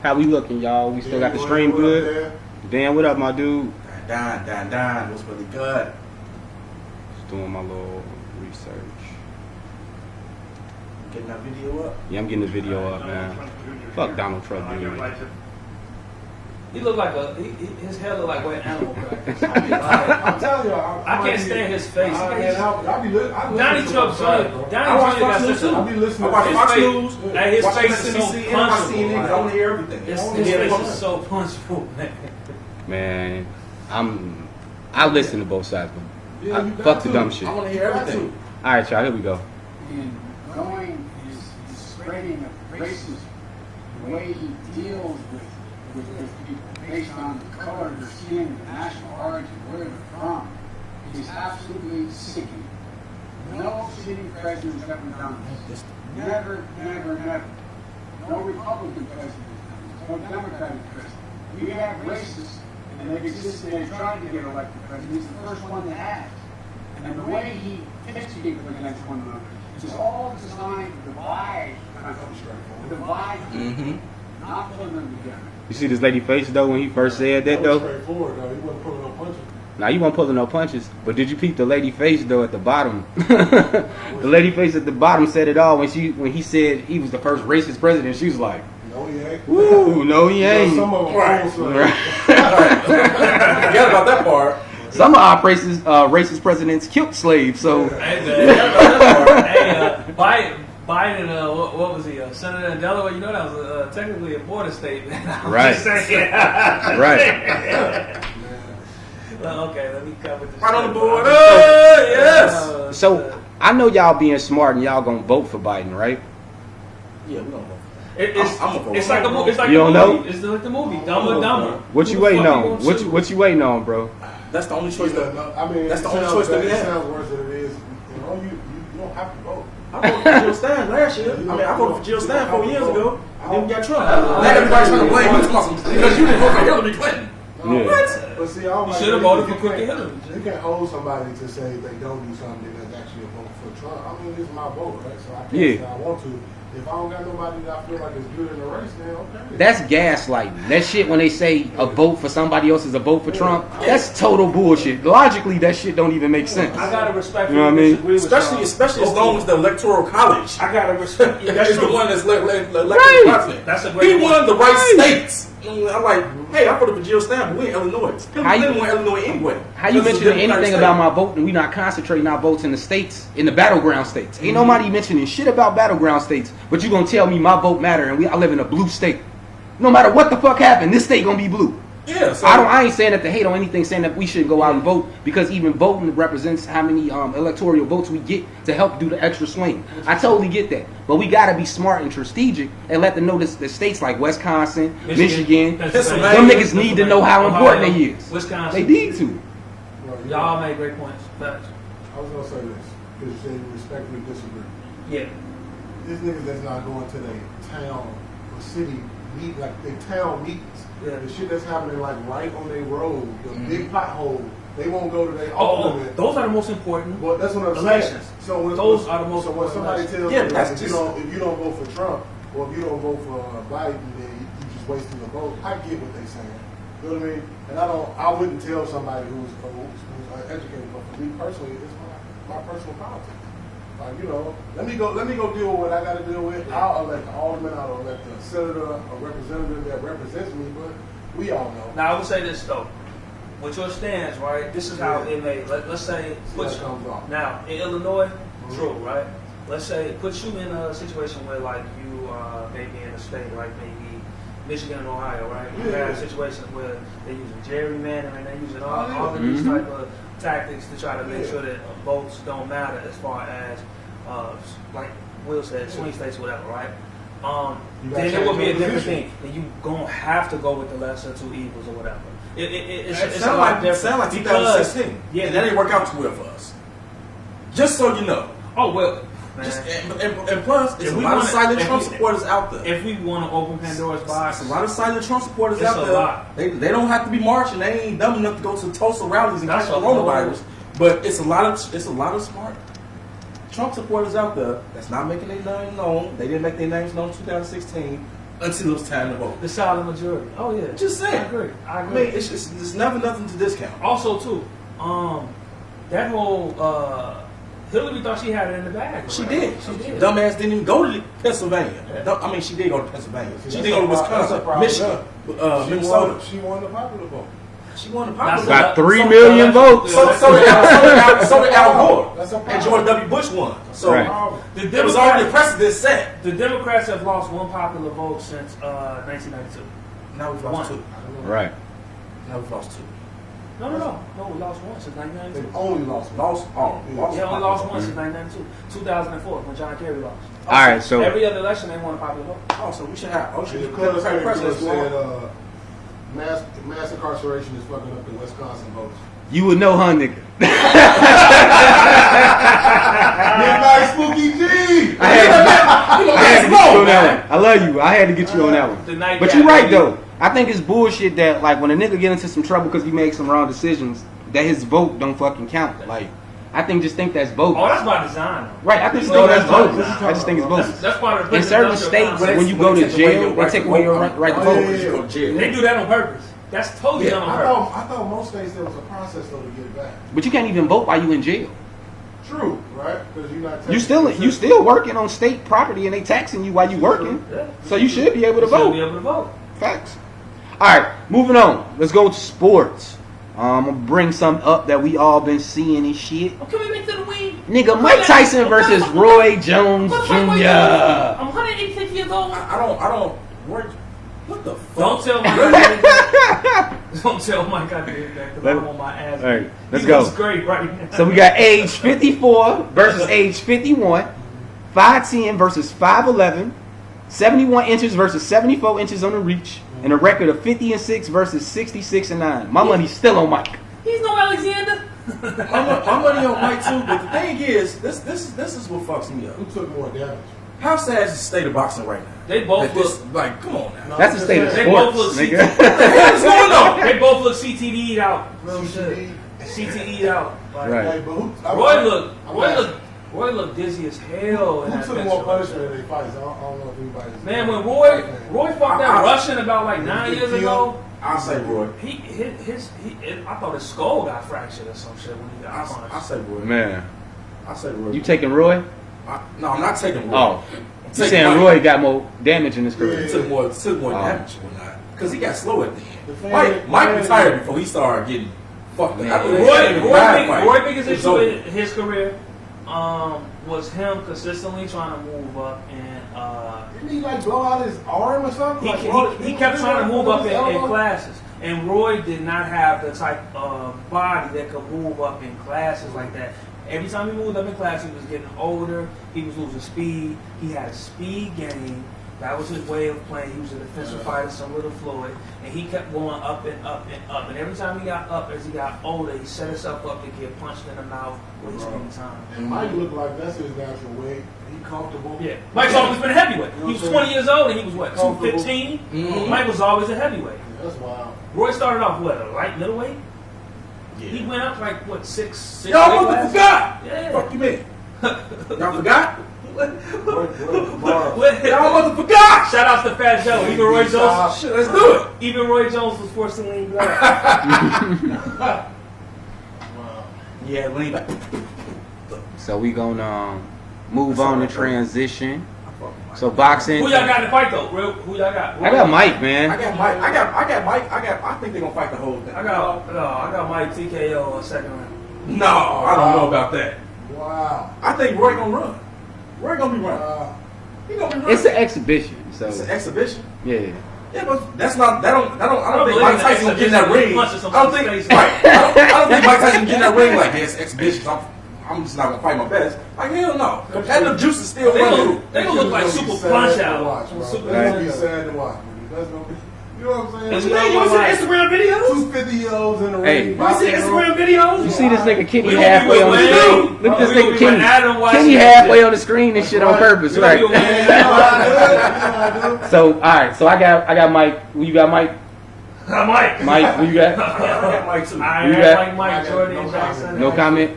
How we looking, y'all? We still got the stream good? Dan, what up, my dude? Don. What's really good? Just doing my little research. Getting that video up? Yeah, I'm getting the video up, man. Fuck Donald Trump, dude. He look like his hair look like wet animal crackers. I'm telling you, I can't stand his face. Donnie Trump Jr. got such a. I be listening. I watch Fox News. His face is so punchable. I want to hear everything. His face is so punchable, man. Man, I listen to both sides, but fuck the dumb shit. I want to hear everything. All right, y'all, here we go. And going is spreading of racism, the way he deals with people based on the color of their skin, the national origin, where they're from, is absolutely sickening. No sitting president has ever done this. Never. No Republican president has done this. No Democratic president. We have racists, and they've existed, they've tried to get elected president. He's the first one that has. And the way he pits people against one another is all designed to divide people, not put them together. You see this lady face though when he first said that though? Straightforward though. He wasn't pulling no punches. Now you won't pulling no punches, but did you peep the lady face though at the bottom? The lady face at the bottom said it all when he said he was the first racist president. She was like, "No, he ain't." Woo, no, he ain't. Some of them right. Forget about that part. Some of our racist presidents killed slaves. So Biden, what was he? Senator in Delaware. You know that was technically a border state. Right. Right. Well, okay, let me cover this. Right on the border. Yes. So I know y'all being smart and y'all gonna vote for Biden, right? Yeah, we don't know. It's like a movie. It's like you don't know? It's like the movie Dumb and Dumber. What you waiting on? What you waiting on, bro? That's the only choice that. I mean, that's the only choice that we have. It sounds worse than it is. You know, you don't have to vote. I voted for Jill Stein last year. I voted for Jill Stein 4 years ago. Then we got Trump. Now everybody's trying to blame me because you didn't vote for Hillary Clinton. Yeah. What? But see, you should have voted for Cookie Hillary. You can't hold somebody to say they don't do something that's actually a vote for Trump. I mean, this is my vote, right? So I can't say I want to. If I don't got nobody that I feel like is good in the race, then okay. That's gaslighting. That shit when they say a vote for somebody else is a vote for Trump, that's total bullshit. Logically, that shit don't even make sense. I gotta respect you know what I mean? Especially as long as the Electoral College. I gotta respect. Yeah, that's the one that's elected right. president. That's a great. He won the right states. I'm like, hey, I voted for Jill Stein, but we in Illinois. Hillary Clinton won Illinois anyway. How you mentioning anything about my vote and we not concentrating our votes in the states, in the battleground states? Ain't nobody mentioning shit about battleground states, but you gonna tell me my vote matter and I live in a blue state. No matter what the fuck happened, this state gonna be blue. Yeah, so I ain't saying that to hate on anything, saying that we should go out and vote, because even voting represents how many electoral votes we get to help do the extra swing. I totally get that, but we gotta be smart and strategic and let them know the states like Wisconsin, Michigan, them niggas need to know how important they is. Wisconsin, they need to. Y'all made great points. Facts. I was gonna say this because you said you respectfully disagree. Yeah. These niggas that's not going to their town or city meet, like their town meetings. Yeah. The shit that's happening like right on their road, the big pothole, they won't go to their those are the most important. Well, that's what I'm elections. saying. So when, those are the most. So when somebody tells you if you don't vote for Trump or if you don't vote for Biden, then you just wasting your vote. I get what they're saying. You know what I mean? And I wouldn't tell somebody who's educated, but for me personally, it's my personal politics. Like, you know, let me go deal with what I got to deal with. I'll elect an alderman, I'll elect a senator, a representative that represents me, but we all know. Now I would say this though, with your stance, right? This is how it may. Let's say, now in Illinois, true, right? Let's say put you in a situation where like you maybe in a state like maybe Michigan and Ohio, right? You have a situation where they're using gerrymandering and they're using all of these type of tactics to try to make sure that votes don't matter as far as like Will said, swing states or whatever, right? Then it would be a different thing. Then you gonna have to go with the lesser two evils or whatever. It's a lot different. Sound like 2016. Yeah, and that didn't work out too well for us. Just so you know. Oh well. And plus, there's a lot of silent Trump supporters out there. If we want to open Pandora's box, there's a lot of silent Trump supporters out there. They don't have to be marching. They ain't dumb enough to go to Tulsa rallies and catch coronavirus. But it's a lot of smart Trump supporters out there that's not making their name known. They didn't make their names known in 2016. until it's time to vote. The silent majority. Oh yeah. Just saying. I agree. I mean, it's never nothing to discount. Also too, that whole Hillary thought she had it in the bag. She did. She did. Dumbass didn't even go to Pennsylvania. Yeah. I mean, she did go to Pennsylvania. See, She did go to Wisconsin, Michigan, Minnesota. She won the popular vote. She won the That's popular Got vote. 3 million votes. So did Al Gore. That's a problem. And George W. Bush won. So Right. there was already a precedent set. The Democrats have lost one popular vote since 1992. Now we've lost two. Right. Now we've lost two. No, we lost one since 1992. They only lost one. Lost all. Yeah, only lost one since 1992. 2004 when John Kerry lost. All right, so Every other election they won a popular vote. Oh, so we should have. Oh, should The be Democratic president. president said mass incarceration is fucking up the Wisconsin votes. you would know, huh, nigga? Midnight Spooky G! I had to get you on that one. I love you. I had to get you on that The one. Nightcap, But you're right baby. though. I think it's bullshit that like when a nigga get into some trouble because he makes some wrong decisions, that his vote don't fucking count. Like I think that's bogus. Oh, that's by design. Though. Right, I think No, that's that's bogus. not. I just think it's bogus. That's part of the In certain presidential states, concept. when you go to jail, they take away your right to Oh, vote. yeah, yeah. You go to jail. They do that on purpose. That's totally done on I purpose. thought most states there was a process though to get back. But you can't even vote while you in jail. True, right? Because you're not. You still working on state property and they taxing you while you working. Yeah. So you should be able to You should vote. be able to vote. Facts. All right, moving on. Let's go to sports. I'm gonna bring some up that we all been seeing and shit. Oh, can we make that a win? Nigga, Mike Tyson versus Roy Jones Jr. I'm 186 years old. I don't. What the fuck? Don't tell Mike. Don't tell Mike I did that because I'm on my ass. All right, let's He go. looks great right now. So we got age 54 versus age 51, 5'10 versus 5'11, 71 inches versus 74 inches on the reach, and a record of 50-6 versus 66-9. My money's still on Mike. He's no Alexander. My money on Mike too. But the thing is, this is what fucks me up. Who took more damage? How sad is the state of boxing right now? They both That this, look. like, come on now. That's the state of They both sports, look nigga. What the hell is going on? They both look CTE'd out. Real shit. CTE. CTE'd out. Like, Right. Like, but who, Roy looked dizzy as hell. in Who that took picture. more punishment in their fights? I don't know if anybody's. Man, when Roy fucked that Russian about like 9 years ago, I'll say Roy. I thought his skull got fractured or some shit when he got I'll punched. say Roy. Man, I'll say Roy. you taking Roy? No, I'm not taking Roy. Oh, you Taking saying Mike. Roy got more damage in his career? He took more Oh. damage or not. Because he got slow at the end. The fan- Mike fan- retired before he started getting fucked Man. up. Roy biggest issue in his career was him consistently trying to move up and Didn't he like blow out his arm or something? he kept trying to move up in classes. And Roy did not have the type of body that could move up in classes like that. Every time he moved up in class, he was getting older. He was losing speed. He had a speed game. That was his way of playing. He was a defensive fighter similar to Floyd. And he kept going up and up and up. And every time he got up, as he got older, he set himself up to get punched in the mouth with his spending time. And Mike looked like that's his natural weight. He comfortable. Yeah. Mike's always been a heavyweight. He was 20 years old and he was what, Comfortable. 215? Mhm. Mike was always a heavyweight. Yeah, that's wild. Roy started off what, a light middleweight? Yeah. He went up like what, six Y'all weight mother classes? forgot. Yeah. Fuck you mean? Y'all forgot? What- Y'all mother forgot. Shout outs to Fat Joe. Even Roy Jones. Shit, let's do it. Even Roy Jones was forced to lean back. Wow. Yeah, lean back. So we gonna move on to transition. I fuck with Mike. So boxing. Who y'all got in the fight though? Who y'all got? I got Mike, I man. got Mike. I got Mike. I think they're gonna fight the whole thing. I got Mike TKO second round. No, I don't know about that. Wow. I think Roy gonna run. Roy gonna be running. Wow. He gonna be running. It's an exhibition, so It's an exhibition. yeah. Yeah, but that's not. I don't think believe Mike in Tyson gonna get in that exhibition. ring. Punches I don't somebody's think. face. Right. I don't think Mike Tyson can get in that ring like this. Exhibition. I'm just not gonna fight my best. Like hell no. Competitive juice is still They running. gonna look like It's super gonna be punch sad to out. watch, bro. Super It's gonna be punch out. sad to watch. That's gonna be. You know what I'm saying? It's You want to see the Instagram videos? 250-year-olds in the Hey. ring. You want to see the Instagram videos? You see this nigga Kenny We gonna be halfway on the with screen. Wayne. Look at this We gonna nigga be Kenny. with Adam watching Kenny that halfway shit. on the screen and shit on right. purpose, We gonna be with right? Wayne. So all right, so I got Mike. Who you got, Mike? Mike. Mike, who you got? I got Mike too. I You ain't got- Mike Jordan Jackson. No comment.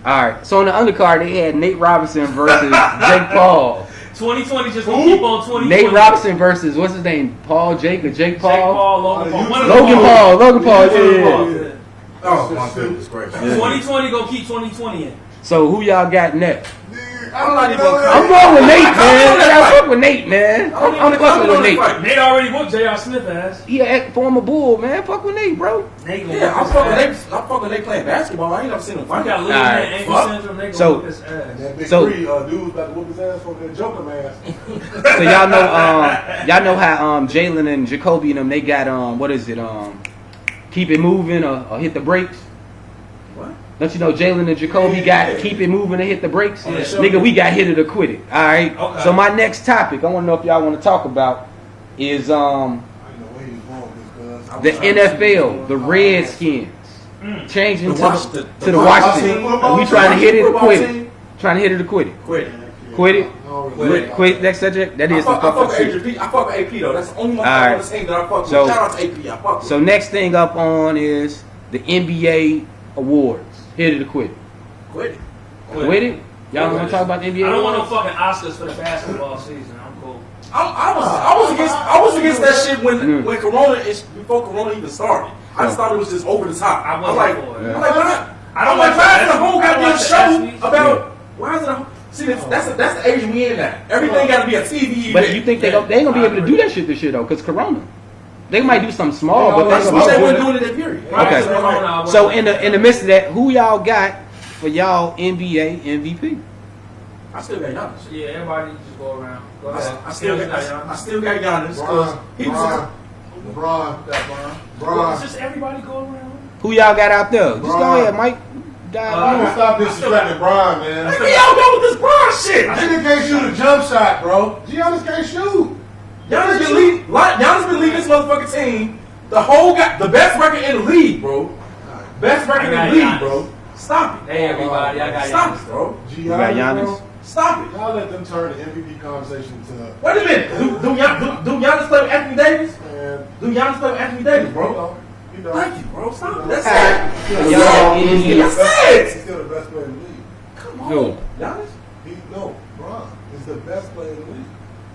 All right. So on the undercard, they had Nate Robinson versus Jake Paul. 2020 just gonna keep on 2020. Nate Robinson versus what's his name? Jake Paul. Jake Paul, Logan Paul. Logan Paul. Yeah. Oh my goodness gracious. 2020 gonna keep 2020 in. So who y'all got next? I'm not even. I'm going with Nate, man. I fuck with Nate, man. I'm fucking with Nate. Nate already whooped J.R. Smith ass. He a former Bull, man. Fuck with Nate, bro. Nate Yeah, I'm fucking Nate playing basketball. I ain't never seen him I fight. got little man ankle syndrome. Nate So- gonna whoop his ass. And that big So- three dude about to whoop his ass for that Joker mask. So y'all know how Jalen and Jacoby and them, they got what is it, keep it moving or hit the brakes. What? Don't you know Jalen and Jacoby got keep it moving and hit the brakes? Yeah. Nigga, we got hit it or quit it. All right. Okay. So my next topic, I want to know if y'all want to talk about is I know where he's going because the NFL, the Redskins changing The to Washington- the the Washington. Washington We trying to hit it or football quit it. team? Trying to hit it or quit it. Quit. Quit it. Quit. Quit. Next subject. That I is some fuck fucking with shit. AP. I fuck with AP though. That's the only one Alright. on the team that I fuck with. So- Shout out to AP. I fuck with. So next thing up on is the NBA awards. Hit it or quit it. Quit it. Quit it. Y'all don't want to talk about the NBA I don't want no awards? fucking Oscars for the basketball season. I'm cool. I was against that shit when before Corona even started. I just Yeah. thought it was just over the top. I I'm wasn't like, for it. I'm like, why? I don't I'm like, like why is the the whole athletes. I don't goddamn like the show athletes. about? Why is it? See, that's the age we in now. Everything got to be a TV. But event. you think they ain't gonna be able to do that shit this year though? Cause Corona. They might do something small, but I they wish they gonna weren't doing it in period. Okay. Corona, So in the midst of that, who y'all got for y'all NBA MVP? I still got Giannis. Yeah, everybody just go around. Go ahead. I still got Giannis because Bron, he was. Bron, Well, Bron. it's just everybody go around. Who y'all got out there? Just go Bron. ahead, Mike. I'm gonna stop disrespecting Bron, man. Look at y'all go with this Bron shit. Nigga can't shoot a jump shot, bro. Giannis can't shoot. Giannis been leading this motherfucking team. The best record in the league, bro. Best record in the league, bro. Stop it. Hey, everybody, I got Stop Giannis. it, bro. You got Giannis? Bro. Stop it. Y'all let them turn the MVP conversation to Wait a minute. Do Giannis play with Anthony Davis? man. Do Giannis play with Anthony Davis, bro? You know, Thank you, bro. Stop it. That's Alright. it. Y'all That's He's it. still the best player in the league. Come Who? on. Giannis? Bron is the best player in the league.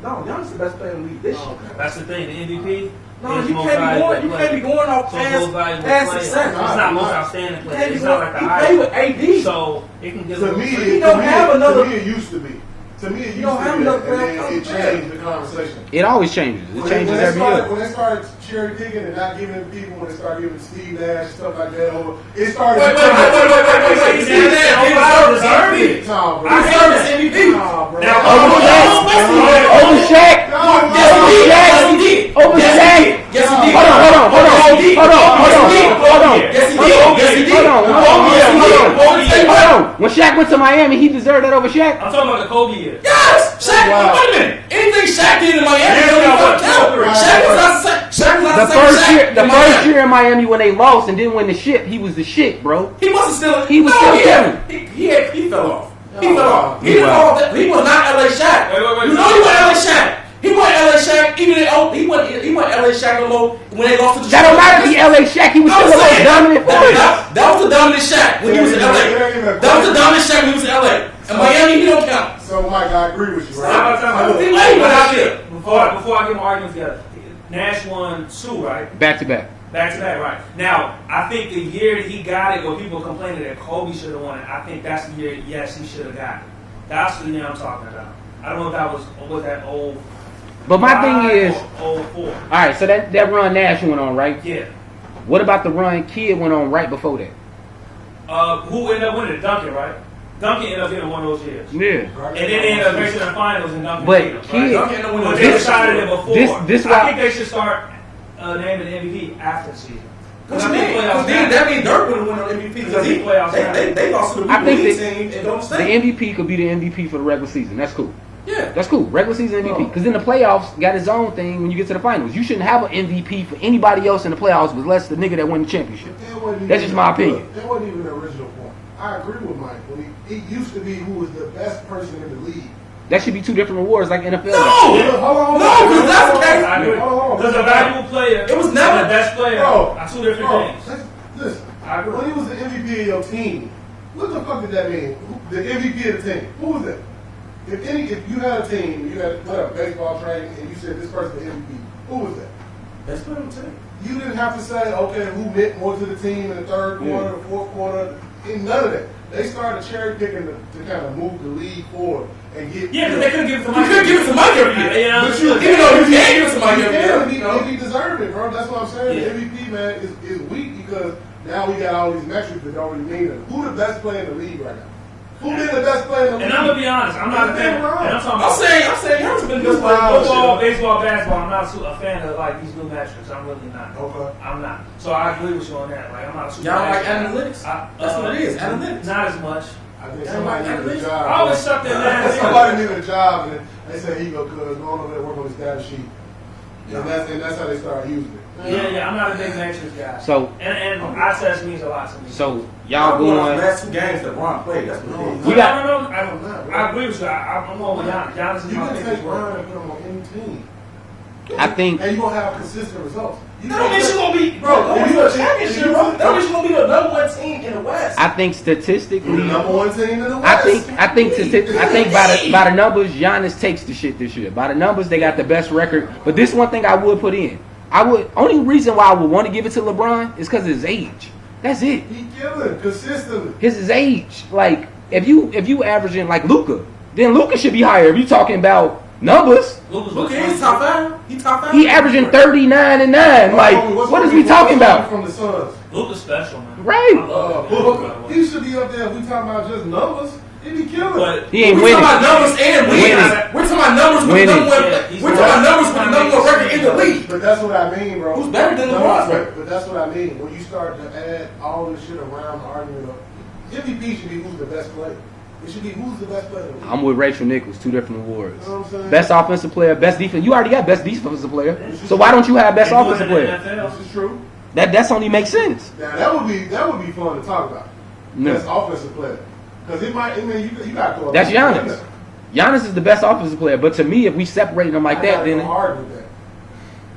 No, Giannis is the best player in the league this year. That's the thing. The MVP. No, is you most can't be valuable going. You can't be going off player. So most valuable past player. success. It's not most outstanding You player. can't be It's not going. like He the played with AD. So it can get a To little me, tricky. He don't have another- To me, it used to be. To me, it used You don't to have be. another And player then on it the changed the conversation. It always changes. It changes When every year. they started cherry picking and not giving people, when they started giving Steve Nash and stuff like that, it started. Wait. Steve Nash deserved it. Nah, bro. He deserves MVP. Nah, bro. Now, Over Shaq. Yes, he did. Over Shaq. Yes, he did. Hold on. Yes, he did. Hold on. Yes, he did. Yes, he did. Hold on. When Shaq went to Miami, he deserved that over Shaq. I'm talking about the Kobe year. Yes, Shaq. Wow. Wait a minute. Anything Shaq did in Miami, Yeah, don't what, count. 2 or 3? Shaq was not The the same first Shaq year, the in first Miami. year in Miami when they lost and didn't win the shit, he was the shit, bro. He wasn't still. He was still killing. He fell off. He fell off. He didn't fall off. He was not LA Shaq. Wait. You know he was LA Shaq. He wasn't LA Shaq. Even he wasn't LA Shaq no more when they lost to the. That don't matter if he LA Shaq, he was I'm still the most saying, dominant force. that was the dominant Shaq when he was in LA. That was the dominant Shaq when he was in LA. In Miami, he don't count. So, Mike, I agree with you, Time right? out. He went out there. Before I get my argument together, Nash won 2, right? Back to back. Back to back, right? Now, I think the year that he got it, or people complaining that Kobe should have won it, I think that's the year. Yes, he should have got it. That's the year I'm talking about. I don't know if that was that old. But my thing is, old 4. all right, so that run Nash went on, right? Yeah. What about the run Kidd went on right before that? Who ended up winning it? Duncan, right? Duncan ended up getting one of those years. Yeah. And then they ended up facing the finals and Duncan But beat them, Kidd- right? Duncan ended up winning But the they this- decided it before. this I why- think they should start naming the MVP after the season. What you mean? Because that means Dirk would have won on MVP because He playoffs they lost to the I think league that team and don't The stay. MVP could be the MVP for the regular season. That's cool. Yeah. That's cool. Regular season MVP. Because in the playoffs, got his own thing when you get to the finals. You shouldn't have an MVP for anybody else in the playoffs but less the nigga that won the championship. That's just my opinion. That wasn't even the original point. I agree with Mike. When it used to be who was the best person in the league. That should be 2 different awards like NFL. No! Hold on. No, because that's the case. I agree. Hold on. Because a valuable player It was never- and the best player Bro, are 2 different things. Listen, I agree. when he was the MVP of your team, what the fuck did that mean? The MVP of the team. Who was that? if you had a team, you had whatever baseball training, and you said this person the MVP, who was that? That's what I'm saying. You didn't have to say, okay, who meant more to the team in the third quarter, the fourth quarter, none of that. They started cherry picking to kind of move the league forward and get. Yeah, because they could give it to You Mike. could give it to Mike every year. Yeah, But you, Even though you can't give it to Mike every year. if he deserved it, bro. That's what I'm saying. Yeah. The MVP, man, is weak because now we got all these metrics that don't really mean nothing. Who the best player in the league right now? Who been the best player in the league? And I'm gonna be honest, I'm not a fan. And I'm talking about I'm saying Harris been good football, baseball, basketball. I'm not a fan of like these new metrics. I'm really not. Okay. I'm not. So I agree with you on that. Like I'm not a super. Y'all like fan. analytics? That's what it is. Analytics. Not as much. I think somebody needed a job. I always suck that ass. Somebody needed a job, and they said he go cuz going over there work on his data sheet, and that's how they started using it. Yeah. I'm not a big metrics guy. So and eye test means a lot to me. so y'all The going. last 2 games that Ron played. That's what it is. We got- I agree with you. I'm on with Giannis. Giannis is You my can favorite take player. Ron and put him on any team, I think and you gonna have consistent results. You That don't mean can't- she's gonna be, bro. If If you you a a championship, bro. That don't mean she's gonna be the #1 team in the West. I think the statistically. number one team in the I West. think by the numbers, Giannis takes the shit this year. By the numbers, they got the best record. But this one thing I would put in. Only reason why I would want to give it to LeBron is because of his age. That's it. He killing consistently. His age. Like if you averaging like Luka, then Luka should be higher. If you talking about numbers, Look, he's top 5. He top 5. he averaging 39 and 9. Like what is we talking about? From the Suns. Luka's special, man. Right. I love that Booker, man. he should be up there if we talking about just numbers. He be killing. But He ain't We're winning. talking about numbers and wins. Winning. We're talking about numbers with the Winning. number one. Yeah, We're talking about numbers with the number 1 record in the league. But that's what I mean, bro. Who's better than No, LeBron's but- record? But that's what I mean. When you start to add all this shit around the argument of MVP should be who's the best player. It should be who's the best player. I'm with Rachel Nichols. 2 different awards. You know what I'm saying? Best offensive player, best defense. You already got best defensive player. So why don't you have best they do it offensive in the player? NFL. This is true. That's only makes sense. Now that would be fun to talk about. No. Best offensive player. Because it might. I mean, you got to go. That's Giannis. Giannis is the best offensive player. But to me, if we separate them like that, then hard with that.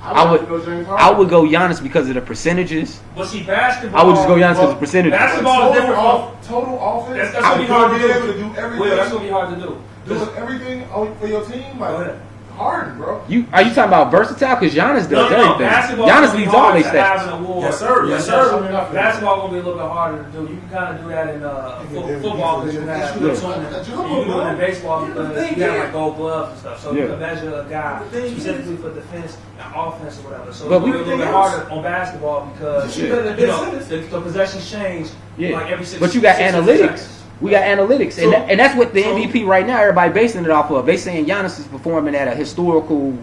I would go James I Harden. would go Giannis because of the percentages. But see, basketball. I would just go Giannis because of the percentages. Basketball is different from. Total offense. That's gonna be hard to be able do. to do everything. Wait, that's gonna be hard to do. Doing everything for your team, Go like ahead. Harden, bro. Are you talking about versatile? Because Giannis does everything. Basketball Giannis gonna be leads all hard their to have stats. an award. Yes, sir. Yes, sir. Basketball gonna be a little bit harder to do. You can kind of do that in football because you have Yeah. you do it in baseball because you have like gold gloves and stuff. So Yeah. you can measure a guy specifically for defense and offense or whatever. So But it's we- a little bit harder on basketball because You better than you Ben know Simmons. the possessions change Yeah. like every 6 But you got 6 analytics. seconds. We got analytics, and that's what the MVP right now. Everybody basing it off of. They saying Giannis is performing at a historical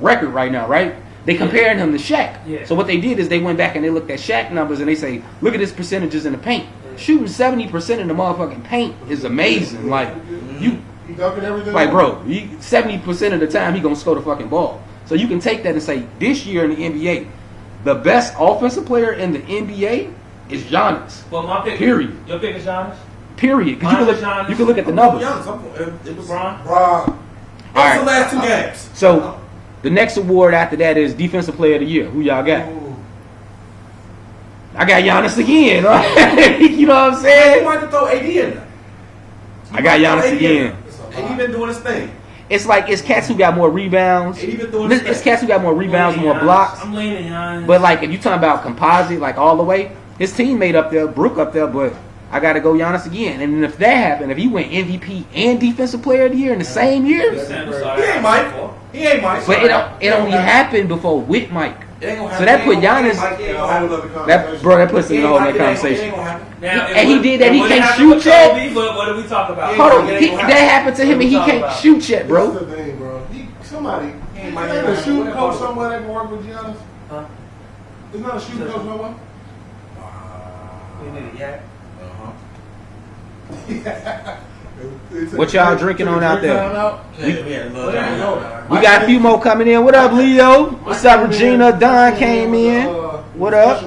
record right now, right? They comparing him to Shaq. Yeah. So what they did is they went back and they looked at Shaq numbers and they say, look at his percentages in the paint. Shooting 70% in the motherfucking paint is amazing. Like you, He dunking everything. like bro, 70% of the time he gonna score the fucking ball. So you can take that and say this year in the NBA, the best offensive player in the NBA is Giannis. Well, my pick. Period. Your pick is Giannis. Period. 'Cause Mine is Giannis. you can look at the numbers. It was LeBron. Bro, the last 2 games. So the next award after that is Defensive Player of the Year. Who y'all got? I got Giannis again. Right? You know what I'm You saying? might have to throw AD in there. I got Giannis again. AD been doing his thing. It's like it's cats who got more rebounds. AD been doing his It's thing. cats who got more rebounds, more Giannis. blocks. I'm leaning Giannis. But like if you talking about composite, like all the way, his teammate up there, Brook up there, but I got to go Giannis again. And if that happened, if he went MVP and Defensive Player of the Year in the same year, He ain't Mike. He ain't Mike. but it only happened before with Mike. It ain't gonna So happen. that put It ain't gonna Giannis. happen. It ain't a gonna whole happen. other conversation. That puts it in a whole It other ain't gonna happen. It conversation. ain't gonna happen. Now, And he did that, he what can't happened shoot with yet. Kobe, but what are we talking about? Hold on, It ain't gonna that happened to him and he can't shoot yet, bro. That's the thing, bro. Somebody, He ain't is Mike there a Tyson. shooting coach somewhere that can work with Giannis? Huh? There's not a shooting coach nowhere? You need a yak? What y'all drinking on out there? Yeah, We got a few more coming in. What up, Leo? What's up, Regina? Don came in. What up?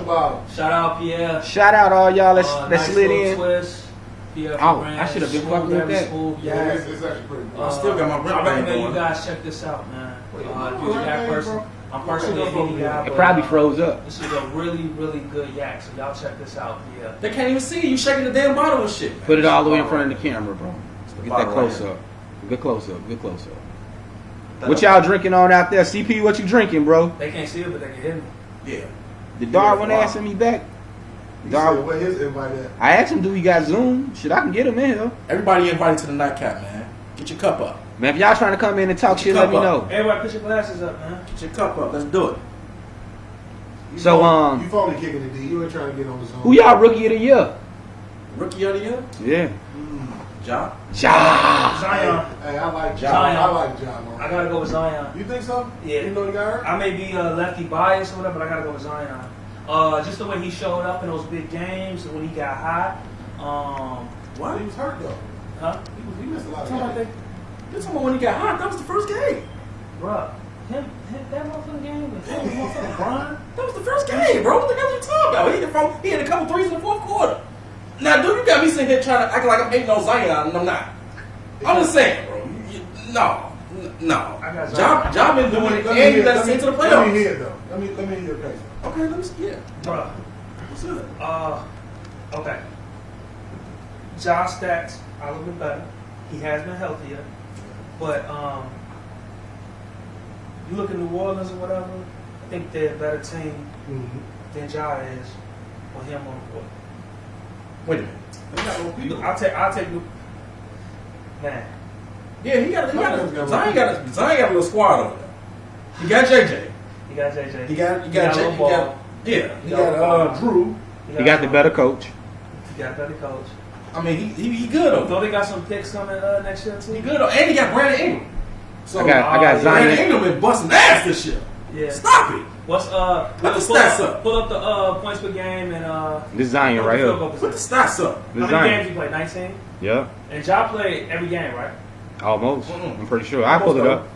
Shout out Pierre. Shout out all y'all that Nice slid little in. twist. Pierre Oh, Ferrand, I should have been smooth, fucking with very that. smooth, Yeah, yak. it's actually pretty good. I still got my rip I recommend bang you going. guys check this out, man. If you're a yak Hey, person, bro. I'm personally a Henny guy. It but, probably froze up. This is a really, really good yak, so y'all check this out. Yeah. They can't even see you shaking the damn bottle and shit. Put it all the way in front of the camera, bro. Get that bottle close right up. Good close up. Good close up. What y'all drinking on out there? CP, what you drinking, bro? They can't see it, but they can hear me. Yeah. Did Darwin answer me back? Darwin, where his invite at? I asked him, do we got Zoom? Shit, I can get him in here. Everybody invited to the Nightcap, man. Get your cup up. Man, if y'all trying to come in and talk shit, let me know. Everybody put your glasses up, man. Get your cup up. Let's do it. So, You phony kicking the D. You ain't trying to get on the Zoom. who y'all rookie of the year? Rookie of the year? Yeah. Ja. Zion. Hey, I like Ja. John. I like John. I gotta go with Zion. You think so? Yeah. You know he got hurt? I may be lefty biased or whatever, but I gotta go with Zion. Just the way he showed up in those big games and when he got hot. Why? He was hurt though. Huh? He missed a lot Talking about of games. You're talking about when he got hot. That was the first game. Bruh, that motherfucking game was motherfucking Brian. That was the first game, bro. What the hell are you talking about? He had a couple threes in the fourth quarter. Now, dude, you got me sitting here trying to act like I'm hating on Zion, and I'm not. I'm just saying, bro. No. I got Zion. Ja been doing it, and he got us into the playoffs. Let me hear it though. Let me hear your case. Okay, let me see. Yeah. Bruh. What's good? Okay. Ja stats a little bit better. He has been healthier. But you look at New Orleans or whatever, I think they're a better team than Ja is with him on the court. Wait a minute. I'll take New man. Yeah, Zion got a little squad over there. He got JJ. He got JJ. He got Lil Ball. He got Drew. He got the better coach. He got a better coach. I mean, he good over. Though they got some picks coming next year too. He good over, and he got Brandon Ingram. So I got Brandon Zion. Ingram been busting ass this year. Yeah. Stop it. What's Put the stats up. Pull up the points per game and This Zion right here. Put the stats up. How many games you played? 19. Yeah. And Ja played every game, right? Almost. Mm-mm. I'm pretty sure. I pulled it up.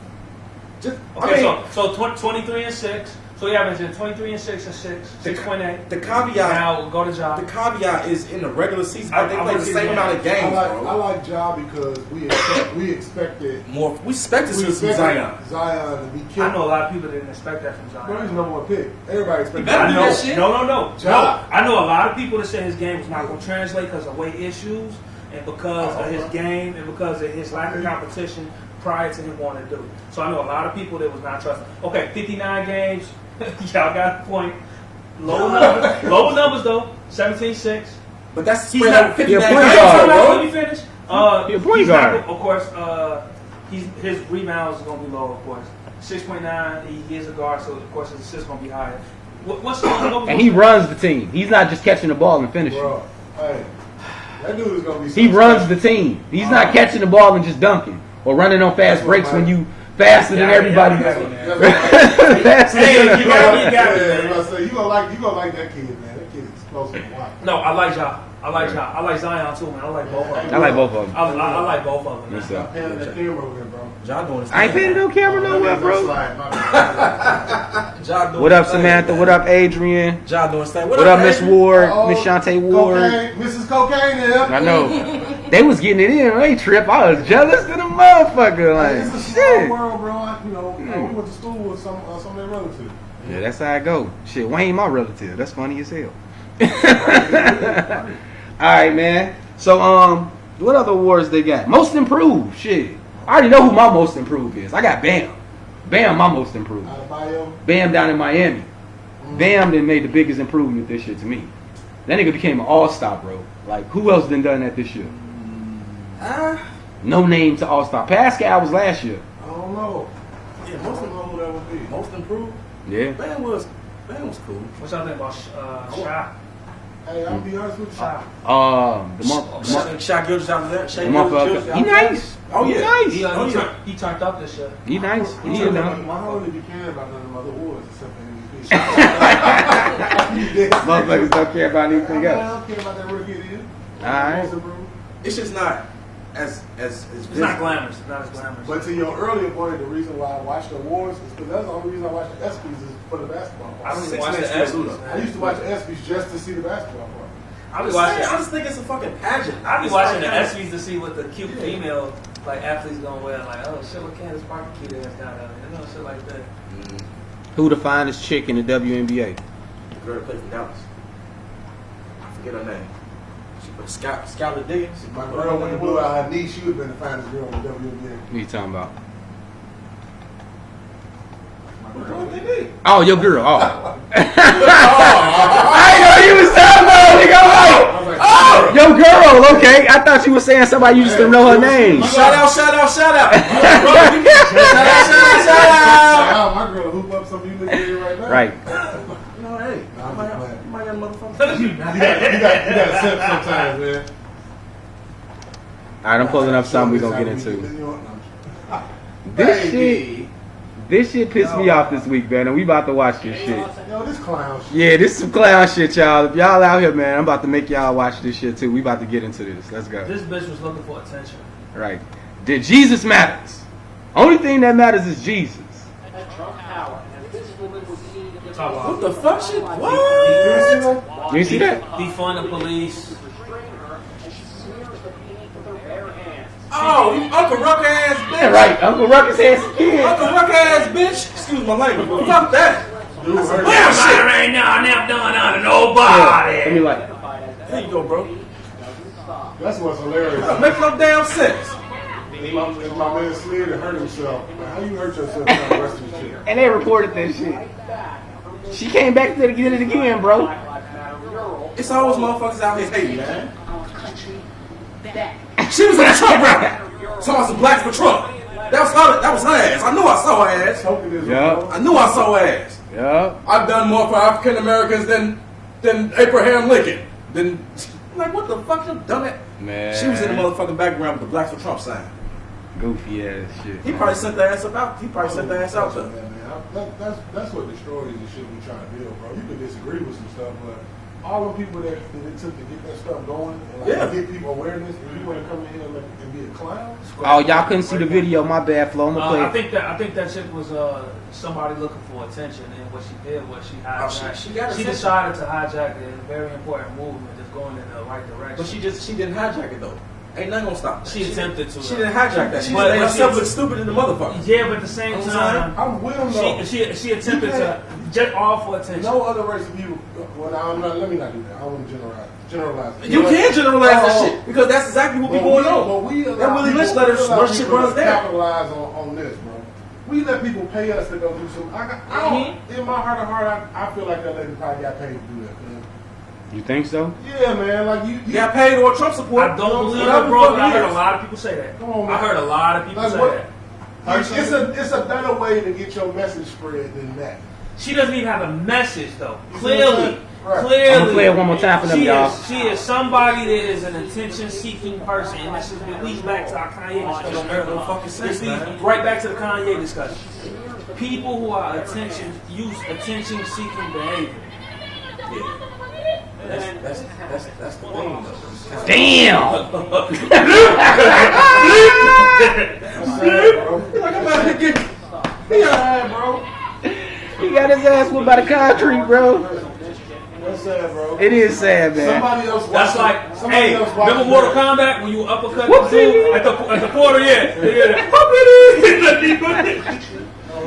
Just, Okay, I mean, so 23 and 6. So you averaging 23 and 6 and 6.8. the caveat. Now go to Ja. The caveat is in the regular season, I they play the would same give amount you of games, bro. I like Ja because we expected We expected to see Zion. Zion to be I killed. know a lot of people didn't expect that from Bro, he's Zion. number one pick. Everybody expected better I do know. that shit. No. Ja. I know a lot of people that say his game was not going to translate because of weight issues and because of his game and because of his lack of competition prior to him wanting to do. So I know a lot of people that was not trusting. Okay, 59 games. Y'all got a point. Low numbers though. 17-6. But that's He's spread not- over 59 point games, guard, bro. Let me finish. He a point he's not- guard. of course, his rebounds is going to be low, of course. 6.9, he is a guard, so of course his assists is going to be higher. And he runs the team. He's not just catching the ball and finishing. Bro, hey, that dude is gonna be. He runs the team. He's not catching the ball and just dunking or running on fast breaks when you faster than everybody. Faster Hey, than you got me, Yeah, you gonna like that kid, man. That kid is explosive. Wow. No, I like Ja. I like Zion too, man. I like both of them. I like both of them. I like both of them. Yes, Man. sir. Pan that camera over there, bro. Ja doing his I ain't paying it on camera nowhere, bro. Ja doing What up, his thing, Samantha? man. What up, Adrian? Ja doing his thing. What up, Miss Adrian? Ward? Miss Shantae Ward? Cocaine, Mrs. Cocaine here. I know. They was getting it in. They trip. I was jealous to the motherfucker. It's a Like, small shit. world, bro. You know, we went to school with some of their relatives. Yeah, that's how I go. Shit, Wayne, my relative. That's funny as hell. All right, man. So, what other awards they got? Most improved. Shit, I already know who my most improved is. I got Bam. Bam, my most improved. Out of bio. Bam down in Miami. Bam then made the biggest improvement this year to me. That nigga became an all-star, bro. Like, who else done that this year? No name to all-star. Pascal was last year. I don't know. Yeah, I don't know who that would be. Most improved. Yeah. Bam was cool. What y'all think about Shy? Hey, I'll be honest with you. Shy. Shaq Gilgeous out there. The motherfucker. He nice. Oh He yeah. nice. He turned up this year. He nice. He I is now. don't really be caring about none of them other awards except for MVP. Motherfuckers don't care about anything I else. don't care about that rookie it is. Alright. It's just not as It's not glamorous. Not as glamorous. But to your earlier point, the reason why I watch the awards is because that's the only reason I watch the ESPYs is for the basketball part. I don't even Six watch the man ESPYs. shooter. I used to watch the ESPYs just to see the basketball part. I be watching. I just think it's a fucking pageant. I be It's watching the like- ESPYs to see what the cute female like athletes gonna wear. Like, oh shit, what Candace Parker cute ass got out? You know, shit like that. Who the finest chick in the WNBA? The girl that played for Dallas. I forget her name. She But Scarlett Diggins. My girl, when the blew out her knee, she would have been the finest girl in the WNBA. What you talking about? What they did? Oh, your girl. Oh. I know you was talking about, nigga. I'm like, oh, your girl. Okay, I thought you were saying somebody you just didn't know her name. Shout out. Shout out, my girl hoop up something you look at right now. Right. No, hey, Nah, I'm just playing. my young motherfucker. You gotta sip sometimes, man. All right, I'm pulling up something we're gonna get into. This shit pissed me off this week, man, and we about to watch this shit. Yo, this clown shit. Yeah, this is some clown shit, y'all. If y'all out here, man, I'm about to make y'all watch this shit too. We about to get into this. Let's go. This bitch was looking for attention. Right. Did Jesus matters? Only thing that matters is Jesus. What the fuck shit? What? You see that? Defund the police. Oh, you Uncle Ruck ass bitch. Yeah, right. Uncle Ruckus has some kids. Uncle Ruck ass bitch. Excuse my language, but fuck that. Dude, That's hurt. some bullshit. right now, I never done under Yeah. nobody. Let me like. There you go, bro. That's what's hilarious. That make no damn sense. My man slid and hurt himself. Man, how you hurt yourself trying to rest this shit? And they reported that shit. She came back to get it again, bro. It's always motherfuckers out here hating, man. She was in a Trump rally. Saw some blacks for Trump. That was her ass. I knew I saw her ass. Yeah. I knew I saw her ass. Yeah. I've done more for African Americans than Abraham Lincoln. Like, what the fuck, you dumb it? Man. She was in the motherfucking background with the blacks for Trump sign. Goofy ass shit. He probably sent the ass out. He probably sent the ass out there. That's what destroys the shit we trying to build, bro. You can disagree with some stuff, but all the people that it took to get that stuff going and like get people awareness, if you want to come in here and be a clown. Oh, y'all couldn't see the video. My bad, Flo. I'm gonna play it. I think that chick was somebody looking for attention, and what she did was she hijacked. she got she attention. decided to hijack a very important movement that's going in the right direction. But she didn't hijack it though. Ain't nothing gonna stop that. She attempted to. She didn't hijack that. She But- made but herself she- look stupid in the motherfucker. Yeah, but at the same time, I'm with them though. she attempted to just all for attention. No other race of people. Well, let me not do that. I want to generalize. You can generalize that shit because that's exactly what be going on. But we That Willie Lynch let her shit runs down. Capitalize on this, bro. We let people pay us to go do something. I don't. In my heart of heart, I feel like that lady probably got paid to do that. Man. You think so? Yeah, man. Like you Got paid or Trump support. I don't believe Whatever it, bro. fuck But I heard is. a lot of people say that. Come on, man. I heard a lot of people Like say what? that. It's a better way to get your message spread than that. She doesn't even have a message though. You see what I'm Clearly, saying? Right. clearly. I'm gonna play it one more time for them, y'all. She is somebody that is an attention-seeking person, and this is it leads back to our Kanye Don't discussion. make no fucking sense, This leads man. right back to the Kanye discussion. People who are use attention-seeking behavior. That's the thing though. Damn. That's sad, bro. Like I'm out here getting. Yeah, bro. He got his ass whipped by the concrete, bro. That's sad, bro. It is sad, man. Somebody else. That's like, hey, remember Mortal Kombat when you uppercut Whoopsie. the dude at the quarter? Yeah.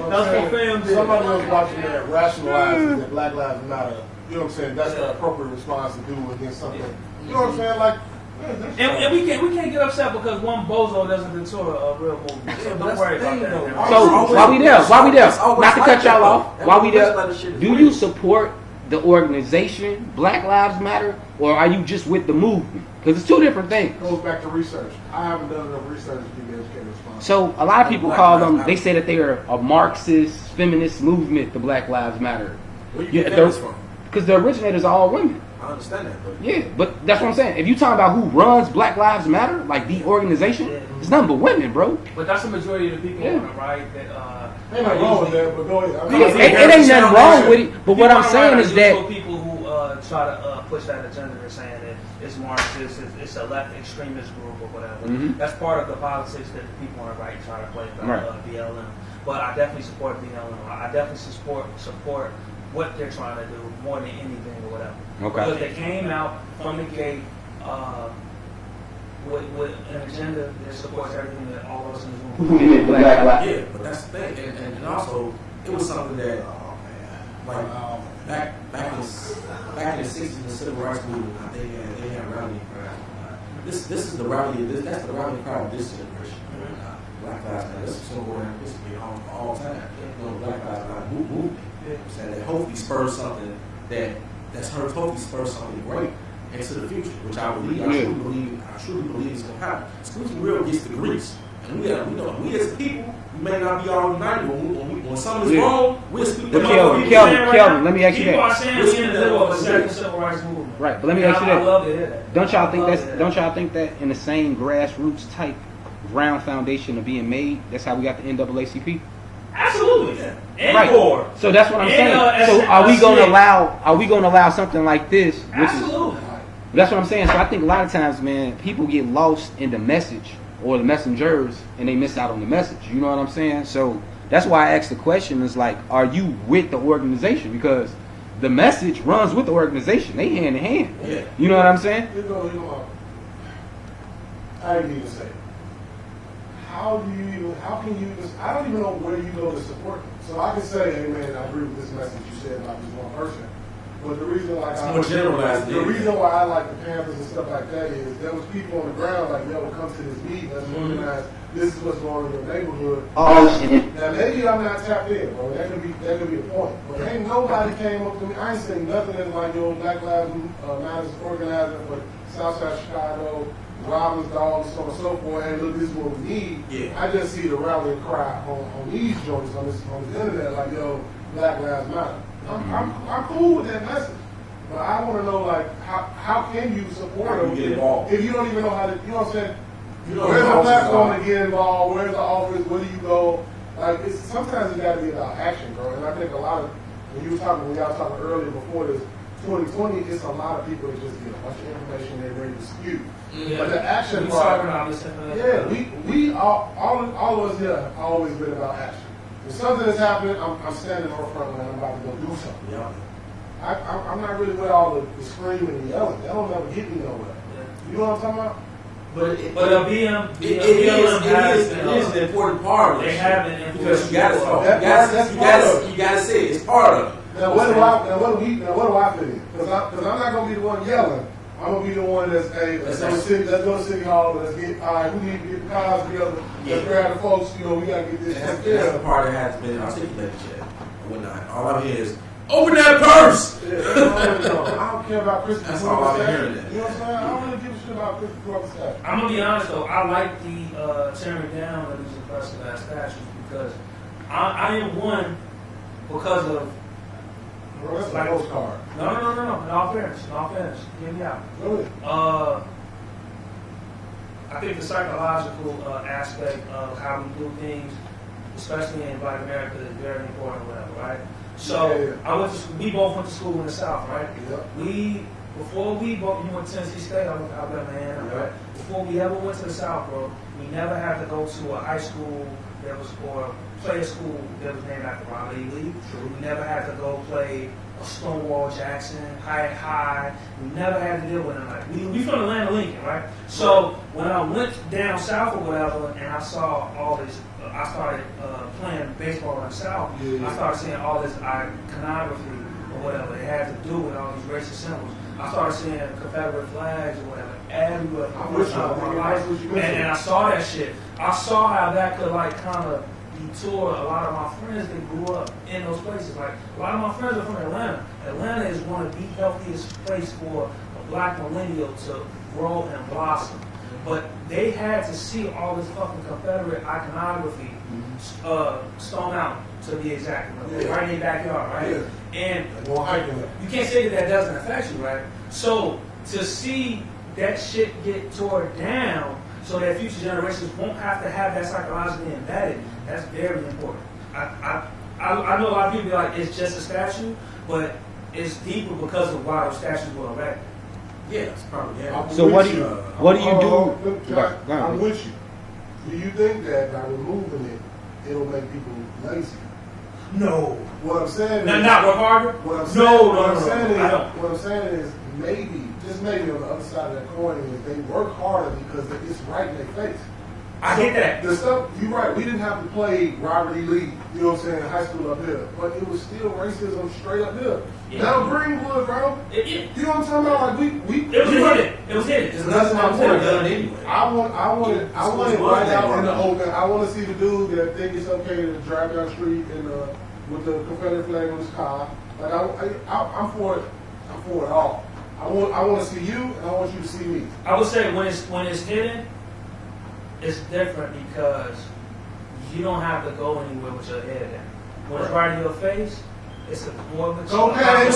That's what fam did. Somebody else watching that rationalizes that Black Lives Matter. You know what I'm saying? That's the appropriate response to do against something. You know what I'm saying? Like, And we can't get upset because one bozo doesn't deter a real movement. So don't worry about that. man. So while we there, not to cut y'all off, while we there, do you support the organization Black Lives Matter, or are you just with the movement? Because it's two different things. it goes back to research. I haven't done enough research to give an educated response. So a lot of people call them. They say that they are a Marxist feminist movement. The Black Lives Matter. Where you get this from? Because the originators are all women. I understand that, but Yeah, but that's what I'm saying. If you talking about who runs Black Lives Matter, like the organization, it's nothing but women, bro. But that's the majority of the people on the right that Ain't nothing wrong with that, but go ahead. I mean, Yeah, it ain't nothing wrong with it. But what I'm saying is that people who try to push that agenda, they're saying that it's Marxist, it's a left extremist group or whatever. Mhm. That's part of the politics that the people on the right try to play Right. BLM. But I definitely support BLM. I definitely support what they're trying to do more than anything or whatever. Okay. Because they came out from the gate with an agenda that supports everything that all of us in this room. yeah, but that's the thing, and also it was something that like back in the '60s, the civil rights movement, they had rallying cries. This is the rally. That's the rallying cry of this generation. Black Lives Matter. This is so around history all time. Black Lives Matter movement. Saying that hopefully spurs something that's hopefully spurs something great into the future, which I truly believe is going to happen. Squeaky wheel gets the grease, and we as people, we may not be all united when something is wrong. We'll speak But the Kelvin, let me ask you People are that. saying we're in the middle of a second civil rights movement. Right, but let me ask you I love to that. hear that. Don't y'all think that in the same grassroots type ground foundation of being made, that's how we got the NAACP? Absolutely. And Right. more. So that's what I'm And, saying. So are we going to allow something like this? Which Absolutely. That's what I'm saying. So I think a lot of times, man, people get lost in the message or the messengers, and they miss out on the message. You know what I'm saying? So that's why I asked the question: is like, are you with the organization? Because the message runs with the organization. They hand in hand. Yeah. You know what I'm saying? I didn't even say it. How can you even, I don't even know where you go to support them. So I can say, hey man, I agree with this message you said about this one person. But the reason the reason why I like the Panthers and stuff like that is there was people on the ground like, yo, come to this meeting, let's organize, this is what's going on in your neighborhood. Now maybe I'm not tapped in, bro. That could be a point. But ain't nobody came up to me. I ain't saying nothing that's like, yo, Black Lives Matter organizer for Southside Chicago, Robin's Dog, so on and so forth. Hey, look, this is what we need. Yeah. I just see the rallying cry on these joints on the internet, like, yo, Black Lives Matter. I'm cool with that message, but I want to know, like, how can you support them if you don't even know how to, you know what I'm saying? Where's the platform to get involved? Where's the office? Where do you go? Like, sometimes it got to be about action, bro. And I think a lot of, when y'all was talking earlier before this, 2020, it's a lot of people that just get a bunch of information they're ready to spew. Yeah. But the action part, we all of us here have always been about action. If something is happening, I'm standing on the front line, I'm about to go do something. Yeah. I'm not really with all the screaming and yelling. That don't ever get me nowhere. You know what I'm talking about? But BM it is an important part of it. They haven't because you gotta say it. It's part of it. Now what do I fit in? Because I'm not gonna be the one yelling. I'm gonna be the one that's let's go to City Hall, let's get we need to get the cars together, let's grab the folks, we gotta get this That's the part that has been articulated yet. Whatnot. All I'm hearing is open that purse. Yeah, I don't care about Christmas. That's all I'm hearing. You know what I'm saying? I don't really give a shit about Christmas. I'm gonna be honest though, I like the tearing down of these impressive ass statues because I am one because of. Bro, that's a postcard. No. In all fairness, hear me out. Really? I think the psychological aspect of how we do things, especially in Black America, is very important. Whatever, right? So we both went to school in the South, right? Yep. Before you went to Tennessee State, I went to Alabama, right? Before we ever went to the South, bro, we never had to go to a high school or play a school that was named after Ron Lee. We never had to go play a Stonewall Jackson, High. We never had to deal with them. Like we from the land of Lincoln, right? So when I went down south or whatever, and I saw all this, I started playing baseball in the South. I started seeing all this iconography or whatever it had to do with all these racist symbols. I started seeing Confederate flags or whatever everywhere. And I saw that shit. I saw how that could kind of detour a lot of my friends that grew up in those places. Like a lot of my friends are from Atlanta. Atlanta is one of the healthiest places for a black millennial to grow and blossom. But they had to see all this fucking Confederate iconography, Stone Mountain to be exact, right in their backyard, right? And you can't say that doesn't affect you, right? So to see that shit get tore down so that future generations won't have to have that psychologically embedded, that's very important. I know a lot of people be like, it's just a statue, but it's deeper because of why those statues were erected. Yeah, it's probably So what do you do? I'm with you. Do you think that by removing it, it'll make people lazy? No. What I'm saying is not work harder. What I'm saying is maybe, just maybe on the other side of that coin is they work harder because it's right in their face. I get that. The stuff, you're right, we didn't have to play Robert E. Lee, you know what I'm saying, high school up here. But it was still racism straight up here. Yeah. Now Greenwood, bro. Yeah. You know what I'm talking about? Like It was hidden. It was hidden. It's nothing I'm saying done anyway. I want it right out in the open. I want to see the dude that think it's okay to drive down the street and with the Confederate flag on his car. Like I'm for it. I'm for it all. I want to see you, and I want you to see me. I would say when it's hidden, it's different because you don't have to go anywhere with your head down. When it's right in your face, it's a more of a Okay, You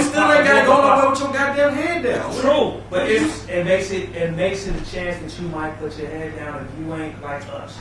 still ain't gotta go nowhere with your goddamn head down. True, but it makes it a chance that you might put your head down if you ain't like us.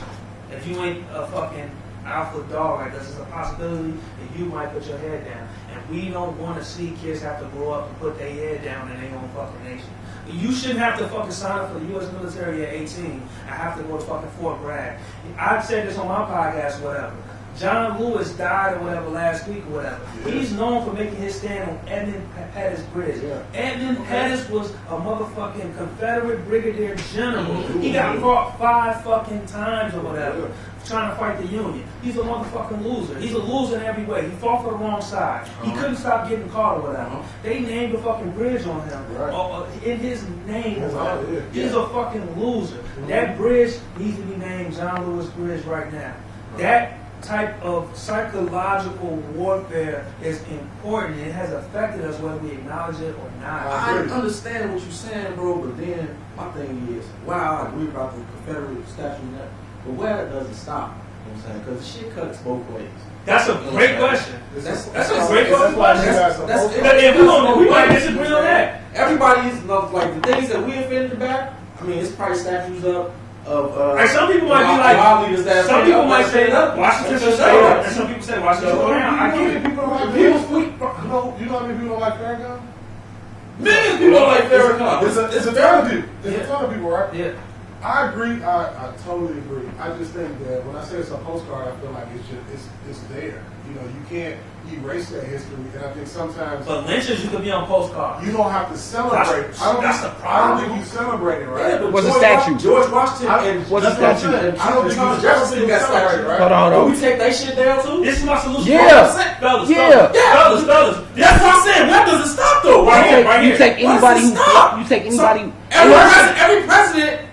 If you ain't a fucking alpha dog like us, it's a possibility that you might put your head down. And we don't want to see kids have to grow up and put their head down in their own fucking nation. You shouldn't have to fucking sign up for the U.S. military at 18 and have to go to fucking Fort Bragg. I've said this on my podcast or whatever. John Lewis died or whatever last week or whatever. Yeah. He's known for making his stand on Edmund Pettus Bridge. Yeah. Edmund Pettus was a motherfucking Confederate brigadier general. He got caught 5 fucking times or whatever trying to fight the Union. He's a motherfucking loser. He's a loser in every way. He fought for the wrong side. He couldn't stop getting caught or whatever. They named a fucking bridge on him. In his name or whatever. He's a fucking loser. That bridge needs to be named John Lewis Bridge right now. That type of psychological warfare is important. It has affected us whether we acknowledge it or not. I understand what you're saying, bro, but then my thing is, while I agree about the Confederate statue and that, but where does it stop? You know what I'm saying? Because the shit cuts both ways. That's a great question. That's a great fucking question. That's But if we might disagree on that. Everybody's like the things that we offended about. I mean, it's probably statues up of. And some people might be like, leaders some people might say up. Washington should stay up, and some people say Washington should go down. I get it. You know how many people don't like Farrakhan? Millions of people don't like Farrakhan. It's a ton of people. It's a ton of people, right? Yeah. I agree. I totally agree. I just think that when I say it's a postcard, I feel like it's there. You know, you can't erase that history, and I think sometimes. But lynchers, you could be on postcards. You don't have to celebrate. That's the I problem. don't think you celebrate it, right? Yeah, but What's a statue? George Washington and What's a statue? I don't think Thomas you Jefferson got celebrate, statues. right? Hold on, Do hold we take that shit down too? This is my solution. Yeah. Fellas. Yeah. Fellas. That's what I'm saying. Where does it stop though? You take anybody who stop? you take anybody.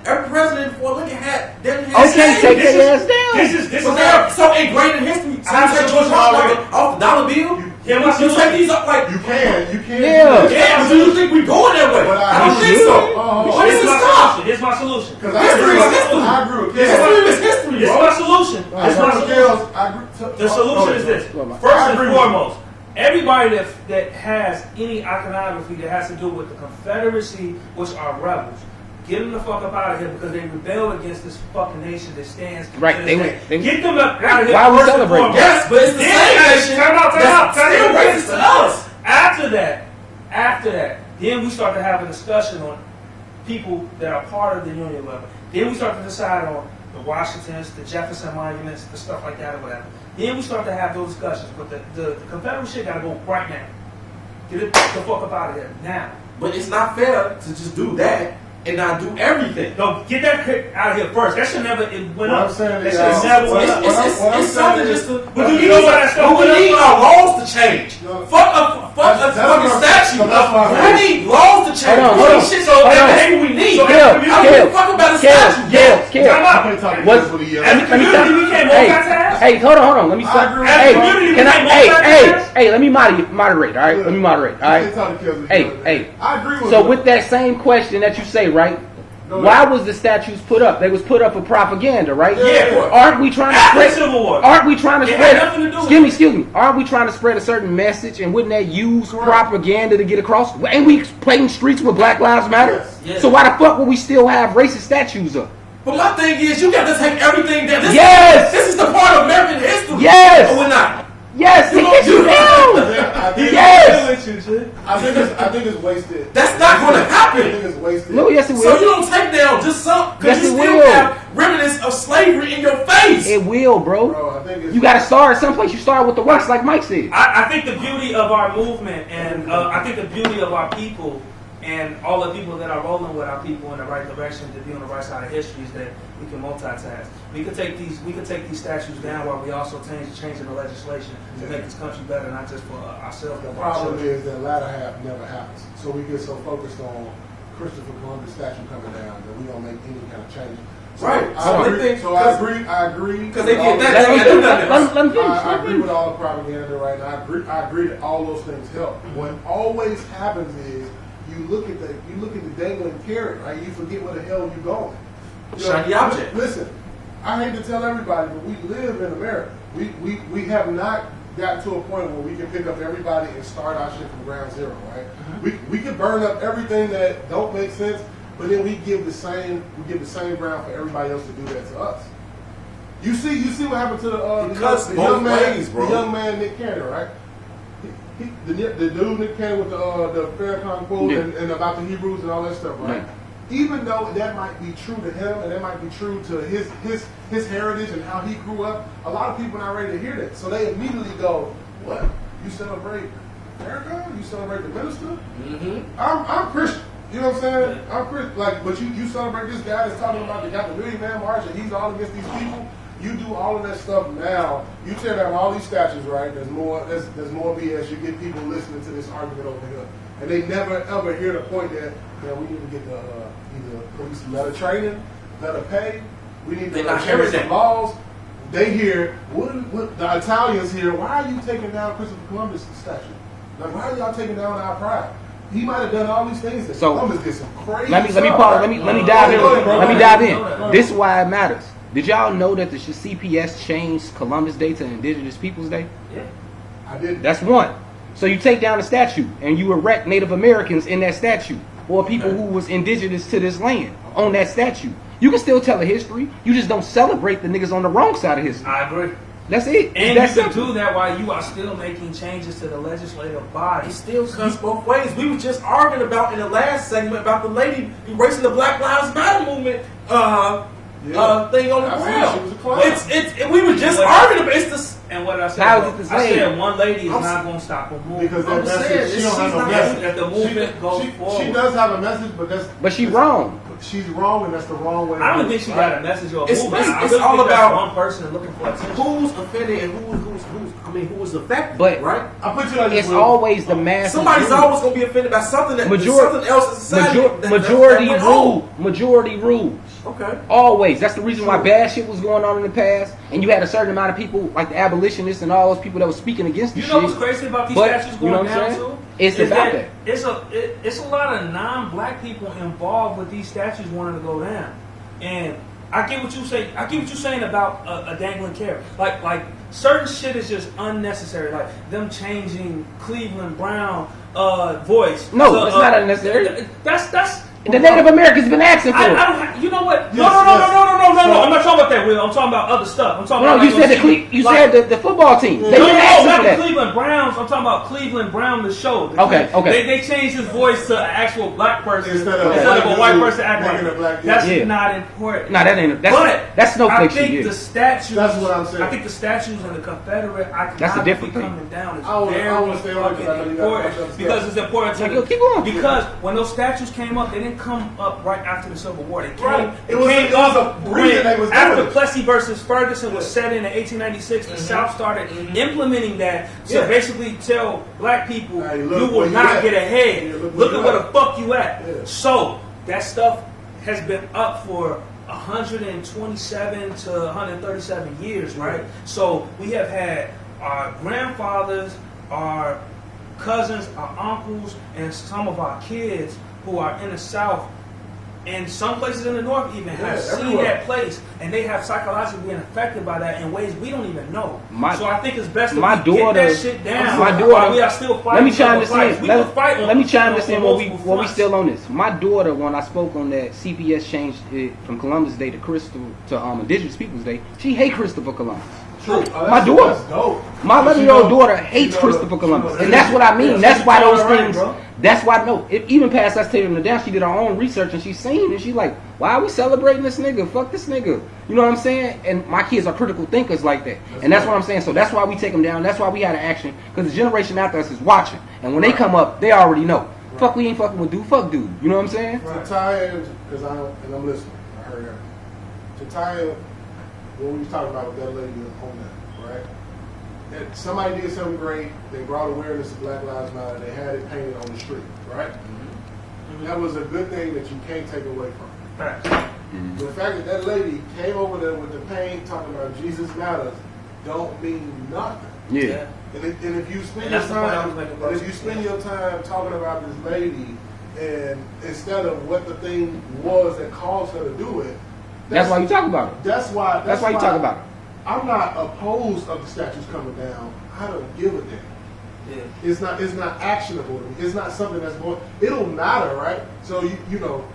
Every president before Lincoln had didn't have Okay, take their ass down. This is But they are so ingrained in history. So you take George Washington off the dollar bill. You take these up like You can. Yeah. yeah. Do you think we're going that way? But I don't think so. When does it stop? Here's my solution. Because History is history. I agree with History is history, It's bro. my solution. It's my solution. The solution is this. First and foremost, everybody that has any iconography that has to do with the Confederacy, which are rebels, get them the fuck up out of here because they rebelled against this fucking nation that stands. Right, to they this went- day. they- Get them up out of here. Why are we first and celebrating? foremost. Yes, but it's the same nation Time out. that's still racist to us. After that, then we start to have a discussion on people that are part of the Union level. Then we start to decide on the Washingtons, the Jefferson monuments, the stuff like that or whatever. Then we start to have those discussions. But the Confederate shit gotta go right now. Get it the fuck up out of here now. But it's not fair to just do that and not do everything. No, get that out of here first. That should never it went What up. I'm saying That is, should never went up. It's something just to. But do you know what that stuff But we went need up? our laws to change. No. Fuck a fucking statue. That's what We I'm need laws to change. Hold on, We hold need on. shit So so hold on. maybe we need. So I don't give a Kev, fuck about a statue. Kev. I can't talk to What's- people to yell. As a community, we can't Hey, multitask. hey, hold on. Let me I stop. agree with Hey, you. Community, can we I? can't multitask. Hey, let me moderate. All right, let me moderate. All I right. can't talk to kids with Hey, each other. hey. I agree with So you. with that same question that you say, right? Go Why ahead. was the statues put up? They was put up for propaganda, right? Yeah. Aren't we trying to After the spread? Civil War. Aren't we trying to It spread? had nothing to do with Excuse me. Aren't we trying to spread a certain message? And wouldn't that use propaganda to get across? Ain't we playing streets with Black Lives Matter? Yes. Yes. So why the fuck would we still have racist statues up? But my thing is, you got to take everything down. Yes. This is the part of American history. Yes. Or we're not. Yes, You it don't gets you do down. I think, Yes. I think it's wasted. That's not going to I happen. think it's wasted. No, yes it will. So you don't take down just some, because Yes, you it still will. have remnants of slavery in your face. It will, bro. Bro, I think it's You got to start someplace. You start with the rocks, like Mike said. I think the beauty of our movement and I think the beauty of our people And all the people that are rolling with our people in the right direction to be on the right side of history is that we can multitask. We can take these statues down while we also changing the legislation to make this country better, not just for ourselves. The but for our problem children. is that latter half never happens. So we get so focused on Christopher Columbus statue coming down that we don't make any kind of change. So Right. I agree. Because they with all get the- that, they do nothing. Let him finish. I agree with all the propaganda right now. I agree that all those things help. What always happens is you look at the dangling carrot, right? You forget where the hell you're going. Shiny object. Listen, I hate to tell everybody, but we live in America. We have not got to a point where we can pick up everybody and start our shit from ground zero, right? We can burn up everything that don't make sense, but then we give the same ground for everybody else to do that to us. You see what happened to the young man Nick Cannon, right? The dude Nick Cannon with the Farrakhan quote and about the Hebrews and all that stuff, right? Even though that might be true to him and that might be true to his heritage and how he grew up, a lot of people are not ready to hear that. So they immediately go, "What? You celebrate Farrakhan? You celebrate the minister? Mm-hmm. I'm Christian." You know what I'm saying? I'm Christian. Like, but you celebrate this guy that's talking about the Million Man March and he's all against these people. You do all of that stuff now. You tear down all these statues, right? There's more BS. You get people listening to this argument over here, and they never ever hear the point that we need to get the either police better training, better pay. We need to change some laws. They hear what the Italians hear. Why are you taking down Christopher Columbus statue? Like, why are y'all taking down our pride? He might have done all these things. That Columbus did some crazy. Let me dive in. Let me dive in. This is why it matters. Did y'all know that the CPS changed Columbus Day to Indigenous Peoples Day? Yeah. I did. That's one. So you take down a statue and you erect Native Americans in that statue, or people who was indigenous to this land on that statue. You can still tell a history. You just don't celebrate the niggas on the wrong side of history. I agree. That's it. And That's you can simple. do that while you are still making changes to the legislative body. It still cuts both ways. We were just arguing about in the last segment about the lady erasing the Black Lives Matter movement thing on the ground. We were just arguing about it's and what I said, How is it the I same? said one lady is not going to stop a movement. Because I'm that saying, message, she don't have no message. That the movement goes forward. She does have a message, But she wrong. she's wrong, and that's the wrong way. I don't think she got a message or a It's- movement. it's I really all think that's about one person looking for attention. who's offended and who was affected. But right? I put you like this. It's always the mass. Somebody's always going to be offended by something that something else in society. Majority that rule. Majority rules. Okay. Always. That's the reason why bad shit was going on in the past, and you had a certain amount of people like the abolitionists and all those people that were speaking against the You shit. know what's crazy about these But, statues you know going what I'm down saying? too? It's Is about that. It's a lot of non-black people involved with these statues wanting to go down, and I get what you say. I get what you're saying about a dangling carrot. Like certain shit is just unnecessary. Like them changing Cleveland Brown voice. No, it's not unnecessary. That's. The Native Americans been asking for I it. don't. You know what? No. Yes. I'm not talking about that, Will. I'm talking about other stuff. I'm talking No, about. you said the football team. They been asking not for the that. Cleveland Browns. I'm talking about Cleveland Brown, the show. Okay. They changed his voice to an actual black person Instead of a white person acting making like a black dude. That's Yeah. not important. Nah, that ain't. But That's snowflake I think shit. the Yeah. statues. That's what I'm saying. I think the statues and the Confederate That's a iconography different thing. coming down is I wanna very stay on it 'cause I know fucking you got much important other because stuff. it's important to Yeah, keep going. because when those statues came up, they didn't come up right after the Civil War. They came, Right. It It was came a up reason they was after doing it. Plessy versus Ferguson was set in 1896. The South started implementing that to Yeah. basically tell black people Hey, look you where will you not at. get ahead. Yeah, look look where at you where the at. fuck you at. Yeah. So that stuff has been up for 127 to 137 years, right? So we have had our grandfathers, our cousins, our uncles, and some of our kids who are in the South and some places in the North even have seen everywhere. that place, and they have psychologically been affected by that in ways we don't even know. So I think it's best that my we get daughter- that shit down. my daughter- while we are still fighting. Let me chime this fights. in. We can fight on- Let me chime this on in while we multiple fronts. still on this. My daughter, when I spoke on that CPS changed it from Columbus Day to Indigenous Peoples Day, she hate Christopher Columbus. True. My daughter. That's dope. My But 11-year-old you know- daughter hates you know, Christopher Columbus, she and that's what I mean. Yeah, That's she's why those all right, things. bro. That's why even past us taking her down, she did her own research and she's seen and she's like, why are we celebrating this nigga? Fuck this nigga. You know what I'm saying? And my kids are critical thinkers like that, and that's what I'm saying. So that's why we take them down. That's why we had an action because the generation after us is watching, and when they come up, they already know. Fuck, we ain't fucking with dude. Fuck dude. You know what I'm saying? To tie in, because I'm listening. I heard her. To tie in what we was talking about with that lady on that, right? That somebody did something great. They brought awareness to Black Lives Matter. They had it painted on the street, right? That was a good thing that you can't take away from. Right. The fact that that lady came over there with the paint talking about Jesus matters don't mean nothing. Yeah. And if you spend And your that's the point I time, was making, and bro. if you spend your time talking about this lady, and instead of what the thing was that caused her to do it, That's why you talk about it. That's why you talk about it. I'm not opposed of the statues coming down. I don't give a damn. Yeah. It's not actionable to me. It's not something that's going. It'll matter, right? So you know,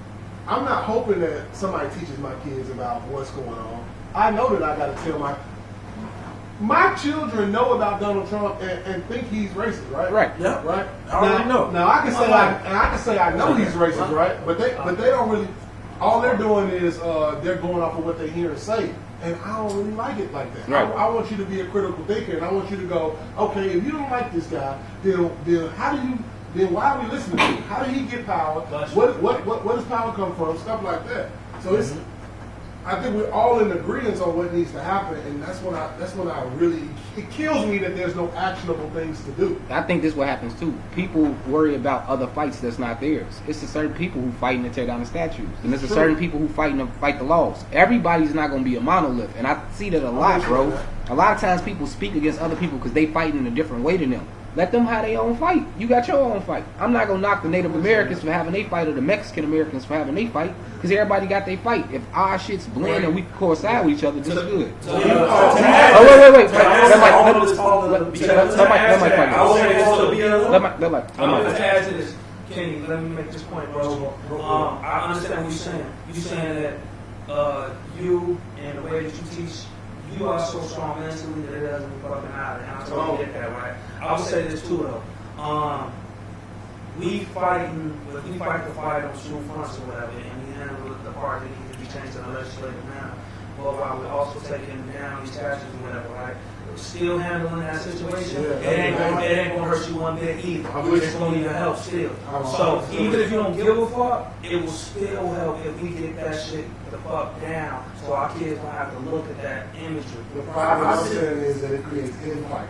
I'm not hoping that somebody teaches my kids about what's going on. I know that I got to tell my children know about Donald Trump and think he's racist, right? Right. Yeah. Right. I already know. Now I can say I know he's racist, right? But they don't really. All they're doing is they're going off of what they hear and say. And I don't really like it like that. Right. I want you to be a critical thinker, and I want you to go, okay, if you don't like this guy, then why are we listening to him? How did he get power? Gotcha. What does power come from? Stuff like that. So it's, I think we're all in agreement on what needs to happen, and that's when I really, it kills me that there's no actionable things to do. I think this is what happens too. People worry about other fights that's not theirs. It's a certain people who fighting to tear down the statues, and there's a certain people who fighting to fight the laws. Everybody's not going to be a monolith, and I see that a lot, bro. A lot of times people speak against other people because they fight in a different way than them. Let them have their own fight. You got your own fight. I'm not gonna knock the Native Americans for having their fight or the Mexican Americans for having their fight, because everybody got their fight. If our shits blend and we coincide with each other, this is good. So, Wait. Let I'm going to add to this. Kenny, let me make this point, bro. I understand what you're saying. You're saying that you and the way that you teach, you are so strong mentally that it doesn't fucking matter. And I totally get that, right? I would say this too, though. We fight the fight on two fronts or whatever, and we handle the part that needs to be changed in the legislative manner. But while we're also taking down these statutes or whatever, right? Still handling that situation, it ain't gonna hurt you one bit either. It's gonna even help still. So even if you don't give a fuck, it will still help if we get that shit the fuck down, so our kids don't have to look at that imagery. The problem I'm saying is that it creates infight.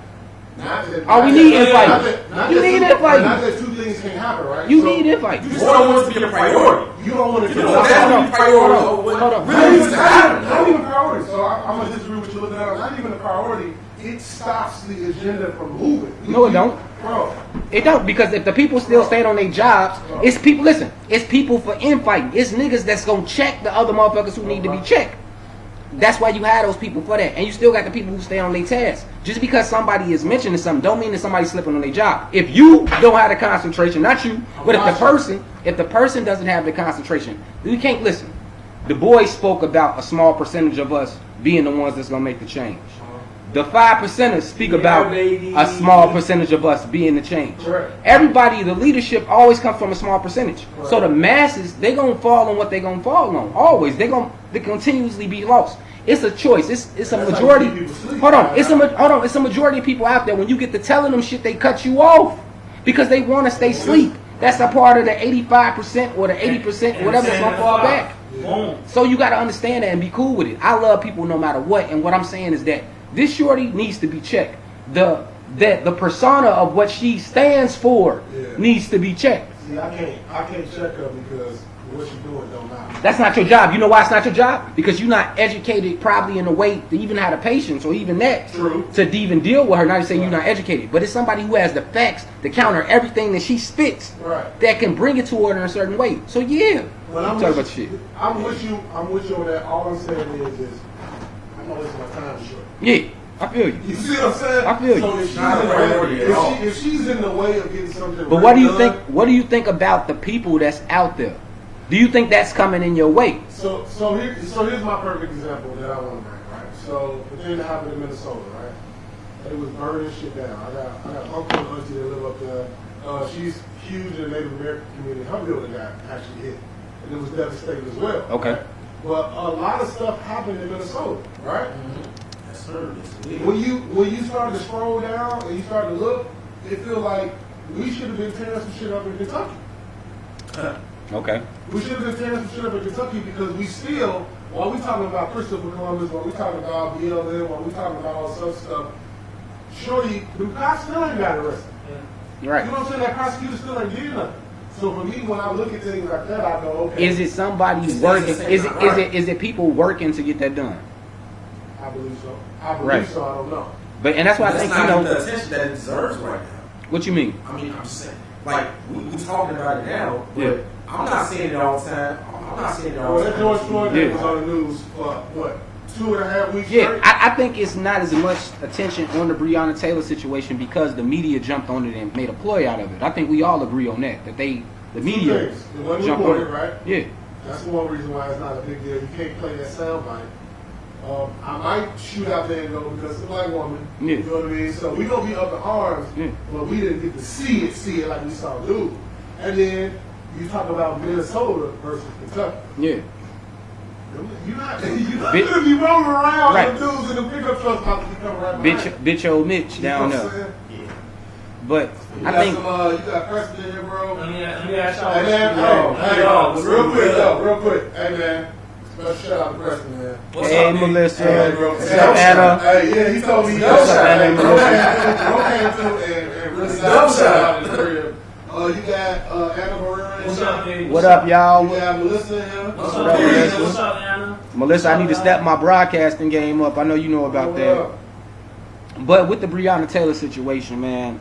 We need infight. You need infight. Not that two things can happen, right? You need infight. you just don't want it to be a priority. You don't want it to You don't want that to be a priority. Hold on. Really needs to happen. Not even a priority. So I'm going to disagree with you looking at it. Not even a priority. It stops the agenda from moving. No, it don't. Bro. It don't, because if the people still stand on their jobs, it's people. Listen, it's people for infighting. It's niggas that's gonna check the other motherfuckers who need to be checked. That's why you have those people for that, and you still got the people who stay on their task. Just because somebody is mentioning something, don't mean that somebody's slipping on their job. If you don't have the concentration, not you, but if the person doesn't have the concentration, we can't listen. The boys spoke about a small percentage of us being the ones that's gonna make the change. The 5%ers speak about a small percentage of us being the change. Correct. Everybody, the leadership always comes from a small percentage. Right. So the masses, they gonna fall on what they gonna fall on. Always, they continuously be lost. It's a choice. It's a majority. Hold on. It's a majority of people out there. When you get to telling them shit, they cut you off because they want to stay asleep. That's a part of the 85% or the 80% or whatever that's gonna fall back. So you gotta understand that and be cool with it. I love people no matter what, and what I'm saying is that this shorty needs to be checked. The persona of what she stands for needs to be checked. See, I can't check her because what she's doing don't matter. That's not your job. You know why it's not your job? Because you're not educated probably in a way to even have the patience or even that to even deal with her. Not to say you're not educated, but it's somebody who has the facts to counter everything that she spits that can bring it to her in a certain way. So yeah, But I'm talk with about shit. I'm with you on that. All I'm saying is I'm not wasting my time short. Yeah, I feel you. You see what I'm saying? I feel you. So if she's in the way of getting something, But what do you think? What do you think about the people that's out there? Do you think that's coming in your way? So here's my perfect example that I want to bring. Right. So the thing that happened in Minnesota, right? It was burning shit down. I got an uncle and auntie that live up there. She's huge in the Native American community. Her building got actually hit, and it was devastating as well. Okay. Right? But a lot of stuff happened in Minnesota, right? Yes, sir. When you start to scroll down and you start to look, it feels like we should have been tearing some shit up in Kentucky. Okay. We should have been tearing some shit up in Kentucky because we still, while we talking about Christopher Columbus, while we talking about BLM, while we talking about all this other stuff, shorty, the cops still ain't got arrested. Right. You know what I'm saying? That prosecutor still ain't did nothing. So for me, when I look at things like that, I go, okay. Is it somebody working? Is it people working to get that done? I believe so. I believe Right. so. I don't know. But and that's why I That's think not even the you know. attention that it deserves right now. What you mean? I mean, I'm just saying. Like, we talking about it now, but Yeah. I'm not seeing it all the time. I'm not seeing it all Well, the that time. George Floyd thing Yeah. was on the news for, what, 2.5 weeks Yeah, straight? I think it's not as much attention on the Breonna Taylor situation because the media jumped on it and made a ploy out of it. I think we all agree on that. That the Two media things. It wasn't jumped on reported, it. right? Yeah. That's the one reason why it's not a big deal. You can't play that soundbite. I might shoot out there and go because it's a black woman. Yeah. You know what I mean? So we gonna be up in arms, Yeah. but we didn't get to see it like we saw dude. And then you talk about Minnesota versus Kentucky. Yeah. You're not Bitch- gonna be rolling around Right. with dudes in the pickup truck about to be coming right behind. Bitch old Mitch You down know what I'm there. saying? But You I got think some, you got Preston in here, bro. Let me ask y'all. Hey man, Yo, real quick. Hey man, special shout out to Preston, man. What's hey up, man? Melissa, Hey, bro. what's up Anna? Hey, yeah, he told me. What's up, Anna and Bro Melissa? came through and really Double got shout out in the crib. You got Anna Maria. What's up, man? What up, y'all? You got Melissa in here. What's up, up, Melissa? Melissa? What's up, Anna? Melissa, I need to step my broadcasting game up. I know you know about that. But with the Breonna Taylor situation, man,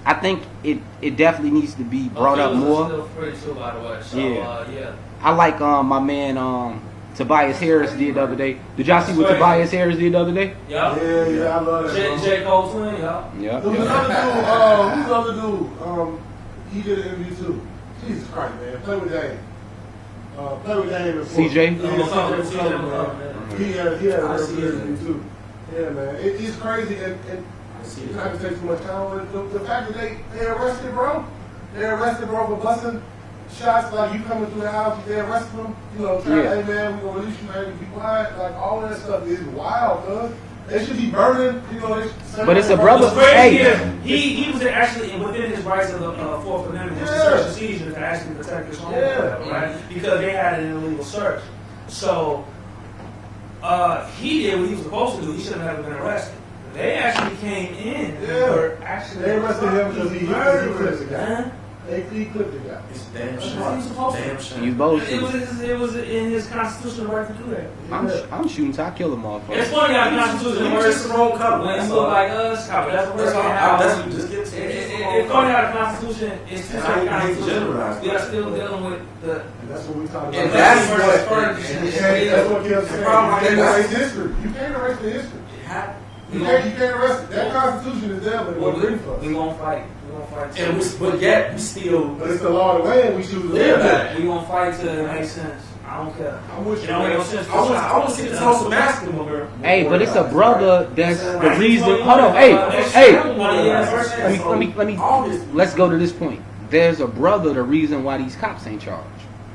I think it definitely needs to be brought up more. Still free too, by the way. So, Yeah. yeah. I like my man Tobias Harris did the other day. Did y'all see what Tobias Harris did the other day? Yeah. Yeah, I love that. bro. J. Cole twin, yeah. Yeah. Who's the other dude? He did an interview too. Jesus Christ, man. Play with Dame. Play with Dame. CJ? Yeah, CJ, man. He had a real good interview too. Yeah, man. It's crazy and it's not gonna take too much time on it. The fact that they arrested, bro. They arrested, bro, for busting shots like you coming through the house. They arrested him. You know, trying Yeah. to, hey man, we gonna release you, man. You be quiet. Like all that stuff is wild, cuz. They should be burning. You know, But it's a brother- What's crazy Hey. is he was actually within his rights of the Fourth Amendment, which is search and seizure, to actually protect his home, right? Because they had an illegal search. So he did what he was supposed to do. He should have never been arrested. They actually came in and were actually They arrested him because he clipped the guy. Huh? He clipped the guy. It's damn That's shame. what he was supposed to. Damn shame. You both. It was in his constitutional right to do that. I'm shooting till I kill a It's motherfucker. funny how the Constitution It's works just the wrong color. when That's you look all. like us. That's That's all. That's what you just get to. It's funny how the Constitution is two And I different hate constitutions. generalizing. We are still dealing with the. And that's what we talking about. And that's what- That's what kills The the problem You can't is- erase history. You can't erase the history. You can't erase it. That Constitution is there, but it wasn't written for us. We gonna fight. We gonna fight. And but yet we still But it's the law of the land. We choose to live by it. We gonna fight till it makes sense. I don't care. I'm with It you, don't make no man. sense. I want to see the Tulsa massacre movement. Hey, but it's a brother that's the reason. Hold on, hey, let me. Let's go to this point. There's a brother, the reason why these cops ain't charged.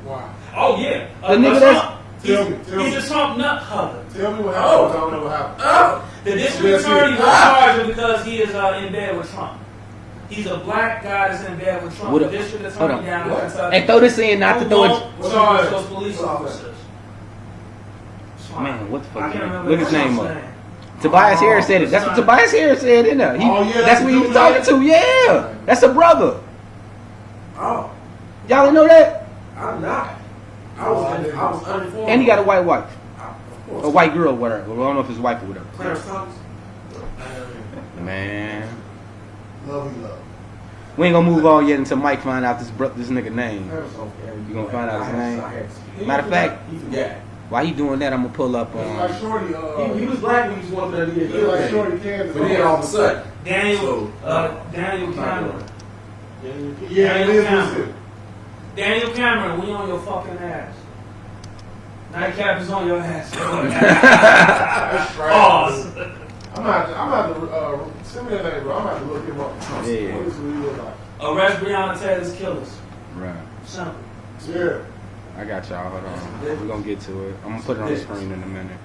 Wow. Oh yeah. The nigga that's- Trump. Tell me. He's a Trump nut hugger. Tell me what happened. I don't know what happened. The district attorney was charged because he is in bed with Trump. He's a black guy that's in bed with Trump. What The up? district Hold attorney on. down in Kentucky. And throw this in, not to Who throw it. won't charge those police officers. Man, what the I fuck? can't remember Look his what name I'm up. saying. Tobias Harris said it. That's what Tobias Harris said in there. Oh, yeah, That's what he was dude, talking right? to. Yeah, that's a brother. Oh, Y'all didn't know that? I'm not. I was uninformed. And he got a white wife, Of a course. white girl, whatever. I don't know if it's wife or whatever. Clarence Thomas. Man, Love you, love. we ain't gonna move on yet until Mike find out this nigga name. You gonna find out his name? Matter of fact, he forgot. while he doing that, I'm gonna pull up. It's like Shorty. He was black when he was one of the He like Shorty Kansas. But then all of a sudden, Daniel Cameron. Yeah, it is. Listen. Daniel Cameron, we on your fucking ass. Nightcap is on your ass. That's right. Pause. I'm about to send me that name, bro. I'm about to look him up. Yeah. What is he look like? Arrest Breonna Taylor's killers. Right. Simple. Yeah. I got y'all. Hold on. We're gonna get to it. I'm gonna put it on the screen in a minute.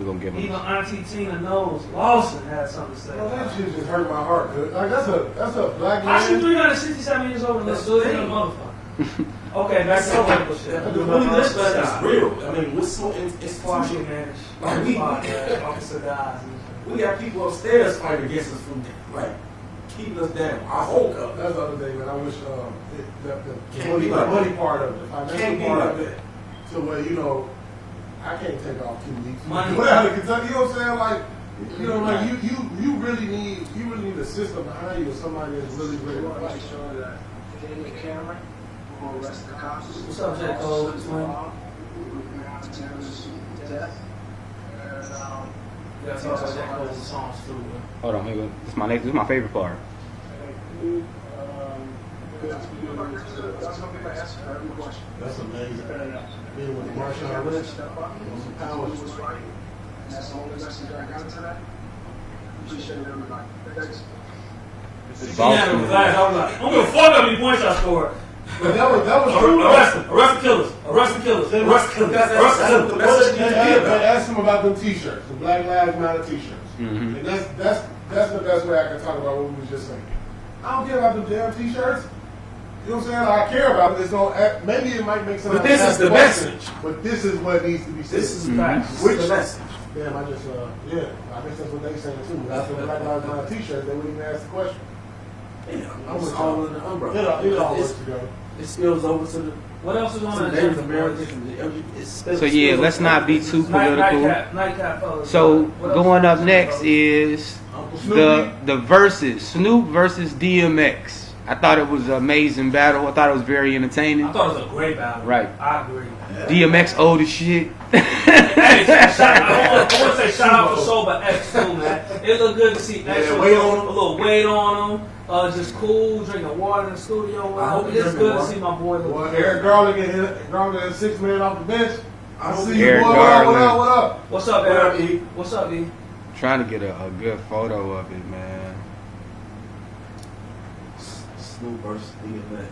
We're gonna give him. Even Auntie Tina knows Lawson had something to say. Well, that shit just hurt my heart. Dude. Like that's a black How she man. 367 years old and let's do it in a motherfucker? Okay, back to the political shit. The money this is real. I mean, we're so Squash institutional. it, man. Like we, Officer dies. we got people upstairs fighting against us from like keeping us down. Our whole cup. That's the other thing, man. I wish Can't be like money that. part of it, the Can't financial be part like of it, that. to where I can't take off 2 weeks. Money. Go out of Kentucky, you know what I'm saying? Like, you really need a system behind you, or somebody that's really ready to fight. In the camera, we'll arrest the cops. What's up, J. Cole? We're going out to terrorism, death. And, You gotta talk about J. Cole's songs too, man. Hold on, here we go. This is my favorite part. That's amazing. Being with Marshawn Lynch, some power. That's the only message I got today. Appreciate everybody. Thanks. Yeah, I was like, I don't give a fuck how many points I scored. But that was true. Arrest them. Arrest the killers. Arrest the killers. Arrest the killers. Arrest the killers. The message you give. Ask him about them T-shirts, the Black Lives Matter T-shirts, Mhm. and that's the best way I can talk about what we was just saying. I don't care about them damn T-shirts. You know what I'm saying? I care about it. It's gonna maybe it might make somebody. But this ask is the questions, message. But this is what needs to be said. This is Mhm. facts. Which- Which the message? Damn, I just I guess that's what they saying too. Without the Black Lives Matter T-shirt, they wouldn't even ask the question. Yeah, I'm it's with all y'all. in the umbrella. It all works together. It spills over to the What else is on to that? Native Americans. It spills So yeah, over let's to not be too political. Nightcap, fellas. So What else going is up on next that, is Uncle the Snoopy. verses Snoop versus DMX. I thought it was an amazing battle. I thought it was very entertaining. I thought it was a great battle. Right. I agree. DMX old as shit. Hey, I want to say shout out for Sober X too, man. It looked good to see X Yeah, with weight a on him. little weight on him. Just cool, drinking water in the studio. I hope he It's drinking good to water. see my boy look Well, good. Eric Garland getting 6 man off the bench. I see you, Eric boy. Garland. What up? What's up, What up, Eric? E? What's up, E? Trying to get a good photo of it, man. Snoop versus DMX.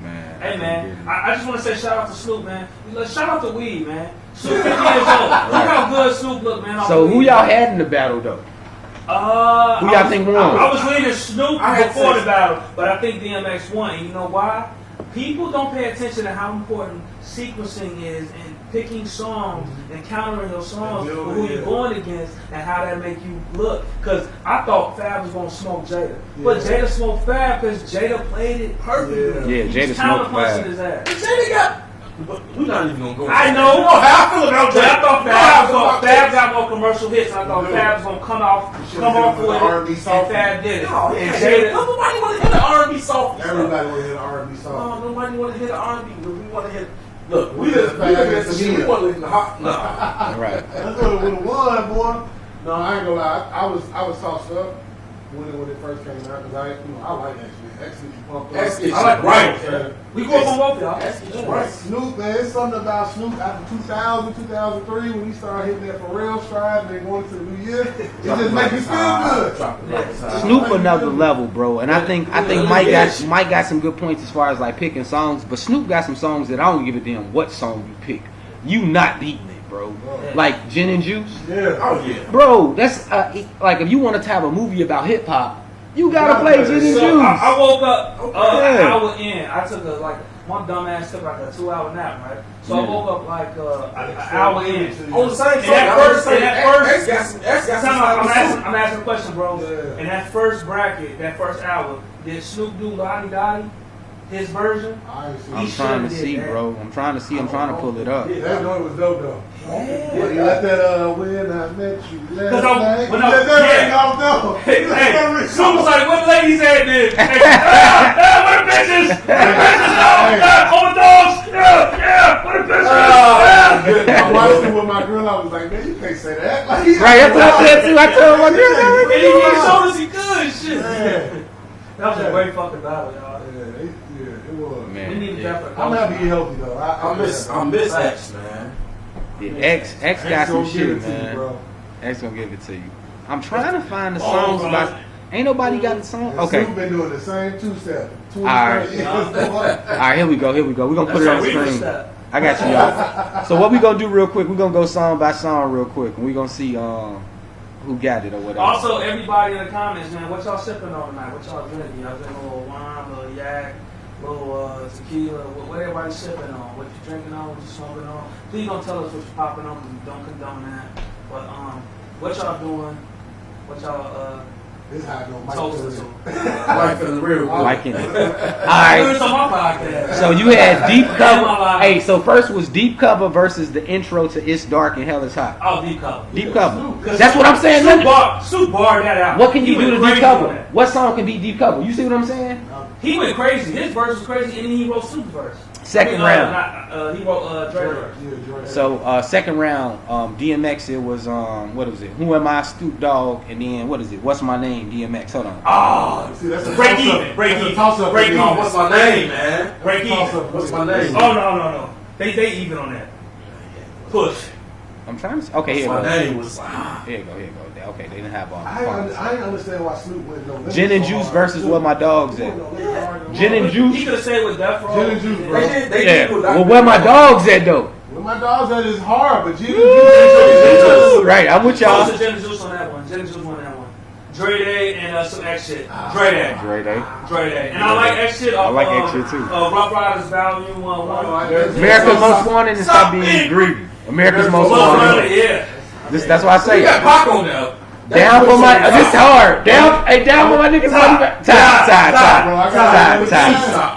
Man. Hey, I man, can't get it. I just want to say shout out to Snoop, man. Shout out to Weed, man. Snoop 50 years old. Look how good Snoop look, man. off So Weed, who y'all man. had in the battle though? Who I y'all was- think won? I was reading Snoop I had before to- the battle, but I think DMX won. And you know why? People don't pay attention to how important sequencing is and picking songs and countering those songs And for building who you're it. going against and how that make you look. Because I thought Fab was going to smoke Jada. But Yeah. Jada smoked Fab because Jada played it perfectly. Yeah, He Jada was smoked counterpunching Fab. his ass. Jada got. But we're not even gonna go. I know. You know how I feel about But I Jada. thought You know how I feel about Fab Jada. got more commercial hits. I thought Yeah. Fab was gonna come off should've with did the R&B it, and song. Fab did it. No, And yeah, Jada, nobody want to hear the R&B song. Everybody want to hear the R&B No, song. nobody want to hear the R&B. We want to hear. Look, We just we fast just as we again. want to listen to hot. No. Right. That's what it would have won, boy. No, I ain't gonna lie. I was tossed up when it first came out because I like X Man. X gets you pumped up. X gets I like you right. Right. we grew up on both y'all. That's right. Snoop, man, it's something about Snoop after 2000, 2003 when he started hitting that Pharrell stride and then going to the new year. It just makes me feel good. Snoop another level, bro. And I think Mike got some good points as far as like picking songs, but Snoop got some songs that I don't give a damn what song you pick. You not beating it, bro. Like Gin and Juice. Yeah. Oh yeah. Bro, that's like if you want to have a movie about hip hop, you gotta play Gin and So Juice. I woke up an Yeah. hour in. I took my dumb ass took like a 2-hour nap, right? So I Yeah. woke up like an hour in. On the same And that first- X got some. X got some. I'm asking a question, bro. Yeah. In that first bracket, that first hour, did Snoop do Lottie Dottie? His version? I ain't I'm see trying to did see, that. bro. I'm trying to pull it up. that joint was dope though. Yeah. When he let that when I met you last 'Cause I'm- night. when He I- let that yeah. ring off though. Hey, He let that ring Snoop was off. like, what ladies at this? What the bitches? What the bitches? Hey. Oh, God, all the dogs. Yeah, what the bitches? I watched it with my girl. I was like, man, you can't say that. Like, Right, that's what I said too. I told my girl. And he showed us he could, shit. Man. That was a great fucking battle, y'all. Yeah, it was. Man, We need to yeah. definitely. I'm happy he healthy though. I miss X, man. Yeah, X got some gonna give shit, it to you, man. bro. X gonna give it to you. I'm trying to find the songs about. Ain't nobody got the song. And Okay. Snoop been doing the same two-step. All right. Years, boy. All right, here we go. We're gonna put it on the That's a screen. step. All I got you, y'all. So what we gonna do real quick? We gonna go song by song real quick, and we gonna see who got it or whatever. Also, everybody in the comments, man, what y'all sipping on tonight? What y'all drinking? Y'all drinking a little wine, a little yak, a little tequila? What everybody sipping on? What you drinking on? What you smoking on? Please don't tell us what you popping on because we don't condone that. But what y'all doing? What y'all This how I know Mike toasting feels. to? Mike feeling real good. Liking it. All Doing right. some on my podcast. So you had deep And my cover. live. Hey, so first was deep cover versus the intro to It's Dark and Hell Is Hot. Oh, deep cover. Deep cover. That's what I'm saying. Snoop barred that out. What can you He do went to crazy deep on cover? that. What song can be deep cover? You see what I'm saying? He went crazy. His verse was crazy, and then he wrote Snoop's verse. Second round. He wrote Dre verse. So second round, DMX. It was what was it? Who Am I, Snoop Dogg, and then what is it? What's My Name, DMX. Hold on. Oh, See, that's a break toss-up. even. Break That's a even. toss-up. Break even. Oh, what's my name, man? Break even. What's my name? Oh no. They even on that. Push. I'm trying to. Okay, here What's you my go. name was. Here you go. Okay, they didn't have all. I ain't understand why Snoop went no. Gin and Juice versus Where My Dogs At. Gin and He Juice. could have said with Death Row. Gin and Juice, bro. Yeah. Well, Where My Dogs At though? When my dogs at is hard, but Gin and Juice. Right, I'm with Y'all. y'all. Gin and Juice on that one. Gin and Juice on that one. Dre Day and some X shit. Dre Day. Dre Day. Dre Day. And I like X shit. I like X shit too. Rough Riders Volume 1. America's Most Wanted and Stop Being Greedy. America's Most Wanted. Yeah. That's why I You say got Pac on there. down for my. This hard. Down. Hey, down for my niggas.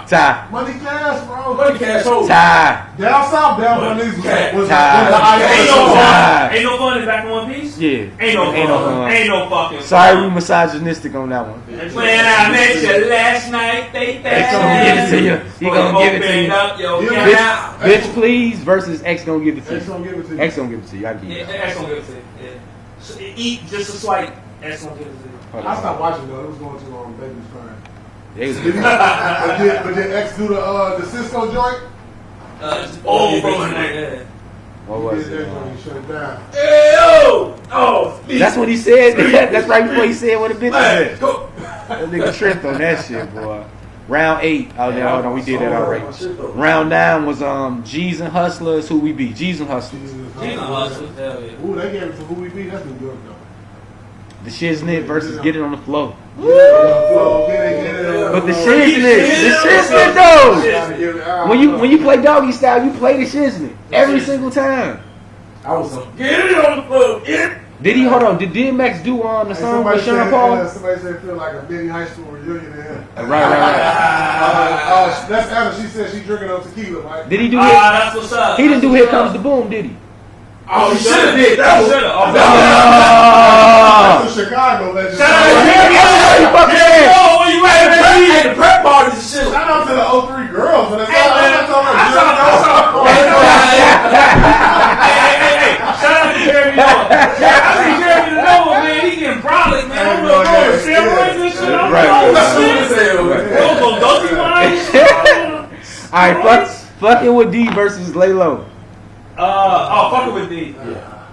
Tie. Money cash, bro. Money cash hold. Tie. Down south, down for these was Ain't no fun in Back in One Piece? Yeah. Ain't no fun. Ain't no fucking Sorry, fun. we misogynistic on that one. When I met you last night, they X gonna give it to you. He gonna give it to you. Up your Yeah. mouth. Bitch, please versus X gonna give it to X you. gonna give it to you. X gonna give it to you. I give Yeah, you. X gonna give it to you. Yeah. So eat just a swipe. X gonna give it to you. Hold I on. stopped watching though. It was going too long. Baby was crying. They was- But did X do the Cisco joint? Oh, bro. Yeah. What was He did it? that joint, he shut it down. Hey, yo! Oh, That's what he said. That's right before he said what a bitch man, said. go. That nigga tripped on that shit, boy. Round 8. Oh, yeah, hold on. We did that already. Shit, though. Round 9 was G's and Hustlers. Who we be? G's and Hustlers. He's a hustler. Hell yeah. Ooh, they gave it to Who We Be. That's New York though. The Shiznit versus Get It on the Floor. Get it. But the Shiznit though. When you play doggy style, you play the Shiznit every single time. I was on. Get it on the floor. Get it. Did he? Hold on. Did DMX do the song with Sean Paul? Somebody said it feel like a mini high school reunion in here. Right. That's Anna. She said she drinking on tequila, right? Did he do That's what's up. He didn't do Here Comes the Boom, did he? Oh, you should have did. That was. Oh. That's a Chicago legend. Shout out to You fucking said. Oh, where you at, baby? Hey, the prep parties and shit. Shout out to the 03 girls. And that's Hey, man. Hey. Shout out to Jeremy Noah. I see Jeremy Noah, man. He getting brolic, man. I don't know if he's steroids and shit. I don't know. That's what it said, man. Those dosey wines. Alright, fucking with D versus Lay Low. Fucking with D.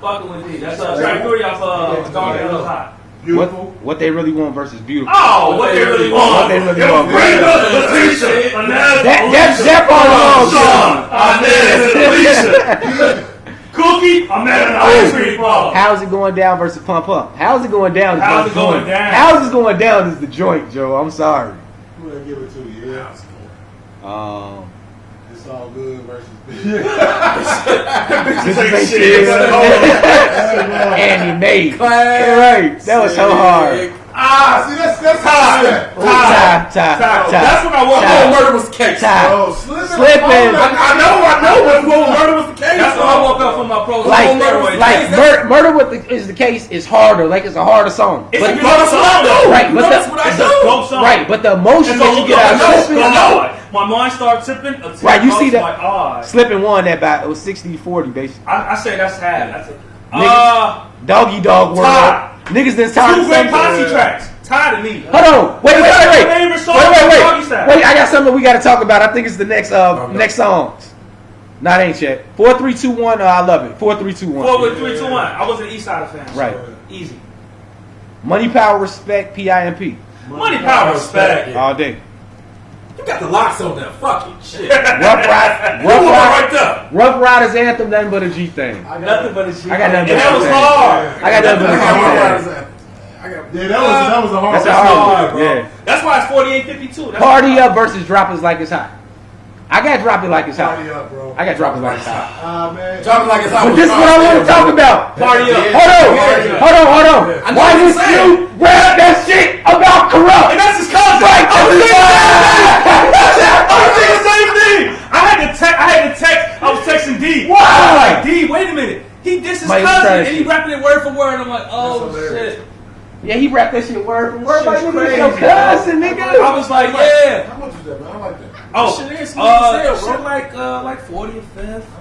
Fucking with D. That's track 3 off Dark and Hot. Beautiful. What they really want versus beautiful. Oh, what they really want. What they really want. Bring up Letitia. That part of the song. Cookie, I'm at an ice cream bar. How's it going down versus Pump Up? How's it going down? How's it going down? How's it going down is the joint, Joe. I'm sorry. Who they give it to you? Yeah. It's all good versus This is shit. And he made. Right. That was so hard. see that's Tie. That's when I walked home. Murder was the case. Oh, slipping. I know when murder was the case. That's when I woke up from my pro. Murder is the case is harder. Like it's a harder song. It's But- a good song, though. Right, but That's what I It's do. a dope song. Right, but the emotion that you get out of slipping. My mind starts tipping. Right, you see that- Like, oh, Slipping won that battle. It was 60-40 basically. I say that's half. That's Niggas- Doggy dog world. Tie. Niggas done tired two of great something. posse tracks. Tied to me. Hold on. Wait. Favorite song Doggy Style. Wait, I got something we got to talk about. I think it's the next next songs. Not ain't yet. 4, 3, 2, 1. I love it. 4, 3, 2, 1. 4 with 3, 2, 1. I was an East Side fan. so Right. Easy. Money, power, respect. PIMP. Money, power, respect. All day. You got the locks on there. Fuck it. Shit. Rough Riders anthem, nothing but a G thing. Nothing but a G. I got nothing And but a that was G hard. thing. I got nothing but a G thing. that was a hard. That's a hard bro. one. Yeah. That's why it's 48-52. That's Party Up versus Drop It Like It's Hot. I got Drop It Like It's Hot. Party up, bro. I got Drop It Like It's Hot. Man. Dropping like it's hot. But this is what I want to talk about. Party Up. Hold on. I know Why what did you're saying. you rap that shit about Corrupt? And that's his cousin. Right, I was that's thinking the same thing. I had to text. I was texting D. Why? I was like, D, wait a minute. He dissed his Mike, cousin trying and he shit. rapping it word for word. I'm like, oh That's hilarious. shit. Yeah, he rapped that shit word for word. Like, Shit's nigga, crazy, your cousin, I nigga. was like, yeah. How much is that, man? I like that. Oh, Shit is smooth as hell, shit bro. like 40 or 50.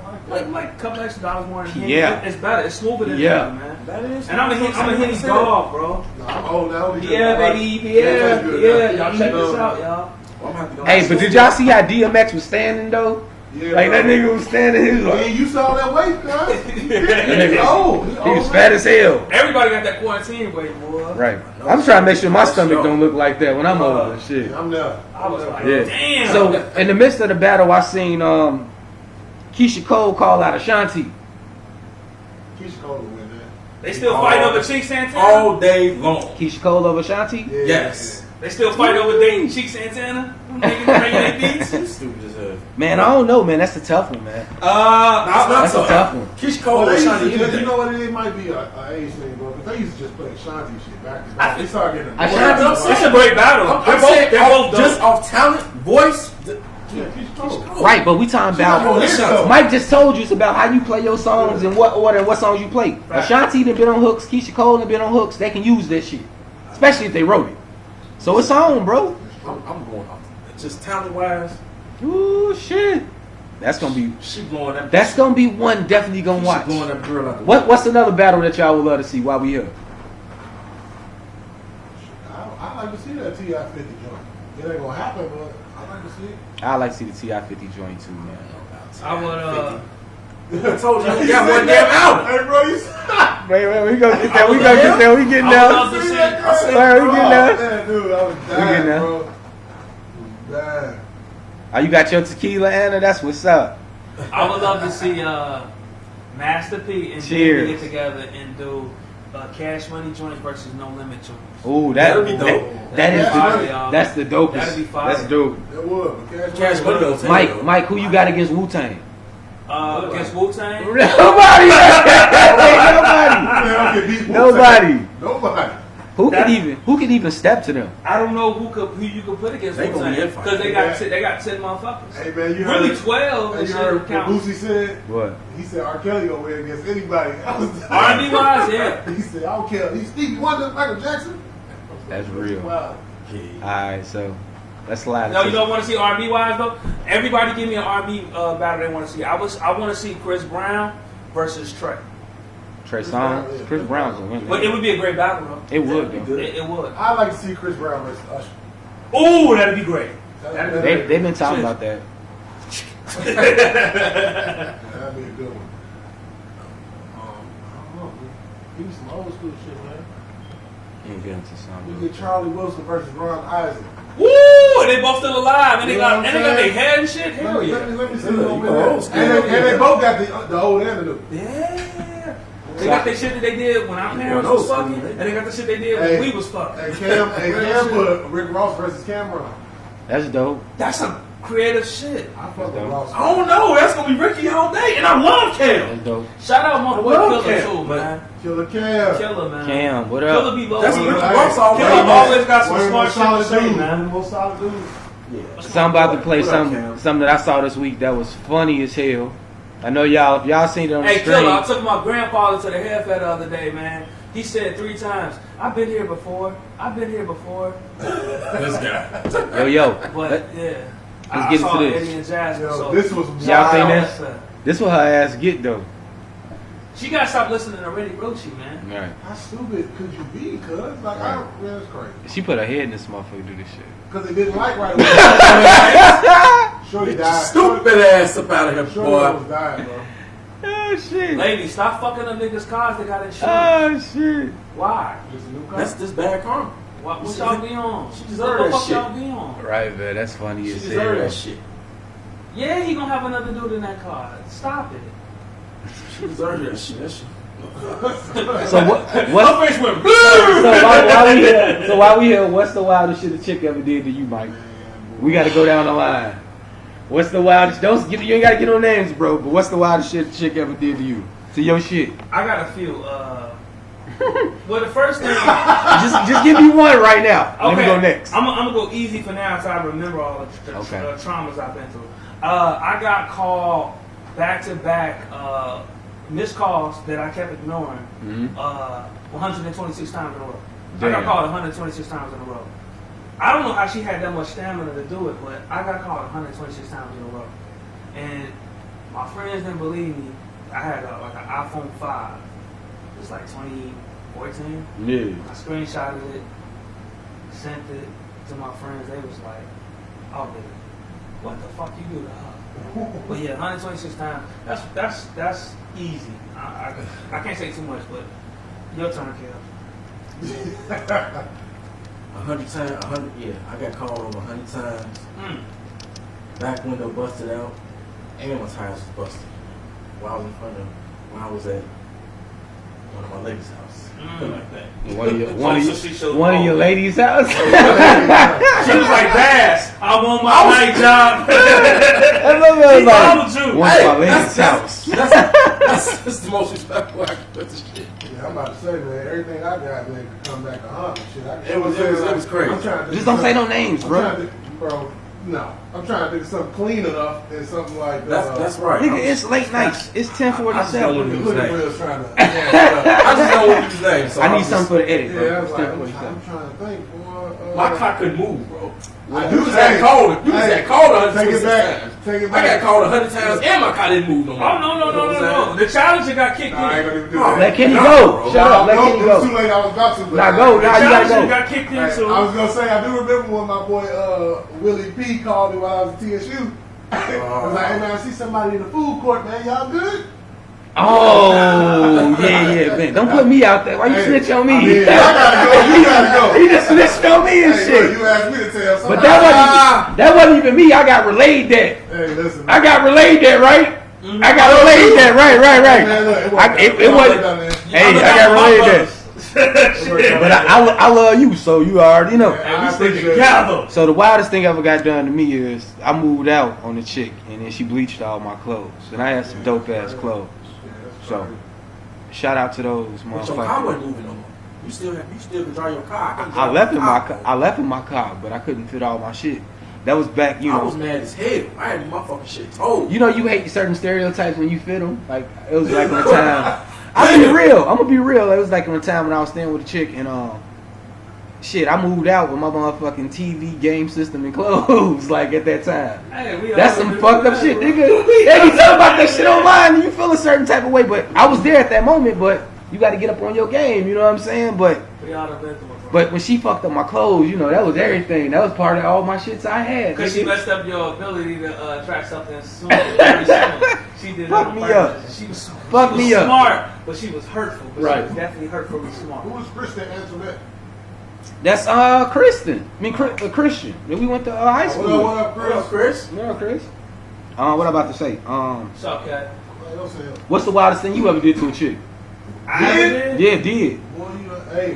Like a couple extra dollars more than him. Yeah. It's better. It's smoother than Yeah. him, man. That is. And I'm a Henny dog, bro. No, I'm old now. Yeah, baby. Yeah. Y'all check this out, y'all. I'm gonna have to go Hey, but did y'all see how DMX was standing though? Yeah, Like bro. that nigga was standing, he was like, Man, you saw that weight, guys? nigga- old. he was fat as hell. Everybody got that quarantine weight, boy. Right. I'm trying to make sure my stomach don't look like that when I'm older and shit. I'm there. I was like, Yeah. damn. So in the midst of the battle, I seen Keisha Cole call out Ashanti. Keisha Cole will win that. They still fight over Cheek Santana? all day long. Keisha Cole over Ashanti. Yeah, Yes. They still fight over dating Cheek Santana? Niggas bringing their beats? Stupid as hell. Man, I don't know, man. That's a tough one, man. That's a tough one. Keisha Oh, Cole they and used Shani, to just, anything. you know what it might be an age thing, bro. But they used to just play Shanti shit back to back. They started getting Ashanti- It's a great battle. I'm saying They're both dope. just off talent, voice. Yeah, Keisha Cole. Right, but we talking not about. gonna hit though. Mike just told you it's about how you play your songs and what order and what songs you play. Right. Ashanti done been on hooks, Keisha Cole done been on hooks. They can use that shit, especially if they wrote it. So it's on, bro. I'm going off. Just talent wise, Ooh shit, that's gonna be she blowing that. that's gonna be one definitely gonna She watch. blowing that girl out the What's another battle that y'all would love to see while we here? I like to see that Ti 50 joint. It ain't gonna happen, but I like to see it. I like to see the Ti 50 joint too, man. I would, I told you, you got one damn album. Hey, bro, you Wait, we gonna get there. We gonna get there. We getting I would love there. to see. I said, Alright, we bro, getting there. man, dude, I was getting dying, there. bro. Dying. Oh, you got your tequila, Anna? That's what's up. I would love to see Master P and Cheers. Jay get together and do Cash Money joint versus No Limit joint. Ooh, That'd be dope. That's the dopest. That'd be fire. That's dope. It would. But Cash Money don't take it, though. Mike, who you got against Wu Tang? Against Wu Tang. Nobody. Nobody. Nobody. Who could even step to them? I don't know who you could put against They Wu gonna be Tang in fight. because they got 10 motherfuckers. Hey, man, you Really heard 12. Hey, and you shit heard what count. Boosie said? What? He said R. Kelly gonna win against anybody. R&B wise, yeah. He said, I don't care. He's Stevie Wonder, Michael Jackson. That's real. Wow. All right, so let's slide. No, you don't want to see R&B wise though. Everybody give me an R&B battle they want to see. I want to see Chris Brown versus Trey. Trey Songz. Chris Brown's gonna win. But it would be a great battle though. It would though. It would. I like to see Chris Brown versus Usher. Ooh, that'd be great. That'd be They've been talking about that. That'd be a good one. I don't know. Give me some old school shit, man. You get into We something. get Charlie Wilson versus Ron Isaac. Woo! And they both still alive, and they You got know what I'm their saying? head and shit. Hell yeah. Let me see Yeah, who you gonna go win old that. school. And they both got the old and the new. Yeah. They got the shit that they did when our parents old was school, fucking, man. and they got the shit they did when Hey. we was fucking. Cam put Rick Ross versus Cameron. That's dope. That's some creative shit. I fuck with Dope. Ross. I don't know. That's gonna be Ricky all day, and I love Cam. That's dope. Shout out my boy love Killer Cam, too, man. Killer Cam. Killer, man. Cam, what Killer up? be low. That's key. Ricky Hey, Ross all Killer day. always got some One of the smart most shit to solid say, dudes. man. One of the most solid dudes. So I'm about to play What up, something Cam? that I saw this week that was funny as hell. I know y'all, if y'all seen it on the Hey, Killer, I screen. took my grandfather to the hair fair the other day, man. He said 3 times, I've been here before. I've been here before. This guy. Yo, But, yeah. Let's get saw into this. Eddie and Jasmine, Yo, so this was Y'all think wild. that? This what her ass get though. She gotta stop listening to Rennie Rochi, man. Right. How stupid could you be, cuz? Like, Right. that's crazy. She put her head in this motherfucker to do this shit. Because they didn't like right away. Shorty died. Stupid ass up out of here, Shorty boy. almost died, bro. Oh shit. Lady, stop fucking them niggas' cars that got insurance. Oh shit. Why? Just a new car. That's just bad karma. What y'all be on? She What deserve the that fuck shit. y'all be on? Right, man. That's funny She as deserve that hell. shit. Yeah, he gonna have another dude in that car. Stop it. She deserve that shit. That shit. So what? Her face went blue. So why we here? What's the wildest shit a chick ever did to you, Mike? We got to go down the line. What's the wildest? You ain't got to get no names, bro. But what's the wildest shit a chick ever did to you? To your shit. I got a few. Well, the first thing. Just give me one right now. Let me go next. I'm gonna go easy for now, so I remember all the traumas I've been through. I got called back to back missed calls that I kept ignoring. 126 times in a row. Damn. I got called 126 times in a row. I don't know how she had that much stamina to do it, but I got called 126 times in a row. And my friends didn't believe me. I had like an iPhone 5. It was like 2014. Yeah. I screenshotted it, sent it to my friends. They was like, "Oh, baby, what the fuck you do to her?" But yeah, 126 times. That's easy. I can't say too much, but your turn, Kev. 100 times, 100. Yeah, I got called over 100 times. Back window busted out, and my tires was busted. While I was in front of, when I was at one of my ladies' house. Like that. One of your ladies' house. She was like, "Bass, I'm on my night job." That's followed you. One of my ladies' house. That's the most respectful I can put this shit. Yeah, I'm about to say, man, everything I got, man, could come back 100. Shit, It was crazy. I'm trying to Just don't say no names, bro. Bro, no. I'm trying to think of something clean enough and something like That's right. Nigga, it's late nights. It's 10:47. Look at Will's trying to. I just know what his name. So I need something for the edit, bro. Yeah, I was It's like, I'm 10:47. trying to think, boy. My car couldn't move, bro. I You was at called. You was at called 126 times. Take it I back. got called 100 times, and my car didn't move no more. Oh no! The challenger got kicked Nah, I ain't in. gonna even do No, that. Let Kenny No, go. bro. Shut up. Let No, Kenny it was too go. late. I was about to. but Nah, I- go. The Nah, you gotta challenger go. got kicked in Hey, too. I was gonna say I do remember when my boy Willie P called me while I was at TSU. I was like, "Hey man, I see somebody in the food court, man. Y'all good?" Oh, yeah, man. Don't put me out there. Why you snitch on me? I mean, I gotta go. You gotta go. He just snitched on me and Hey, shit. look, you asked me to tell somebody. But that wasn't even me. I got relayed that. Hey, listen. I got relayed that, right? I got relayed that, right. Man, look, It wasn't. Hey, I got relayed that. But I love you, so you already know. I We stick appreciate it. together. So the wildest thing ever got done to me is I moved out on the chick, and then she bleached all my clothes, and I had some dope ass clothes. So shout out to those But your car motherfuckers. wasn't moving no more. You still can drive your car. Couldn't I drive left my in my car. I left in my car, but I couldn't fit all my shit. That was back, you I was know. mad as hell. I had my fucking shit told. You know, you hate certain stereotypes when you fit them. Like it was like one time. I'm gonna be real. I'm gonna be real. It was like one time when I was staying with a chick and shit. I moved out with my motherfucking TV, game system, and clothes. Like at that time. Hey, we That's all some do fucked up that, shit, bro. nigga. They be talking about that shit online and you feel a certain type of way, but I was there at that moment, but you gotta get up on your game, you know what I'm saying? But We all done been through it, bro. but when she fucked up my clothes, you know, that was everything. That was part of all my shits I had. Because she nigga. messed up your ability to attract something soon. Very soon. She did Fuck it on me purpose. up. She was, Fuck she was me up. smart, but she was hurtful. But Right. she was definitely hurtfully smart. Who was Kristen Antoinette? That's Kristen. I mean Christian. That we went to high school. What up, What up, Chris? Yeah, Chris. What I about to say? What's up, Cat? Hey, don't say it. What's the wildest thing you ever did to a chick? I did? Yeah, did. Boy, hey,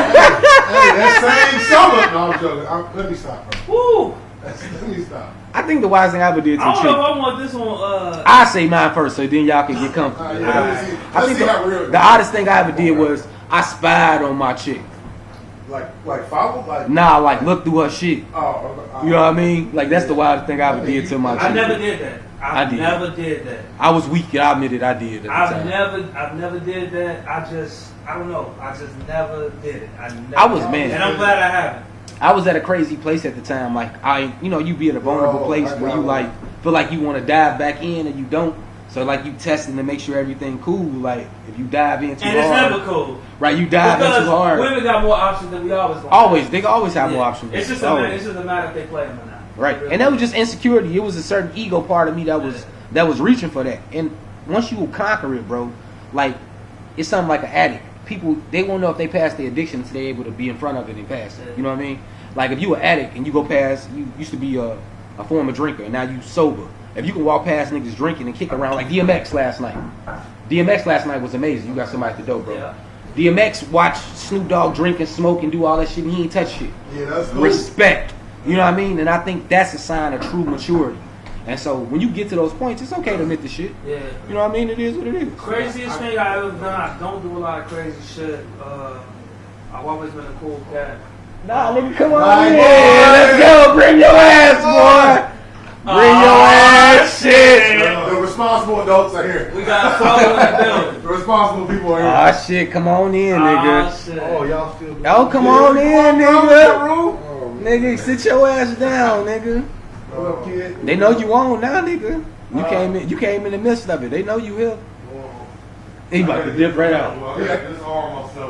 that same summer. No, I'm joking. Let me stop, bro. Woo! Let me stop. I think the wildest thing I ever did to I a don't know if chick. I want this one. I say mine first, so then y'all can get comfortable. All right, yeah, let's see. I Let's think see how real. the oddest thing I ever did was I spied on my chick. Like follow, like Nah, like look through her shit. Oh, okay. You know what I mean? Like that's the wildest thing I ever did to my chick. I never did that. I did. Never did that. I was weak. I admit it. I did at the I've time. never did that. I don't know. I just never did it. I was mad. And I'm glad I haven't. I was at a crazy place at the time. Like you be at a vulnerable Bro, place I where got you one. like feel like you want to dive back in and you don't. So like you testing to make sure everything cool. Like if you dive in too And it's hard, never cool. right? You dive in Because too hard. women got more options than we always want. Always, they always have Yeah. more options. It's just Always. a matter if they play them or not. Right, and that was just insecurity. It was a certain ego part of me that was reaching for that. And once you conquer it, bro, like it's something like an addict. people, they won't know if they pass the addiction until they're able to be in front of it and pass it. You know what I mean? Like if you an addict and you go past, you used to be a former drinker and now you sober. If you can walk past niggas drinking and kick around like DMX last night. DMX last night was amazing. You got somebody at the door, bro. Yeah. DMX watched Snoop Dogg drink and smoke and do all that shit and he ain't touch shit. Yeah, that's cool. Respect. You know what I mean? And I think that's a sign of true maturity. And so when you get to those points, it's okay to admit the shit. Yeah. You know what I mean? It is what it is. Craziest thing I ever done. I don't do a lot of crazy shit. I've always been a cool cat. Nah, nigga, come on Right, in. boy. Let's go. Bring your ass, boy. Bring your ass, shit. The responsible adults are here. We got follow in the building. The responsible people are here. Ah, shit. Come on in, nigga. Oh, shit. Oh, y'all still. Oh, come on in, nigga. Nigga, sit your ass down, nigga. What up, kid? They know you on now, nigga. You came in the midst of it. They know you here. He about to dip right out. Right.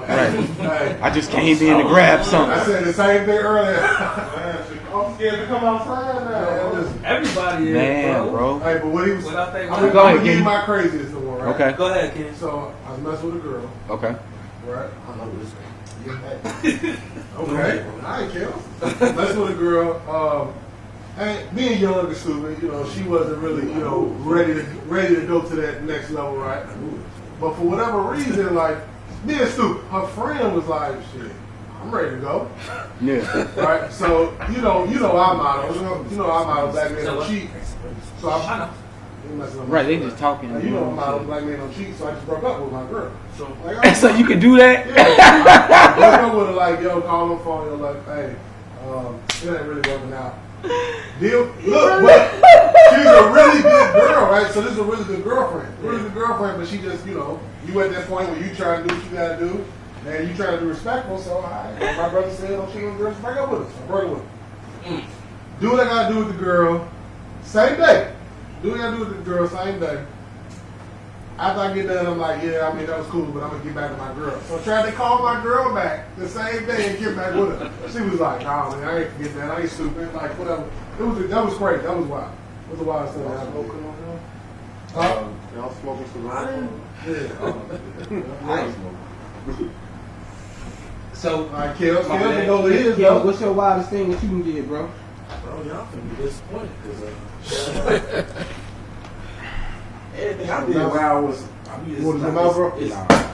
Hey, I just came in to grab I something. said the same thing earlier. I'm scared to come outside now. Man, listen. Everybody is, Man, bro. Hey, but what he was. What I think- I'm Go ahead, gonna give you Ken. my craziest one, right? Okay. Go ahead, Ken. So I was messing with a girl, Okay. right? I know this. Okay. I ain't care. Messing with a girl. And being young and stupid, you know, she wasn't really, you know, ready to go to that next level, right? But for whatever reason, like being stupid, her friend was like, "Shit, I'm ready to go." Yeah. Right? So you know our motto. You know our motto, black men don't cheat. So I'm Right, they just talking. You know our motto, black men don't cheat. So I just broke up with my girl. So, Like, So you can do that? I broke up with her, like, yo, call her phone, yo, like, hey, it ain't really working out. Deal. Look, but she's a really good girl, right? So this is a really good girlfriend. Really good girlfriend, but she just, you know, you at that point where you trying to do what you gotta do, and you trying to be respectful. So my brother said, "Oh, she gonna girls break up with us." I broke up with her. Do what I gotta do with the girl. Same day. Do what I gotta do with the girl. Same day. After I get done, I'm like, yeah, I mean, that was cool, but I'm going to get back with my girl. So I tried to call my girl back the same day and get back with her. She was like, nah, man, I ain't forget that. I ain't stupid. Like, whatever. That was great. That was wild. It was a wild stuff. Y'all smoking some Yeah. So, All right, Kel, can go to his, Kel, though. what's your wildest thing that you can get, bro? Bro, y'all finna be disappointed because everything I did wild was. I mean, What is your mouth, bro?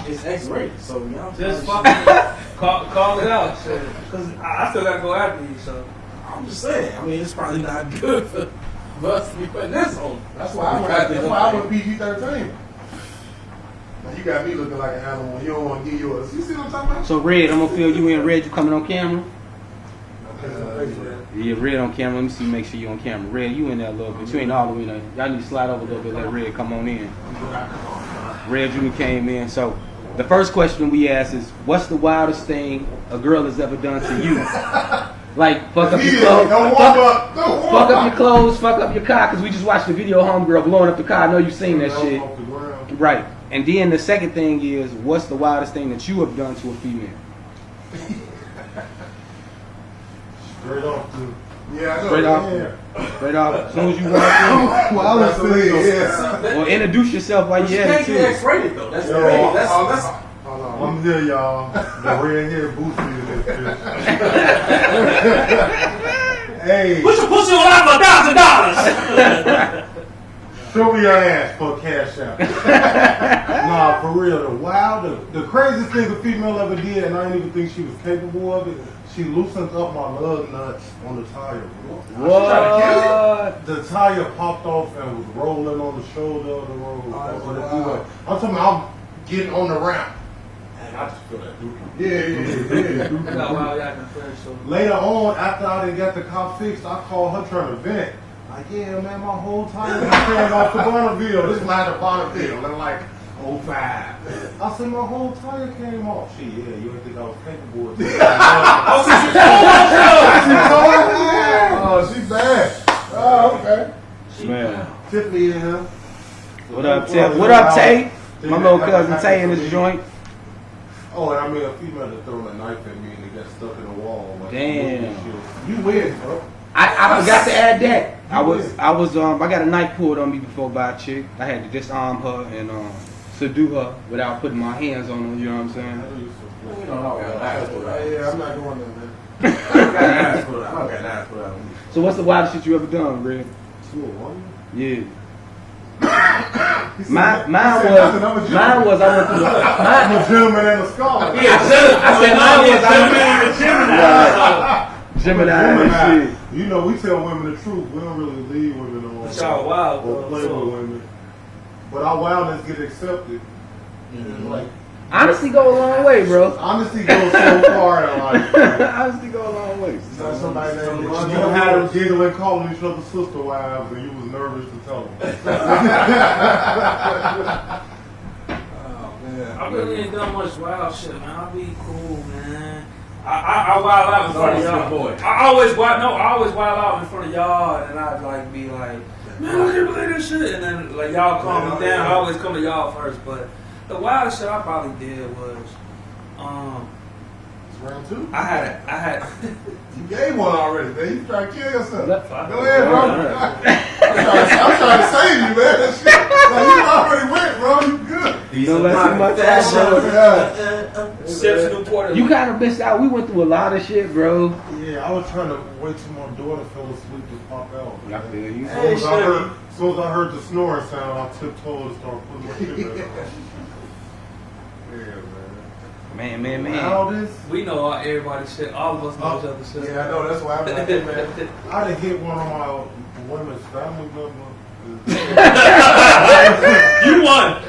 it's X-rated, so y'all just probably- fucking call it out, shit. Because I still got to go after you, so. I'm just saying. I mean, it's probably not good for us to be putting this on. That's why I went PG-13. Now, you got me looking like an animal. You don't want to get yours. You see what I'm talking about? So, Red, I'm going to fill you in. Red, you coming on camera? Okay. Yeah, Red on camera. Let me see, make sure you on camera. Red, you in there a little bit. You ain't all the way in there. Y'all need to slide over a little bit, let Red come on in. Red Jr. came in. So, the first question we asked is, what's the wildest thing a girl has ever done to you? Like, fuck up your clothes. Don't warm up. Don't warm Fuck up. up your clothes, fuck up your car, because we just watched the video of Homegirl blowing up the car. I know you've seen that shit. Off the ground. Right. And then the second thing is, what's the wildest thing that you have done to a female? straight off to. Yeah, I know. Straight off. Yeah. Straight off. As soon as you walk in. Well, I was saying, yeah. Well, introduce yourself while But you you at can't it, get too. X-rated though. That's the Yo, thing. That's Hold on. I'm here, y'all. The red hair booty in this bitch. Hey, Put your pussy on out for $1,000. show me your ass for cash out. Nah, for real. The craziest thing a female ever did, and I didn't even think she was capable of it. She loosened up my lug nuts on the tire. What? The tire popped off and was rolling on the shoulder of the road. wow. I'm talking about I'm getting on the ramp. And I just feel that dookie. Yeah. I got wild yak and fresh, so. Later on, after I done got the car fixed, I called her trying to vent. Like, yeah, man, my whole tire came off the Bonneville. This is not the Bonneville. I'm like, 05. I said, my whole tire came off. Shit, yeah, you didn't think I was capable of this. Oh, she's bad. Oh, okay. Man. Tiffany in here. What up, Tay? What up, Tay? My little cousin Tay in this joint. Oh, and I mean, a female that threw a knife at me and it got stuck in the wall. Like, Damn. You win, bro. I forgot to add that. I got a knife pulled on me before by a chick. I had to disarm her and subdue her without putting my hands on her. You know what I'm saying? We don't know. Yeah, I'm not going there, man. I don't got knives for that. I don't got knives for that. So what's the wildest shit you ever done, Red? To a woman? Yeah. He said- Mine he said nothing, I'm a was gentleman. I went through I'm a gentleman and a scholar. I said mine was Gemini and shit. You know, we tell women the truth. We don't really lead women on But y'all wild, or though, play so. with women. But our wildness get accepted. Like Honesty go a long way, bro. honesty goes so far in life. Honesty go a long way. So somebody named You had them giggling, calling each other sister wives, and you was nervous to tell them. Oh, man. I really ain't done much wild shit, man. I'll be cool, man. I wild out in front of y'all. Boy. I always wild out in front of y'all, and I'd like be like, man, I can't believe this shit, and then like y'all calm me down. I always come to y'all first, but the wildest shit I probably did was, It's round two. I had. You gave one already, man. You trying to kill yourself. Go Left- ahead, bro. I'm trying to save you, man. That shit. Like, you already went, bro. You good. Don't let too much out, bro. Steps Newport. You kind of missed out. We went through a lot of shit, bro. Yeah, I was trying to wait till my daughter fell asleep to pop out. I feel you. As soon as I heard the snoring sound, I tiptoed and started putting my shit back on. Yeah, man. Man. All this, We know all everybody's shit. All of us know each other's shit. Yeah, I know. That's why I'm like, hey, man. I done hit one of my women's family members. You won.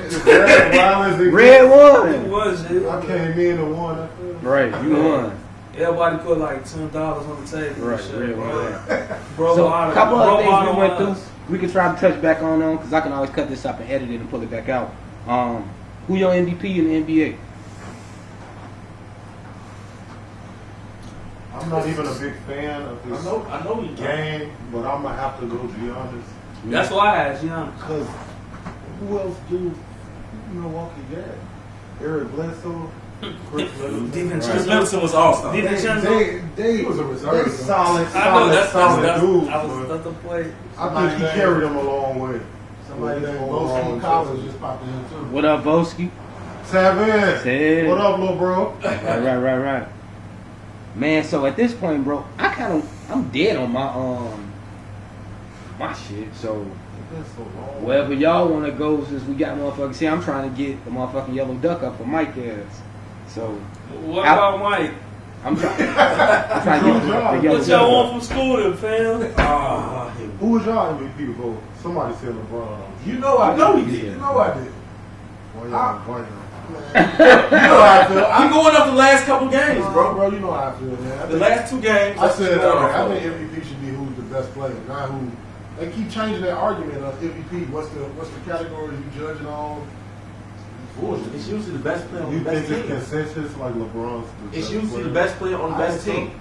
Red It one. was, dude. I came in and won. Right, you won. Everybody put like $10 on the table. Right, and shit, red bro. one. Bro, So a bottom- couple bro, other things bottom we went was- through. We can try to touch back on them because I can always cut this up and edit it and pull it back out. Who your MVP in the NBA? I'm not even a big fan of this I know you game, but I'm gonna have to go Giannis. That's why I asked Young. Cause who else do Milwaukee got? Eric Bledsoe, Chris Middleton. Chris Middleton was all-star. They was a reserve, they though. solid I know that's dudes. that's the play. I think he carried them a long way. Somebody named Boston Collins just popped in too. What up, Voski? Savin, Said. what up, little bro? Right. Man, so at this point, bro, I'm dead on my shit. So It's so long. wherever y'all want to go, since we got motherfuckers. See, I'm trying to get the motherfucking yellow duck up for Mike ass. So What about Mike? I'm trying to get the yellow What duck y'all up. want from school then, fam? Who was y'all MVP vote? Somebody said LeBron. You know I know he did. You know I did. Why y'all? You know how I feel. I'm going up the last couple games, bro. Bro, you know how I feel, man. I The think- last two games. I said that's I going think MVP should be who's the best player, not who. They keep changing their argument of MVP. What's the category you judging on? Bullshit. It's usually the best player on You the think best it's team. consensus like LeBron's? It's usually the best player on the best team.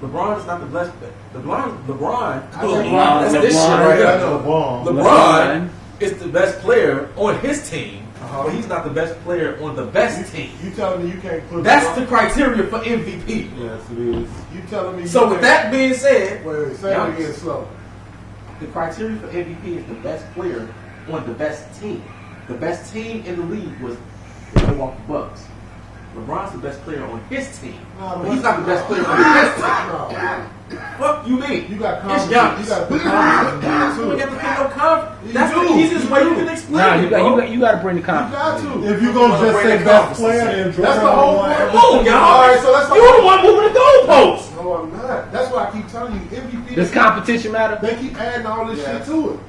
LeBron is not the best. LeBron. That's this shit LeBron. right here. LeBron. LeBron is the best player on his team, Uh-huh. but he's not the best player on the best team. You telling me you can't put? That's the criteria for MVP. Yes, it is. You telling me? So you with can't- that being said, wait, say it again slow. the criteria for MVP is the best player on the best team. The best team in the league was the Milwaukee Bucks. LeBron's the best player on his team, but he's not the best player on the best team. What you mean? You got It's confidence. Giannis. You got the confidence in You there, don't too. get to pick no confidence. That's You the do. easiest way you can explain Nah, it, bro. you got to bring the You confidence. got to. If you're gonna just Bring say the best confidence. player and That's the whole point. Come on, y'all. All right, so that's You're the one moving the goalposts. No, I'm not. That's why I keep telling you MVP. Does competition matter? They keep adding all this Yeah. shit to it.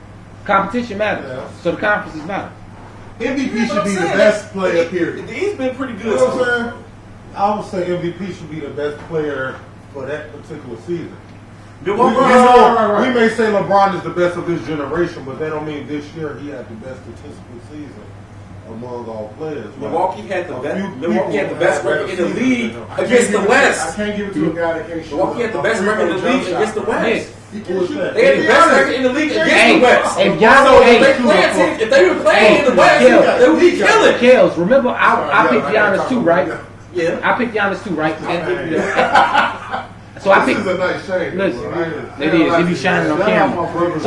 Competition matters. Yeah. So the conferences matter. MVP should be the best player. Period. He's been pretty You good. know what I'm saying? I would say MVP should be the best player for that particular season. We, Milwaukee we is know- we may say LeBron is the best of his generation, but that don't mean this year he had the best statistical season among all players. Milwaukee had the A best. few Milwaukee had the people best had record in the better league seasons than him. against the I West. can't give it to a guy that can't shoot. Milwaukee had the best record in the league against the West. He Who can't was shoot. that? They had the best record in the league against Hey, the West. if So y'all if they were playing in the West, Kill. they would be killing. Kills. Remember, I picked Giannis too, right? Yeah. I picked Giannis too, right? So I This picked. is a nice shade. Listen, bro. it is. It be shining on Shout out camera. my brother.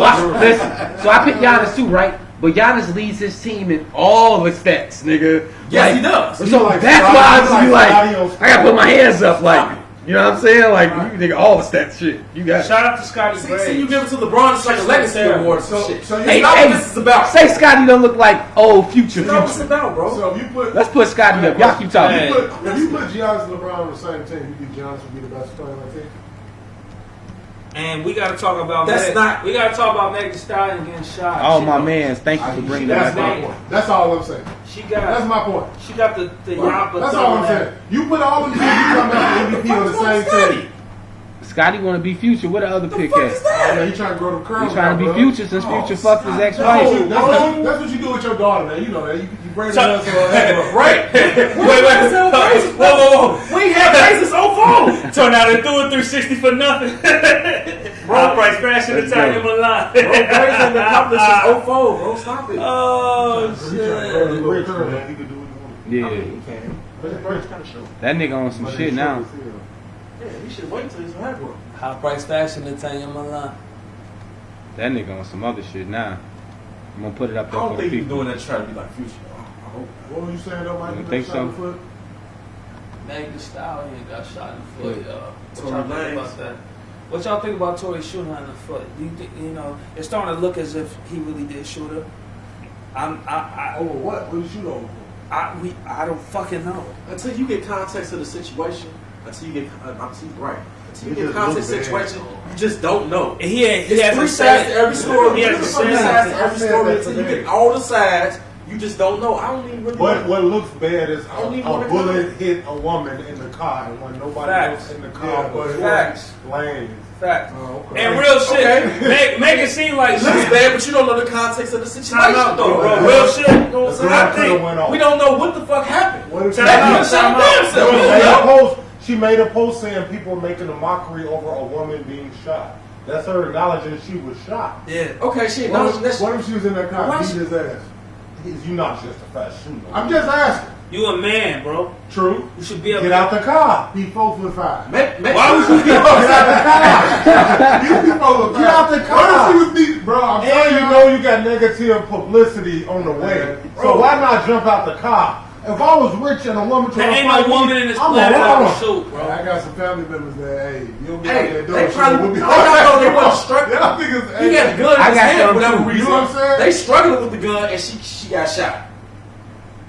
So I picked Giannis too, right? but Giannis leads his team in all the stats, nigga. Yes, he does. So He like that's Scotty- why I he just like be like, Scotty on I gotta put my hands up, like, you know what I'm saying? Like, you nigga, all the stats shit. You got it. Shout out to Scotty See, Gray. you give it to LeBron, it's like a legacy award or some shit. so you- Hey, That's hey, what this is about. say Scotty don't look like old future. That's what it's Future. about, bro. So if you put Let's put Scotty up. Y'all keep talking. Hey. if you put Giannis and LeBron on the same team, you think Giannis would be the best player on the team? And we gotta talk about That's Meg. not- We gotta talk about Meg Thee Stallion getting shot. Oh, She my got- man. Thank you for bringing that That's back my up. point. That's all I'm saying. She That's got. my point. She got the Yapa. That's all I'm saying. You put all them teams you come back to MVP on the same team. Scotty want to be future. Where the other pick fuck at? is that? Man, you trying to grow the curls. He trying to be bro. future since Future fucked his That's ex-wife. what you do with your daughter, man. You know that. You bring it up Right? Wait. Whoa. We ain't had races so far. Turned out they threw a 360 for nothing. High price fashion Italian Milan. Bro, Grace and the Cop, this is 04, bro. Stop it. Oh You trying to grow shit. the rich, man. You can do what you want. Yeah. You can. But the Grace kind of show. That nigga on some shit now. Yeah, you should wait till he's hard work. High price fashion Italian Milan. That nigga on some other shit now. I'm gonna put it up I there don't for the think he's people. doing that to try to be like Future. I hope. What were you saying though, Mike? You think so? Foot? Meg Thee Stallion got shot in the foot, y'all. What Tory y'all think Lanez. about that? What y'all think about Tory shooting her in the foot? Do you think, it's starting to look as if he really did shoot her? Oh, what? What did you know? I don't fucking know. Until you get context of the situation, until you get, until you right. Until you It get just context of the looks bad. situation, you just don't know. And he It's hasn't three said sides to every story. He hasn't Three said sides it. to every I said story that until you today. get all the sides. You just don't know. I don't even really know. What looks bad is I don't even a wanna bullet comment. hit a woman in the car, and when nobody Facts. else in the Yeah, car but was Facts. lanes. Fact. Oh, okay. And real shit. Okay. Make it seem like It looks shit. bad, but you don't know the context of the situation. Time out though, bro. Yeah. Real shit. You know what I'm saying? The I girl coulda think went off. we don't know what the fuck happened. What if Time she out. made That shot Time damn out. self. She We made don't a know. post. She made a post saying people making a mockery over a woman being shot. That's her acknowledging she was shot. Yeah. Okay, shit. What No, if, that's what if she was in that car Why beating she- his ass? You're not just a fast shooter. I'm just asking. You a man, bro. True. You should be able Get to out the car. He 4'5". Why would you Get out the car. Get out the car. Bro, I'm telling you, know you got negative publicity on the way. So why not jump out the car? If I was rich and a woman There trying ain't to fight no woman me, in this I'm planet that a will woman. shoot, bro. I got some family members that, hey, you'll be out Hey, there they doing probably. shit. I know they wasn't struggling. Y'all niggas, He had the gun in I his got hand some for whatever too. reason. You know what I'm saying? They struggling with the gun and she got shot.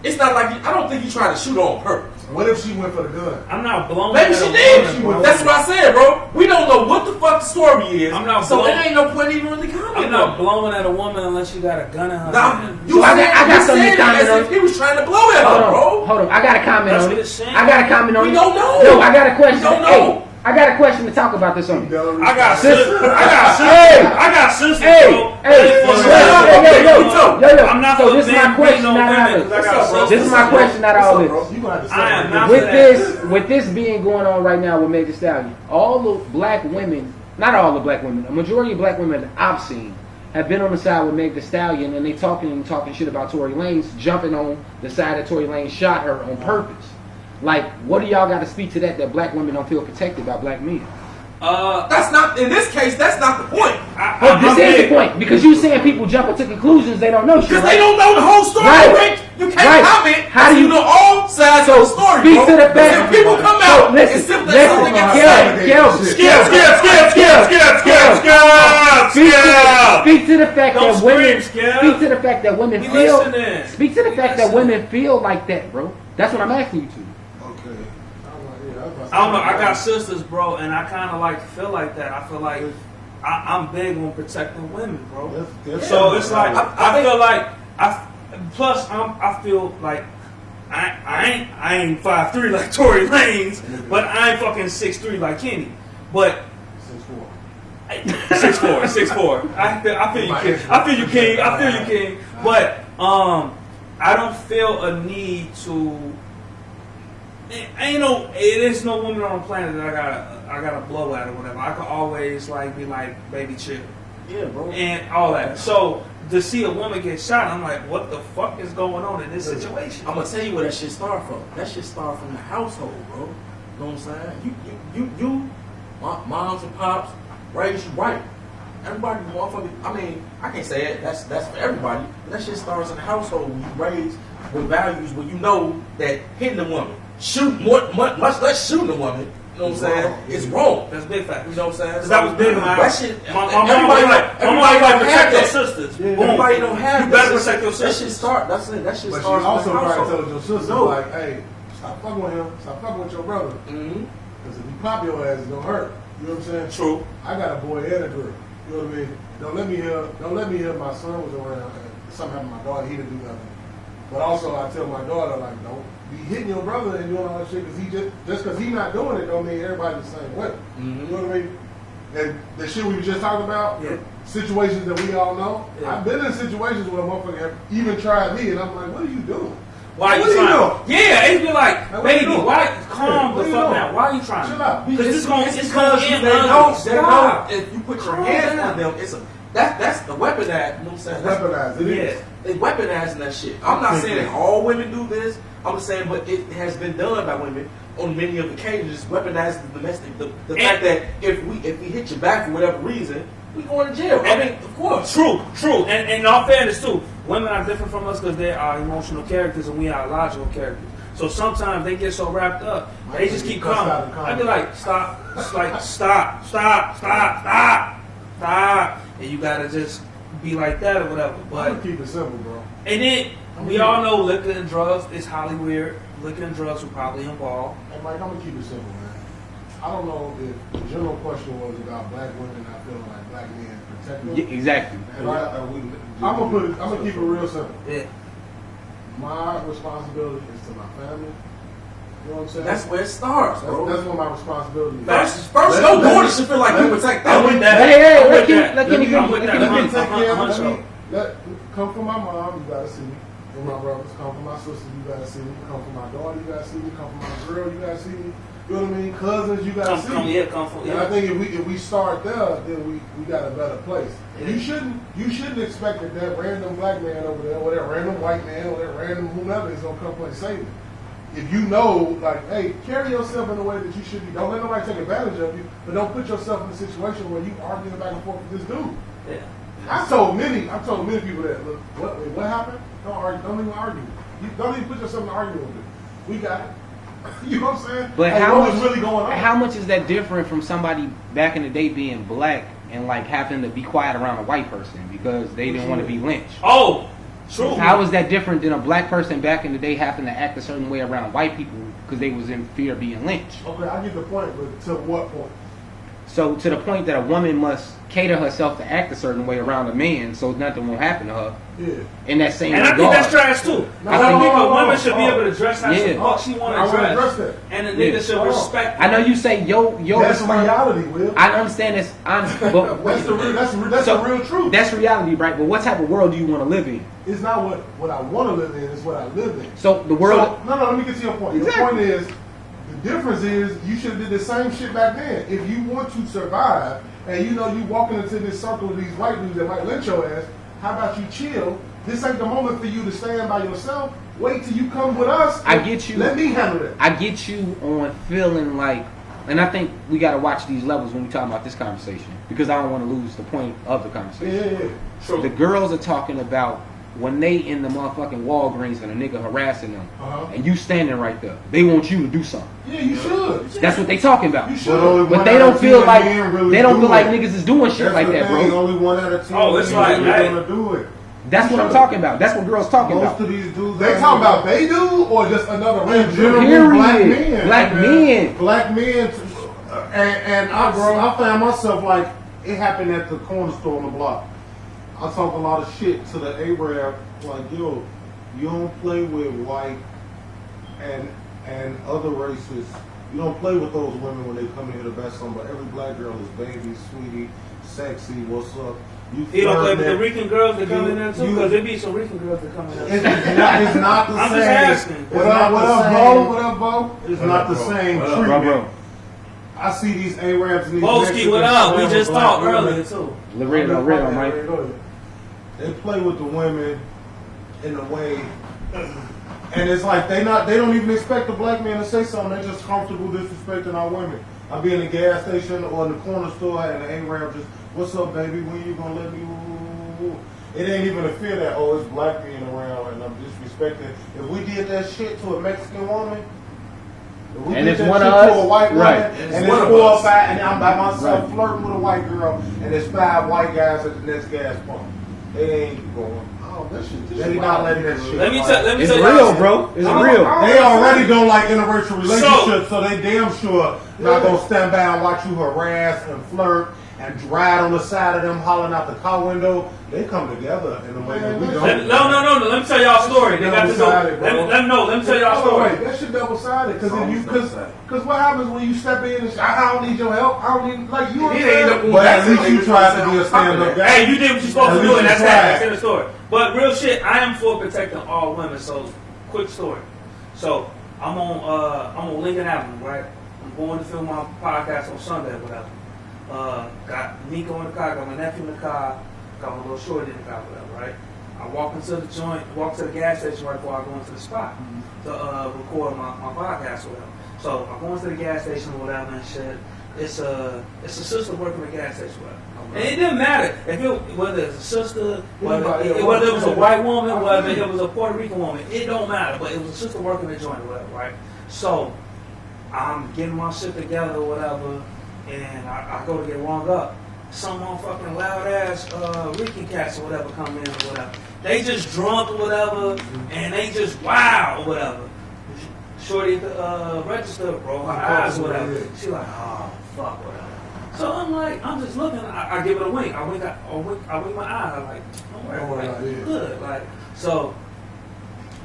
It's not like I don't think he tried to shoot her on purpose. What if she went for the gun? I'm not blown. Maybe at she a did. woman, bro. That's what I said, bro. We don't know what the fuck the story is. I'm not so blown. it ain't no point even really commenting. I'm not blowing at a woman unless you got a gun in her Nah, hand. you So I said, got you something to said it comment as on. if he was trying to blow at Hold her, on, bro. hold on. I got a comment That's on what it. it's saying. I got a comment on We it. don't know. No, I got a question. We don't know. Hey, I got a question to talk about this on. I got Sis- sisters. I got sisters. Hey. I got sisters, Hey, bro. hey, yo. I'm not So for this is my men question beating no out of women it. 'cause I got What's up, bro? sisters. This is my question out of all this. You gonna have to say I am that. not- With for that. this being going on right now with Meg Thee Stallion, all the black women, not all the black women, a majority of black women that I've seen have been on the side with Meg Thee Stallion, and they talking shit about Tory Lanez, jumping on the side that Tory Lanez shot her on purpose. Like, what do y'all got to speak to that black women don't feel protected by black men? That's not in this case. That's not the point. But this is the point, because you saying people jumping to conclusions they don't know shit, Because right? they don't know the whole story, Right. Rick. You can't Right. comment. How do you- know all sides of the story, speak bro? to the Because fact- if people come So, out listen, and simply listen, something got to Kel, say. Kel, Speak to the fact Don't that women. scream, Skip. Speak to the fact that women We feel. listening. Speak to the We fact that listening. women feel like that, bro. That's what I'm asking you to. Okay. I don't know. I got sisters, bro, and I kind of like feel like that. I feel like I'm big on protecting women, bro. So it's like I feel like plus I feel like I ain't 5'3" like Tory Lanez, but I ain't fucking 6'3" like Kenny. But 6'4", 6'4". I feel you, King. I feel you, King. But I don't feel a need to. It is no woman on the planet that I gotta blow at or whatever. I can always be like, baby, chill. Yeah, bro. And all that. So to see a woman get shot, I'm like, what the fuck is going on in this situation? I'm gonna tell you where that shit start from. That shit start from the household, bro. You know what I'm saying? You moms and pops raised you right. everybody, motherfucker. I mean, I can't say it. That's for everybody. But that shit starts in the household. When you raise with values, when you know that hitting a woman, much less shooting a woman. You know what I'm saying? It's wrong. That's big fact. You know what I'm saying? Because that was big in my That house. shit. My Everybody mom protect your that. sisters. Yeah. Boom. Everybody don't have You that. better protect your That sisters. shit start. That's it. That shit But you starts also in the probably household. told your sister, No. like, hey, stop fucking with him. Stop fucking with your brother. Mm-hmm. Because if you pop your ass, it's gonna hurt. You know what I'm saying? True. I got a boy and a girl. You know what I mean? Don't let me hear my son was around and something happened to my daughter, he didn't do nothing. But also I tell my daughter, like, don't be hitting your brother and doing all that shit, because he just because he's not doing it don't mean everybody's the same way. Mm-hmm. You know what I mean? And the shit we were just talking about, Yeah. situations that we all know. Yeah. I've been in situations where a motherfucker have even tried me and I'm like, what are you doing? Why What you are you trying? doing? Yeah, it's be like, Like, what you baby, doing? why? Calm What the you fuck doing? down. Why are you trying? Chill out. Because it's because going they to end know ugly. they know Stop. if you put your Calm hands down. on them, it's a that's the weaponized. You know what I'm saying? That's Weaponized. It is. Yeah. They weaponizing that shit. I'm not saying that all women do this. I'm just saying, but it has been done by women on many of the occasions. Weaponizing the domestic, the fact that if we hit you back for whatever reason, we going to jail. I mean, of course. True. And in all fairness, too, women are different from us because they are emotional characters and we are logical characters. So sometimes they get so wrapped up, they just keep calm. I be like, stop. It's like, stop. And you gotta just be like that or whatever. I'm But gonna keep it simple, bro. and then we all know liquor and drugs is highly weird. Liquor and drugs were probably involved. And Mike, I'm gonna keep it simple, man. I don't know if the general question was about black women not feeling like black men protect them. Yeah, exactly. And I'm gonna keep it real simple. Yeah. My responsibility is to my family. You know what I'm saying? That's where it starts, bro. That's what my responsibility is. First, your daughter should feel like you protect I'm them. with that. Hey, I'm let with Kenny- that. let Kenny I'm finish. with Let that. Kenny Let me take care of Uh-huh. me. Come from my mom, you gotta see me. And my brothers, come from my sisters, you gotta see me. Come from my daughter, you gotta see me. Come from my girl, you gotta see me. You know what I mean? Cousins, you gotta see me. Come from, And I think if we start there, then we got a better place. Yeah. You shouldn't expect that random black man over there, or that random white man, or that random whomever is gonna come play save you. If you know, like, hey, carry yourself in a way that you should be. Don't let nobody take advantage of you, but don't put yourself in a situation where you arguing back and forth with this dude. Yeah. I've told many people that, look, what happened? Don't argue. Don't even argue. You don't even put yourself in an argument with it. We got it. You know what I'm saying? But Like, how what much, was really going on? how much is that different from somebody back in the day being black and like having to be quiet around a white person because they didn't want to be lynched? Oh, true. How is that different than a black person back in the day having to act a certain way around white people because they was in fear of being lynched? Okay, I get the point, but to what point? So to the point that a woman must cater herself to act a certain way around a man so nothing won't happen to her Yeah. in that same And I think regard. that's trash too. No, I think no, a woman should be able to dress how the Yeah. fuck she want I to wanna dress. address that. And the nigga Yeah. should Hold on. respect I know you say yo That's reality, Will. I understand it's honest, but That's So, the real truth. that's reality, right? But what type of world do you want to live in? It's not what I want to live in. It's what I live in. So the world. So, no, let me get to your point. Exactly. Your point is, the difference is you should have did the same shit back then. If you want to survive, and you know you walking into this circle of these white dudes that might lynch your ass, how about you chill? This ain't the moment for you to stand by yourself. Wait till you come with us. I get you. Let me handle that. I get you on feeling like, and I think we got to watch these levels when we talk about this conversation because I don't want to lose the point of the conversation. Yeah. True. The girls are talking about when they in the motherfucking Walgreens and a nigga harassing them, Uh-huh. and you standing right there. They want you to do something. Yeah, you should. That's what they talking about. You should. But they don't feel like niggas is doing shit like that, bro. Only one out of 10 Oh, it's really like, hey. gonna do it. That's what I'm talking about. That's what girls talking Most about. of these dudes, They talking about they do or just another in random general, Period. black men. Black man. men. Black men. And I found myself like, it happened at the corner store on the block. I talk a lot of shit to the Arab, like, yo, you don't play with white and other races. You don't play with those women when they come in here to best them, but every black girl is baby, sweetie, sexy, what's up? You don't play with the flirt Rican girls that come in there too? you- Because there be some Rican girls that come in there. It's not the I'm same. just asking. It's What not up, what the up, same. Bo? What up, Bo? It's not the same What up, treatment. bro? I see these Arabs and these Boski, Mexicans what up? We play just with talked black women. earlier too. Laredo, Mike. Go ahead. They play with the women in a way, and it's like they don't even expect the black man to say something. They're just comfortable disrespecting our women. I be in the gas station or in the corner store and the Arab just What's up, baby? When you gonna let me? Woo? It ain't even a fear that, oh, it's black being around and I'm disrespecting. If we did that shit to a Mexican woman, if we And did it's that one shit of to us, a white woman, right. and It's it's one of 4 or us. 5, and I'm by myself Right. flirting with a white girl, and there's 5 white guys at the next gas pump. It ain't going. Oh, that shit. They not letting that shit. Let me fly. tell It's you real, something. bro. It's I'm- real. They already don't like interracial relationships, so they damn sure not gonna stand by and watch you harass and flirt and ride on the side of them, hollering out the car window. They come together in a way that we don't. No. Let me tell y'all a story. They got to go. Double-sided, bro. Let me tell y'all a Hold on, story. wait, that shit double sided. Because if you, Almost double-sided. because what happens when you step in and say, I don't need your help. I don't need, like, you He ain't up on But at that. least you tried to be a stand-up guy. Hey, you did what you're supposed At to do, least and you that's tried. that. That's in the story. But real shit, I am for protecting all women. So, quick story. So, I'm on Lincoln Avenue, right? I'm going to film my podcast on Sunday, or whatever. Got Nico in the car, got my nephew in the car, got my little shorty in the car, whatever, right? I walk into the joint, walk to the gas station right before I go into the spot to record my podcast or whatever. So I go into the gas station or whatever and shit. It's a sister working at the gas station, whatever. And it didn't matter whether it's a sister, whether it was a white woman, whether it was a Puerto Rican woman. It don't matter, but it was a sister working the joint or whatever, right? So I'm getting my shit together or whatever, and I go to get rung up. Some motherfucking loud ass Rican cats or whatever come in or whatever. They just drunk or whatever, and they just wow or whatever. Shorty register, bro, her eyes or whatever. She like, oh fuck, whatever. So I'm like, I'm just looking. I give it a wink. I wink my eye. I'm like, don't worry, like, you good. Like, so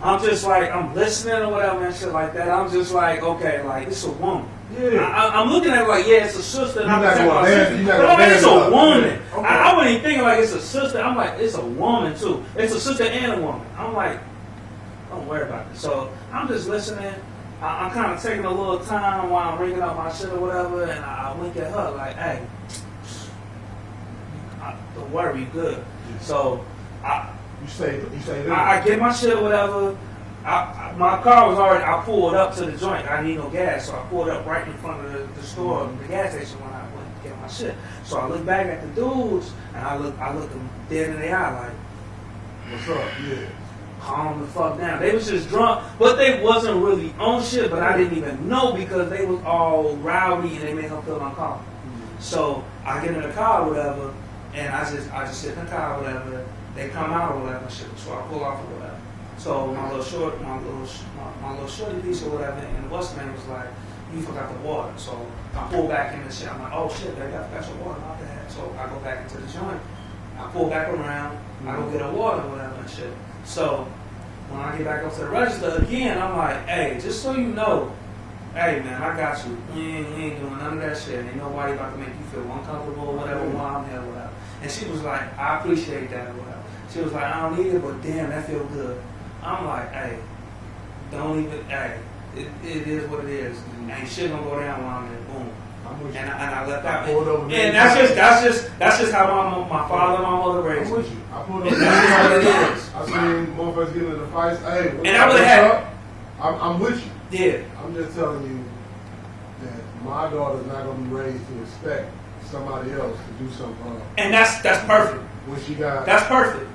I'm just like, I'm listening or whatever and shit like that. I'm just like, okay, like this is a woman. Yeah. I'm looking at it like, yeah, it's a sister. And I'm You're not thinking gonna about dance- sister. you're not But gonna I'm like, it's dance a up. woman. Okay. I wasn't even thinking like it's a sister. I'm like, it's a woman too. It's a sister and a woman. I'm like, don't worry about it. So I'm just listening. I'm kind of taking a little time while I'm ringing up my shit or whatever, and I wink at her like, hey, don't worry, you good. So You say that. I get my shit or whatever. My car was already, I pulled up to the joint. I need no gas, so I pulled up right in front of the store, the gas station when I went to get my shit. So I look back at the dudes, and I look them dead in the eye like, what's up? Yeah. Calm the fuck down. They was just drunk, but they wasn't really on shit, but I didn't even know because they was all rowdy and they made her feel uncomfortable. So I get in the car or whatever, and I just sit in the car or whatever. They come out or whatever shit, so I pull off or whatever. So my little shorty piece or whatever, and the what's name was like, you forgot the water. So I pull back in the shit. I'm like, oh shit, baby, I forgot your water. My bad. So I go back into the joint. I pull back around. I go get her water or whatever and shit. So when I get back up to the register again, I'm like, hey, just so you know, hey man, I got you. You ain't doing none of that shit. Ain't nobody about to make you feel uncomfortable or whatever while I'm here or whatever. And she was like, I appreciate that or whatever. She was like, I don't need it, but damn, that feel good. I'm like, hey, don't even, hey, it is what it is. Ain't shit gonna go down while I'm there. Boom. And I left out. And that's just how my father and my mother raised I'm me. with you. I pulled up. And that's how it is. I seen motherfuckers getting in the fights. Hey, And I would've had- I'm with you. Yeah. I'm just telling you that my daughter's not gonna be raised to expect somebody else to do something wrong And that's perfect. when she got. That's perfect.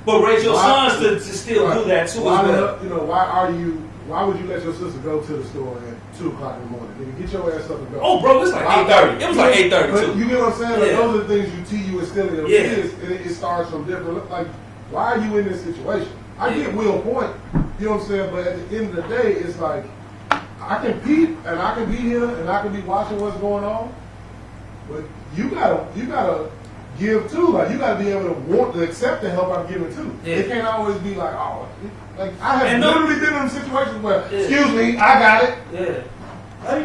But raise your Why- sons to still Right. do that too Why as well. the- Why would you let your sister go to the store at 2 o'clock in the morning? Nigga, get your ass up and go. Oh, bro, it's like Why- 8:30. It was like 8:30 But too. you get what I'm saying? Like, Yeah. those are the things you instill in your Yeah. kids, and it starts from different. Like, why are you in this situation? I Yeah. get Will point. You know what I'm saying? But at the end of the day, it's like I can peep and I can be here and I can be watching what's going on. But you gotta give too. Like you gotta be able to want to accept the help I'm giving too. Yeah. It can't always be like, oh, like I have And literally been in situations where, Yeah. excuse me, I got it. Yeah. I-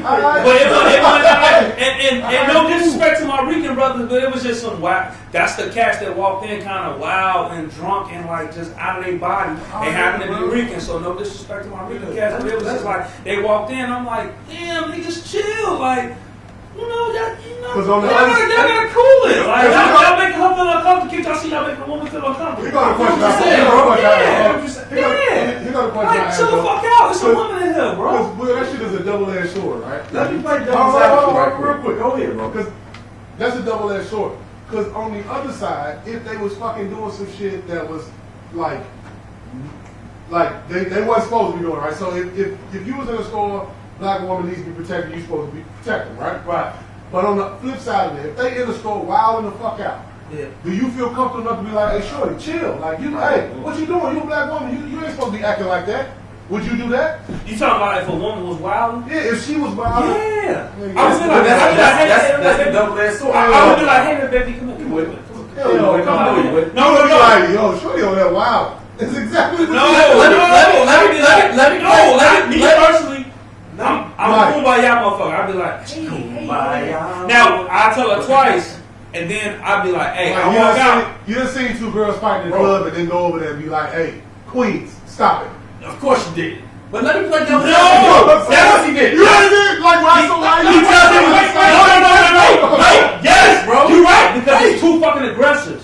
But it was and no disrespect to my Rican brothers, but it was just some wild. That's the cats that walked in kind of wild and drunk and like just out of their body. They happened to be Rican, so no disrespect to my Rican cats, but it was just like they walked in. I'm like, damn, niggas chill, like. You know, Cause on the y'all gotta cool it. Like, y'all making her feel uncomfortable. Can't y'all see y'all making a woman feel uncomfortable? Here go the question. I'm just saying, bro. Yeah. Here go the question. Like, chill the fuck out. It's a woman in here, bro. Because Will, that shit is a double-edged sword, right? Let me play devil's Hold advocate on, right real quick. quick. Go ahead, bro. Because that's a double-edged sword. Because on the other side, if they was fucking doing some shit that was like they wasn't supposed to be doing, right? So if you was in a store, black woman needs to be protected, you supposed to be protected, right? Right. But on the flip side of it, if they in the store wilding the fuck out, Yeah. do you feel comfortable enough to be like, hey, shorty, chill? Like, hey, what you doing? You a black woman. You ain't supposed to be acting like that. Would you do that? You talking about if a woman was wild? Yeah, if she was wilding. Yeah. Nigga, I was like, That's the double-edged sword. I would be like, hey, baby, come here. With it. hell no, Come on, with it. No. Like, yo, shorty on that wild. It's exactly what No, you me personally, I'm cool by y'all motherfucker. I'd be like, hey. Now, I tell her twice, and then I'd be like, hey, I walk out. You done seen two girls fighting in the club and then go over there and be like, hey, queens, stop it. Of course you did. But let me play devil's No, advocate. that's what he did. You did? Like, why so why you Because it was, no. Yes, bro. You're right, because it's two fucking aggressors.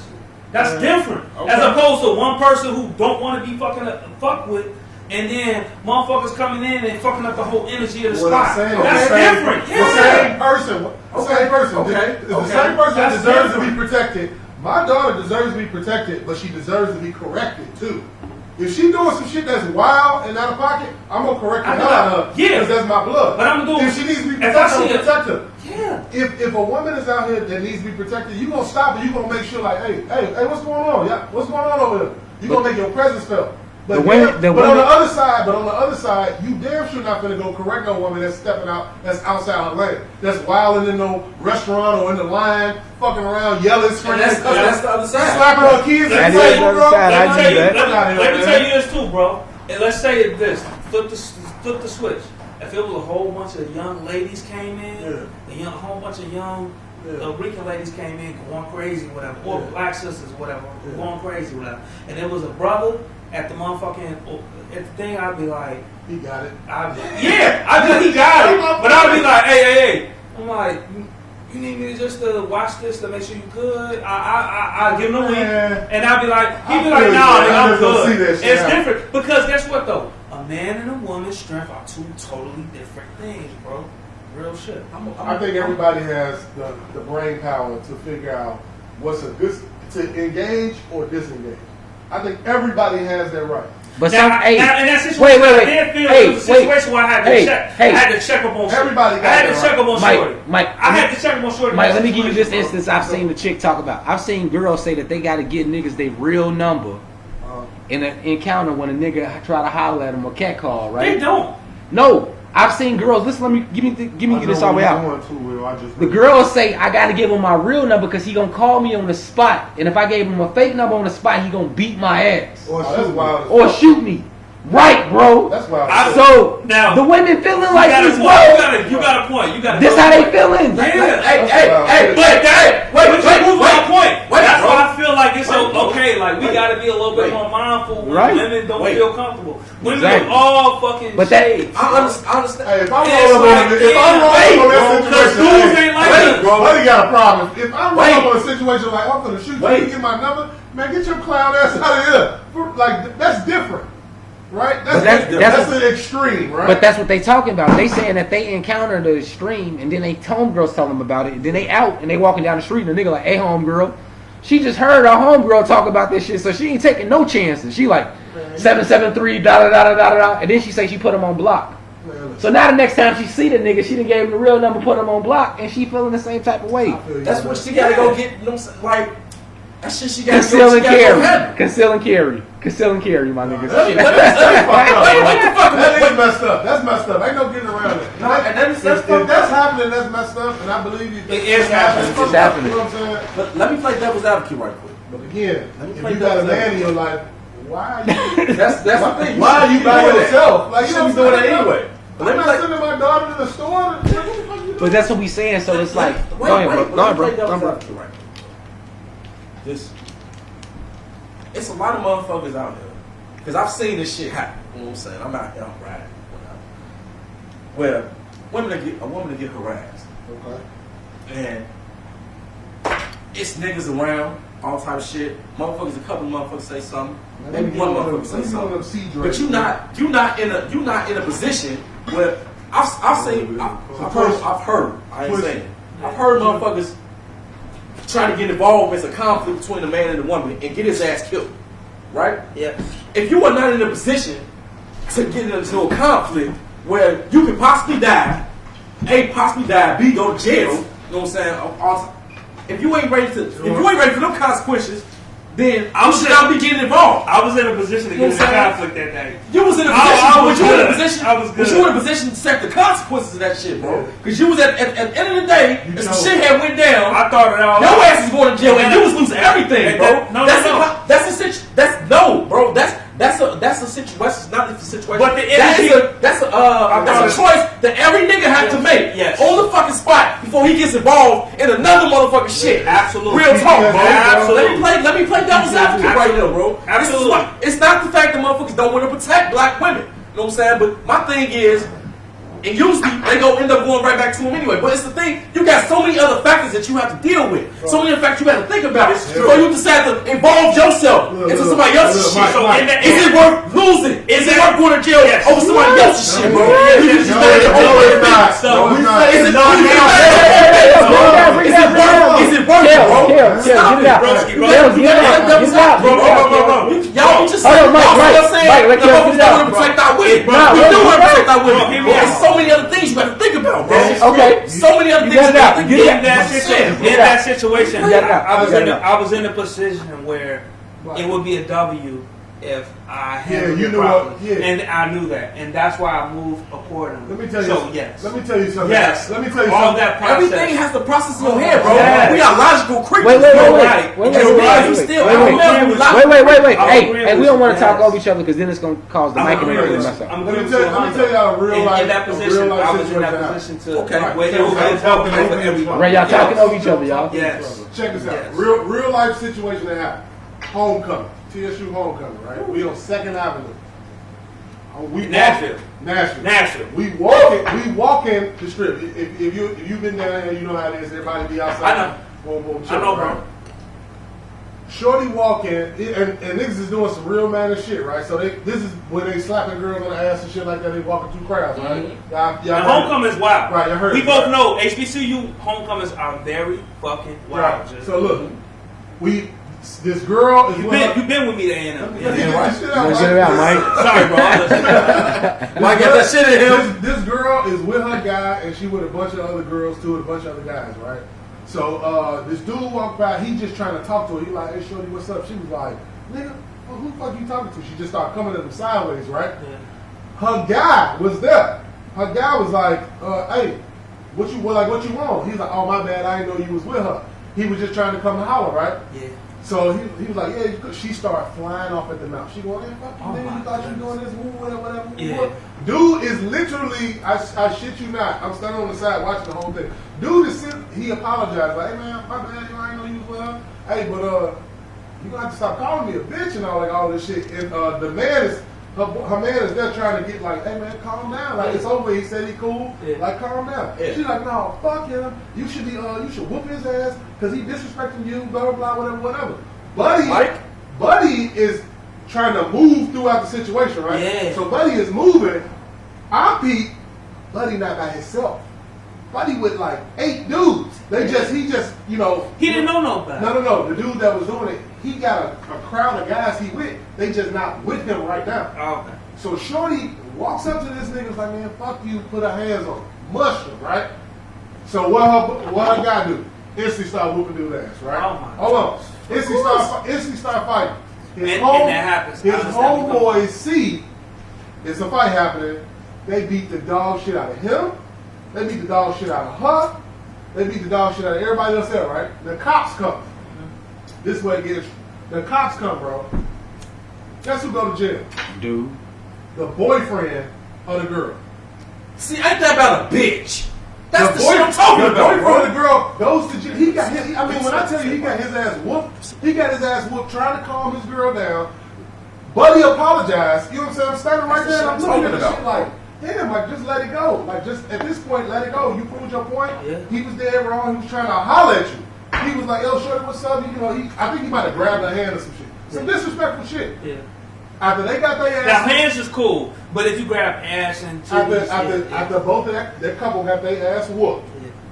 That's different. As opposed to one person who don't want to be fucked with, and then motherfuckers coming in and fucking up the whole energy of the spot. That's different. The same person. The same person. Okay. The same person That's deserves to different. be protected. My daughter deserves to be protected, but she deserves to be corrected too. If she doing some shit that's wild and out of pocket, I'm gonna correct the hell out of her. Yeah. Because that's my blood. But I'm doing. If she needs to be If I protected, I'm see gonna protect her. Yeah. If a woman is out here that needs to be protected, you gonna stop and you gonna make sure like, hey, what's going on? Yeah, what's going on over there? You gonna make your presence felt. But, on the other side, you damn sure not gonna go correct no woman that's stepping out, that's outside her lane, that's wilding in no restaurant or in the line, fucking around, yelling, screaming. That's the other side. Slapping her kids. Let me Let tell you this too, bro. And let's say it this. Flip the switch. If it was a whole bunch of young ladies came in, a whole bunch of young Rican ladies came in going crazy, whatever, or black sisters, whatever, going crazy, whatever, and there was a brother at the motherfucking at the thing, I'd be like, he got it. I know he got it, but I'd be like, hey. I'm like, you need me to just watch this to make sure you good? I give him a wink, and I'd be like, he'd be like, nah, nigga, I'm good. It's different because guess what though? A man and a woman's strength are two totally different things, bro. Real shit. I think everybody has the brain power to figure out what's a good to engage or disengage. I think everybody has that right. But now, in that situation, I did feel it was a situation where I had to check. I had to check up on everybody. I had to check up on Shorty. Mike, I had to check up on Shorty. Mike, let me give you this instance I've seen the chick talk about. I've seen girls say that they got to get niggas their real number in an encounter when a nigga try to holler at them or catcall, right? They don't. No. I've seen girls. Listen, let me get this all the way out. The girls say I gotta give him my real number because he gonna call me on the spot, and if I gave him a fake number on the spot, he gonna beat my ass or shoot me. Right, bro. That's wild. So now the women feeling like this, bro. You got a point. This how they feeling. Hey, wait, move on point. That's why I feel like it's okay. Like we gotta be a little bit more mindful when women don't feel comfortable. Women are all fucking shades. I understand. Hey, if I'm wrong on that situation, buddy got a problem. If I'm wrong on a situation like I'm gonna shoot you, get my number, man, get your clown ass out of here. Like that's different. Right? That's an extreme, right? But that's what they talking about. They saying that they encountered the extreme and then they homegirls tell them about it. And then they out and they walking down the street and the nigga like, hey homegirl. She just heard her homegirl talk about this shit, so she ain't taking no chances. She like 773 da. And then she say she put him on block. So now the next time she see the nigga, she done gave him the real number, put him on block, and she feeling the same type of way. That's what she gotta go get. You know what I'm saying? Like that shit she gotta Conceal and go. Conceal and carry, my niggas. What the fuck? That's messed up. That's messed up. Ain't no getting around it. If that's happening, that's messed up, and I believe you. It is happening. It's happening. You know what I'm saying? But let me play devil's advocate right quick. But again, if you got a man in your life, why are you? That's the thing. Why are you by yourself? Like You shouldn't be doing that anyway. But I'm not sending my daughter to the store. But that's what we saying, so it's like, go ahead, bro. It's a lot of motherfuckers out there. Because I've seen this shit happen. You know what I'm saying? I'm out here, I'm riding, whatever. Where a woman to get harassed. Okay. And it's niggas around, all type of shit. Motherfuckers, a couple of motherfuckers say something. Maybe one motherfucker say something. But you not in a position where I've heard. I ain't saying. I've heard motherfuckers try to get involved as a conflict between the man and the woman and get his ass killed, right? Yeah. If you are not in a position to get into a conflict where you could possibly die, A, possibly die, B, go to jail, you know what I'm saying? If you ain't ready for them consequences, then you should not be getting involved. I was in a position to get in a conflict that day. You was in a position, I was good. But you were in a position to set the consequences of that shit, bro. Because you was at the end of the day, if some shit had went down, I thought it all. your ass was going to jail and you was losing everything, bro. That's a situation. Not a situation. But that's a choice that every nigga has to make on the fucking spot before he gets involved in another motherfucking shit. Absolutely. Real talk, bro. Absolutely. Let me play devil's advocate right now, bro. Absolutely. It's not the fact that motherfuckers don't want to protect black women. You know what I'm saying? But my thing is, and usually they end up going right back to them anyway. But it's the thing, you got so many other factors that you have to deal with. So many other factors you got to think about before you decide to involve yourself into somebody else's shit. Is it worth losing? Is it worth going to jail over somebody else's shit, bro? Is it worth it, bro? Stop it, bro. Y'all just saying the motherfuckers don't want to protect our women. We do want to protect our women. There's so many other things you got to think about, bro. Okay. So many other things you got to think about. In that situation, I was in a position where it would be a W if I handled it properly, and I knew that, and that's why I moved accordingly. Let me tell you. Let me tell you something. Yes. Let me tell you all something. that process. Everything has the process in your head, bro. Yes. We are logical creatures. Wait. Hey, we don't want to talk over each other because then it's going to cause the mic and everything to mess up. Let me tell y'all a real life. In that position, I was in that position to. Where it was helping over everybody. Right, y'all talking over each other, y'all. Yes. Check this out. Real life situation that happened. Homecoming. TSU homecoming, right? We on 2nd Avenue. Nashville. We walking the strip. If you've been down there, you know how it is. Everybody be outside. I know, bro. Shorty walking, and niggas is doing some real man shit, right? So this is when they slapping girls on the ass and shit like that. They walking through crowds, right? And homecoming is wild. Right, you heard. We both know HBCU homecomings are very fucking wild. Right. So look, this girl is you've been with me to A&M. Get it out, Mike. Sorry, bro. Mike, get that shit in him. This girl is with her guy, and she with a bunch of other girls too, and a bunch of other guys, right? So this dude walked by. He just trying to talk to her. He like, "Hey, shorty, what's up?" She was like, "Nigga, who the fuck you talking to?" She just started coming at him sideways, right? Yeah. Her guy was there. Her guy was like, "Hey, what you want?" He's like, "Oh, my bad. I didn't know you was with her." He was just trying to come and holler, right? Yeah. So he was like, "Yeah." She started flying off at the mouth. She going, "Hey, fuck you, nigga. You thought you doing this, whatever." Yeah. Dude is literally, I shit you not. I'm standing on the side watching the whole thing. Dude is sitting, he apologized, like, "Hey man, my bad, I didn't know you was with her. Hey, but you gonna have to stop calling me a bitch and all this shit." And the man is, her man is there trying to get like, "Hey man, calm down. Like it's over. He said he cool. Yeah. Like calm down." Yeah. She's like, "No, fuck him. You should whoop his ass because he disrespecting you. Blah blah blah, whatever." Buddy is trying to move throughout the situation, right? Yeah. So Buddy is moving. I peep. Buddy not by himself. Buddy with like 8 dudes. He just he didn't know nobody. No. The dude that was doing it, he got a crowd of guys he with. They just not with him right now. Oh, okay. So Shorty walks up to this nigga like, "Man, fuck you," put her hands on him. Mush him, right? So what her guy do? Instantly start whooping dude's ass, right? Oh my Hold on. Instantly start fighting. And that happens. His homeboys see it's a fight happening. They beat the dog shit out of him. They beat the dog shit out of her. They beat the dog shit out of everybody else there, right? The cops come. This way it gets. The cops come, bro. Guess who go to jail? Dude. The boyfriend of the girl. See, ain't that about a bitch? That's the shit I'm talking about, bro. The girl goes to jail. When I tell you he got his ass whooped, trying to calm his girl down. Buddy apologized. You know what I'm saying? I'm standing right there and I'm looking at the shit like, damn, like just let it go. Like just at this point, let it go. You proved your point. Yeah. He was dead wrong. He was trying to holler at you. He was like, "Yo, shorty, what's up?" I think he might have grabbed her hand or some shit. Some disrespectful shit. Yeah. After they got their ass. Now hands is cool, but if you grab ass and after both of that couple got their ass whooped,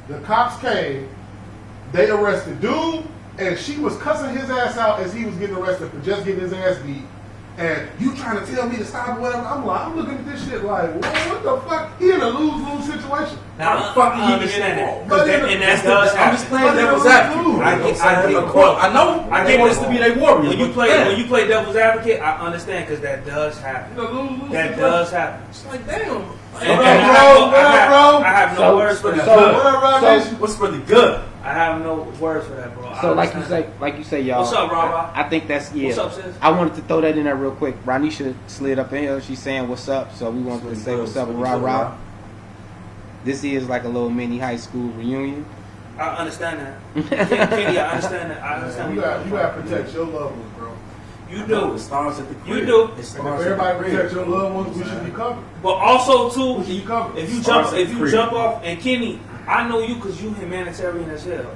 the cops came. They arrested dude, and she was cussing his ass out as he was getting arrested for just getting his ass beat. And you trying to tell me to stop or whatever? I'm looking at this shit like, what the fuck? He in a lose-lose situation. Now, How the fuck I he understand get that. And that does I'm just happen. playing devil's advocate. I know. I They get want us to be their warriors. when you play devil's advocate, I understand because that does happen. That does happen. It's like, damn. I have no words for that. What's really good? I have no words for that, bro. So like you say, y'all. What's up, Rob? I think that's What's up, sis? I wanted to throw that in there real quick. Ronisha slid up in here. She's saying what's up, so we wanted to say what's up with Rob. This is like a little mini high school reunion. I understand that. Kenny, I understand that. I understand. You got to protect your loved ones, bro. You do. It starts at the crib. You do. It And if starts at everybody the protect crib. your loved ones, we should be covered. But also too, We should be covered. if you Starts at the crib. jump off, and Kenny, I know you because you humanitarian as hell.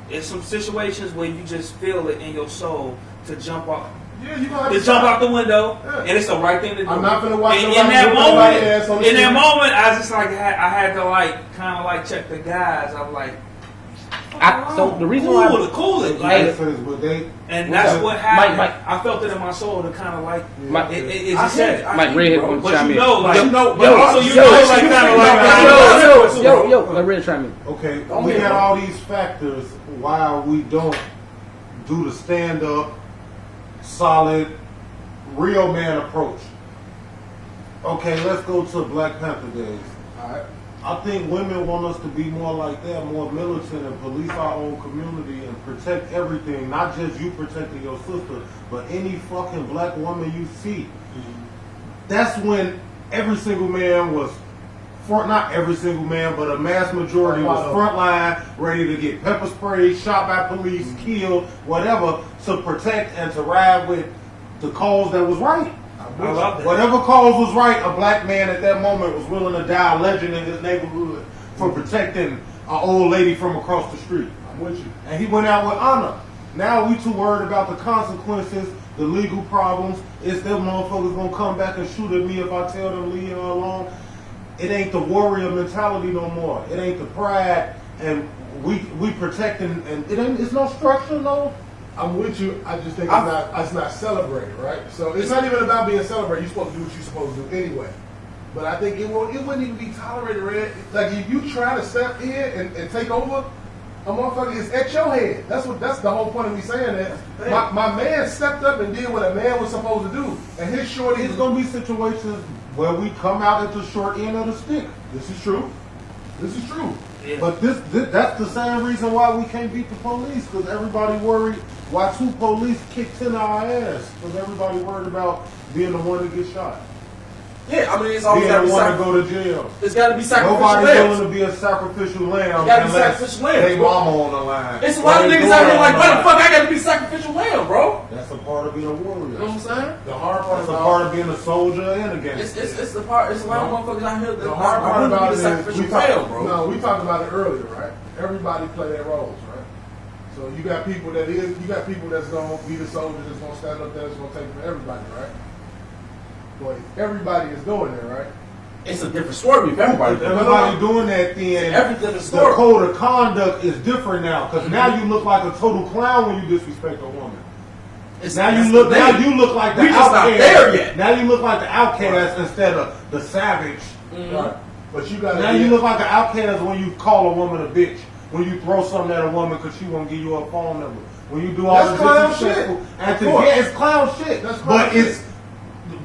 It's some situations where you just feel it in your soul to jump off. Yeah, you gonna have To to jump stop. out the window, Yeah. and it's the right thing to do. I'm not gonna watch And nobody whoop nobody's ass on the in that street. moment, I was just like, I had to like, kind of like check the guys. I'm like, So the reason cool why, it, cool it, Hey, like, and that's up? what happened. Mike. I felt it in my soul to kind of like, Mike- it I just said, I Mike get Redhead it, bro. want to but chime you in. know, like, Yo, but also you know, like, kind of like, Yo, let Red chime in. Okay, Don't we get got it. all these factors why we don't do the stand-up, solid, real man approach. Okay, let's go to Black Panther days. Alright. I think women want us to be more like that, more militant and police our own community and protect everything, not just you protecting your sister, but any fucking black woman you see. That's when every single man was, not every single man, but a mass majority was frontline, ready to get pepper sprayed, shot by police, killed, whatever, to protect and to ride with the cause that was right. I love that. Whatever cause was right, a black man at that moment was willing to die a legend in his neighborhood for protecting an old lady from across the street. I'm with you. And he went out with honor. Now we too worried about the consequences, the legal problems. It's them motherfuckers gonna come back and shoot at me if I tell them leave her alone. It ain't the warrior mentality no more. It ain't the pride, and we protecting, and it's no structure, no. I'm with you. I just think it's not celebrated, right? So it's not even about being celebrated. You're supposed to do what you're supposed to do anyway. But I think it wouldn't even be tolerated, Red. Like if you try to step in and take over, a motherfucker is at your head. That's the whole point of me saying that. My man stepped up and did what a man was supposed to do, and his shorty. It's gonna be situations where we come out at the short end of the stick. This is true. This is true. Yeah. But that's the same reason why we can't beat the police, because everybody worried why 2 police kicked in our ass, because everybody worried about being the one to get shot. Yeah, I mean, it's always Being got to the be one to go to jail. It's got to be sacrificial Nobody's lambs. willing to be a sacrificial lamb Gotta be unless sacrificial lambs, they bro. mama on the line. It's a lot of Or they niggas out here daughter like, on why the line. fuck I got to be sacrificial lamb, bro? That's a part of being a warrior. You know what I'm saying? The hard part That's a about part of being a soldier and a gangster. It's the part. It's a lot of motherfuckers out here that the hard part want to about be it the is sacrificial lamb, bro. No, we talked about it earlier, right? Everybody play their roles, right? So you got people that's gonna be the soldier that's gonna stand up there, that's gonna take for everybody, right? But if everybody is doing it, right? It's a different story if everybody. If everybody doing that, then Every different the story. code of conduct is different now. Because now you look like a total clown when you disrespect a woman. Now you look like the We just not outcast. there yet. Now you look like the outcast instead of the savage. Right. But you got Now you look like an outcast when you call a woman a bitch. When you throw something at a woman because she won't give you her phone number. When you do all That's this clown disrespectful shit. acting. Of course. Yeah, it's clown shit. That's clown but shit. it's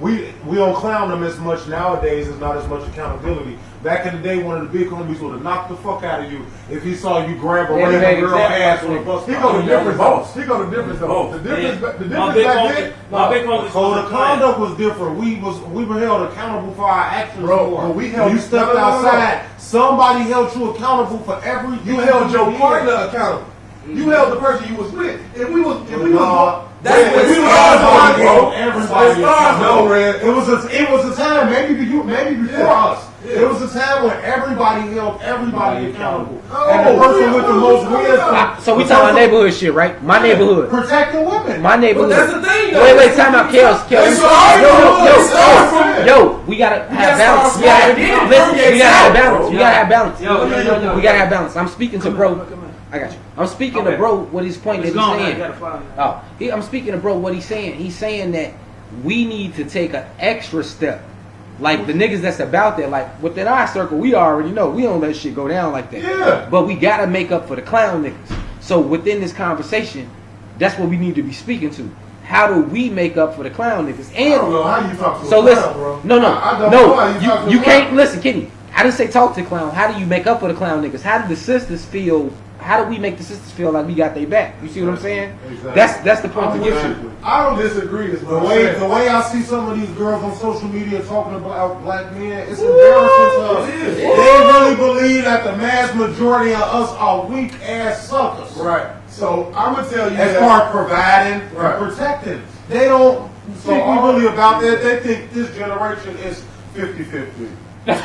we don't clown them as much nowadays. It's not as much accountability. Back in the day, one of the big homies would have knocked the fuck out of you if he saw you grab a Yeah, random man, girl exactly. ass on a bus He stop. go to different both. though. He go to different though. Both. The difference My back big then. homie The code of conduct was different. We were held accountable for our actions. Bro, more. but we held- When you stepped no. outside. Somebody held you accountable for everything. You held your did. partner accountable. You held the person you was with. If we was That's if what we it was starts all with, bro. bro. Everybody No, Red. It was a time, maybe before us. Yeah. It was a time when everybody held everybody accountable. Oh, and the person with the most yeah. wisdom. So we talking about neighborhood shit, right? My neighborhood. Protecting women. My neighborhood. But that's the thing, though. Wait, time out, Kels. It's hard, bro. Yo, we gotta have balance. gotta start Listen, we gotta have balance. bro. We gotta have balance. Yo, We gotta have balance. I'm speaking to bro. I got you. I'm speaking Okay. to bro what his point It's that he's gone. saying. You gotta follow me. I'm speaking to bro what he's saying. He's saying that we need to take an extra step. Like the niggas that's about that, like within our circle, we already know we don't let shit go down like that. Yeah. But we gotta make up for the clown niggas. So within this conversation, that's what we need to be speaking to. How do we make up for the clown niggas? And I don't know how you talk to so a listen, clown, bro. no, I don't know how you talk to you a can't clown. listen, Kenny. I didn't say talk to clown. How do you make up for the clown niggas? How do the sisters feel? How do we make the sisters feel like we got their back? You see what I'm saying? Exactly. That's the point I'm to get with to. you. I don't disagree. Is The way I see some of these girls on social media talking about black men, it's embarrassing to us. It is. They really believe that the mass majority of us are weak ass suckers. Right. So I'm gonna tell you As that. far as providing Right. and protecting. They don't So think all- really about that. They think this generation is 50-50. Let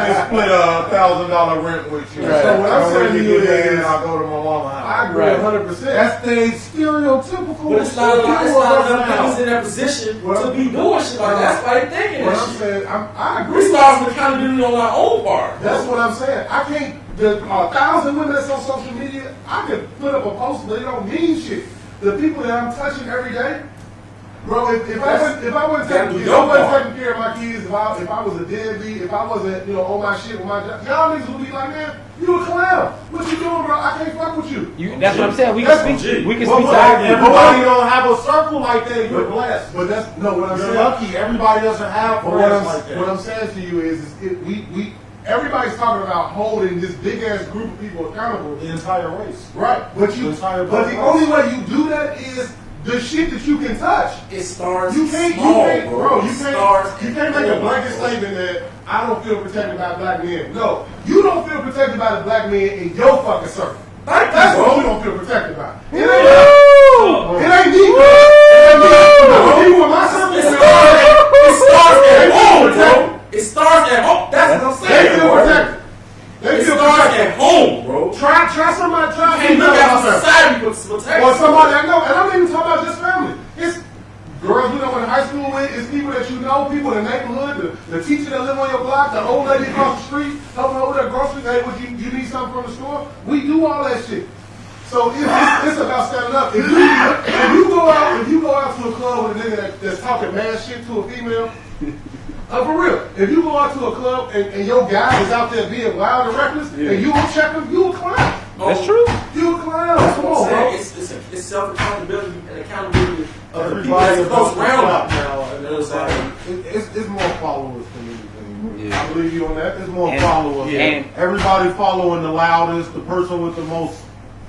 me split $1,000 rent with you. Right. So what I'm saying to you is- I'll go to my mama's house. I agree Right. 100%. That's the stereotypical. But it's not enough now. niggas in that position Well, to be doing shit like that. That's why they thinking What that I'm shit. saying, I We agree. start with accountability on our own part. That's what I'm saying. I can't. The 1,000 women that's on social media, I could put up a post, but it don't mean shit. The people that I'm touching every day, bro. If I wasn't taking care of my kids, if I was a deadbeat, if I wasn't on my shit with my job, y'all niggas would be like, man, you a clown. What you doing, bro? I can't fuck with you. That's what I'm saying. We That's can speak. We can But speak to everybody don't have a circle like that. You're blessed. But that's no. What I'm You're saying. lucky. Everybody doesn't have But friends like that. what I'm saying to you is we everybody's talking about holding this big ass group of people accountable. The entire race. Right, but The entire the only way you do that is the shit that you can touch. It starts You can't, small, you Starts can't make a blanket statement that I don't feel protected by black men. No, you don't feel protected by the black men in your fucking circle. That's what you don't feel protected by. It ain't me, bro. It ain't me. People in my circle, It starts at home, bro. It starts at home. That's what I'm they saying, feel bro. protected. They It feel starts protected. at home, bro. Try somebody, You can't look at the society for protection. Or somebody I know, and I'm not even talking about just family. It's girls you know in high school with, it's people that you know, people in the neighborhood, the teacher that live on your block, the old lady across the street, helping her with her groceries. Hey, would you need something from the store? We do all that shit. So it's about standing up. If you go out to a club with a nigga that's talking mad shit to a female, for real, if you go out to a club and your guy is out there being wild and reckless, and you don't check him, you a clown. That's true. You a clown. That's Come what on, I'm bro. saying. It's self accountability and accountability of the people Everybody that's close around now. you. You know what I'm saying? It's more followers than anything. Yeah. I believe you on that. It's more And- followers. and- Everybody following the loudest, the person with the most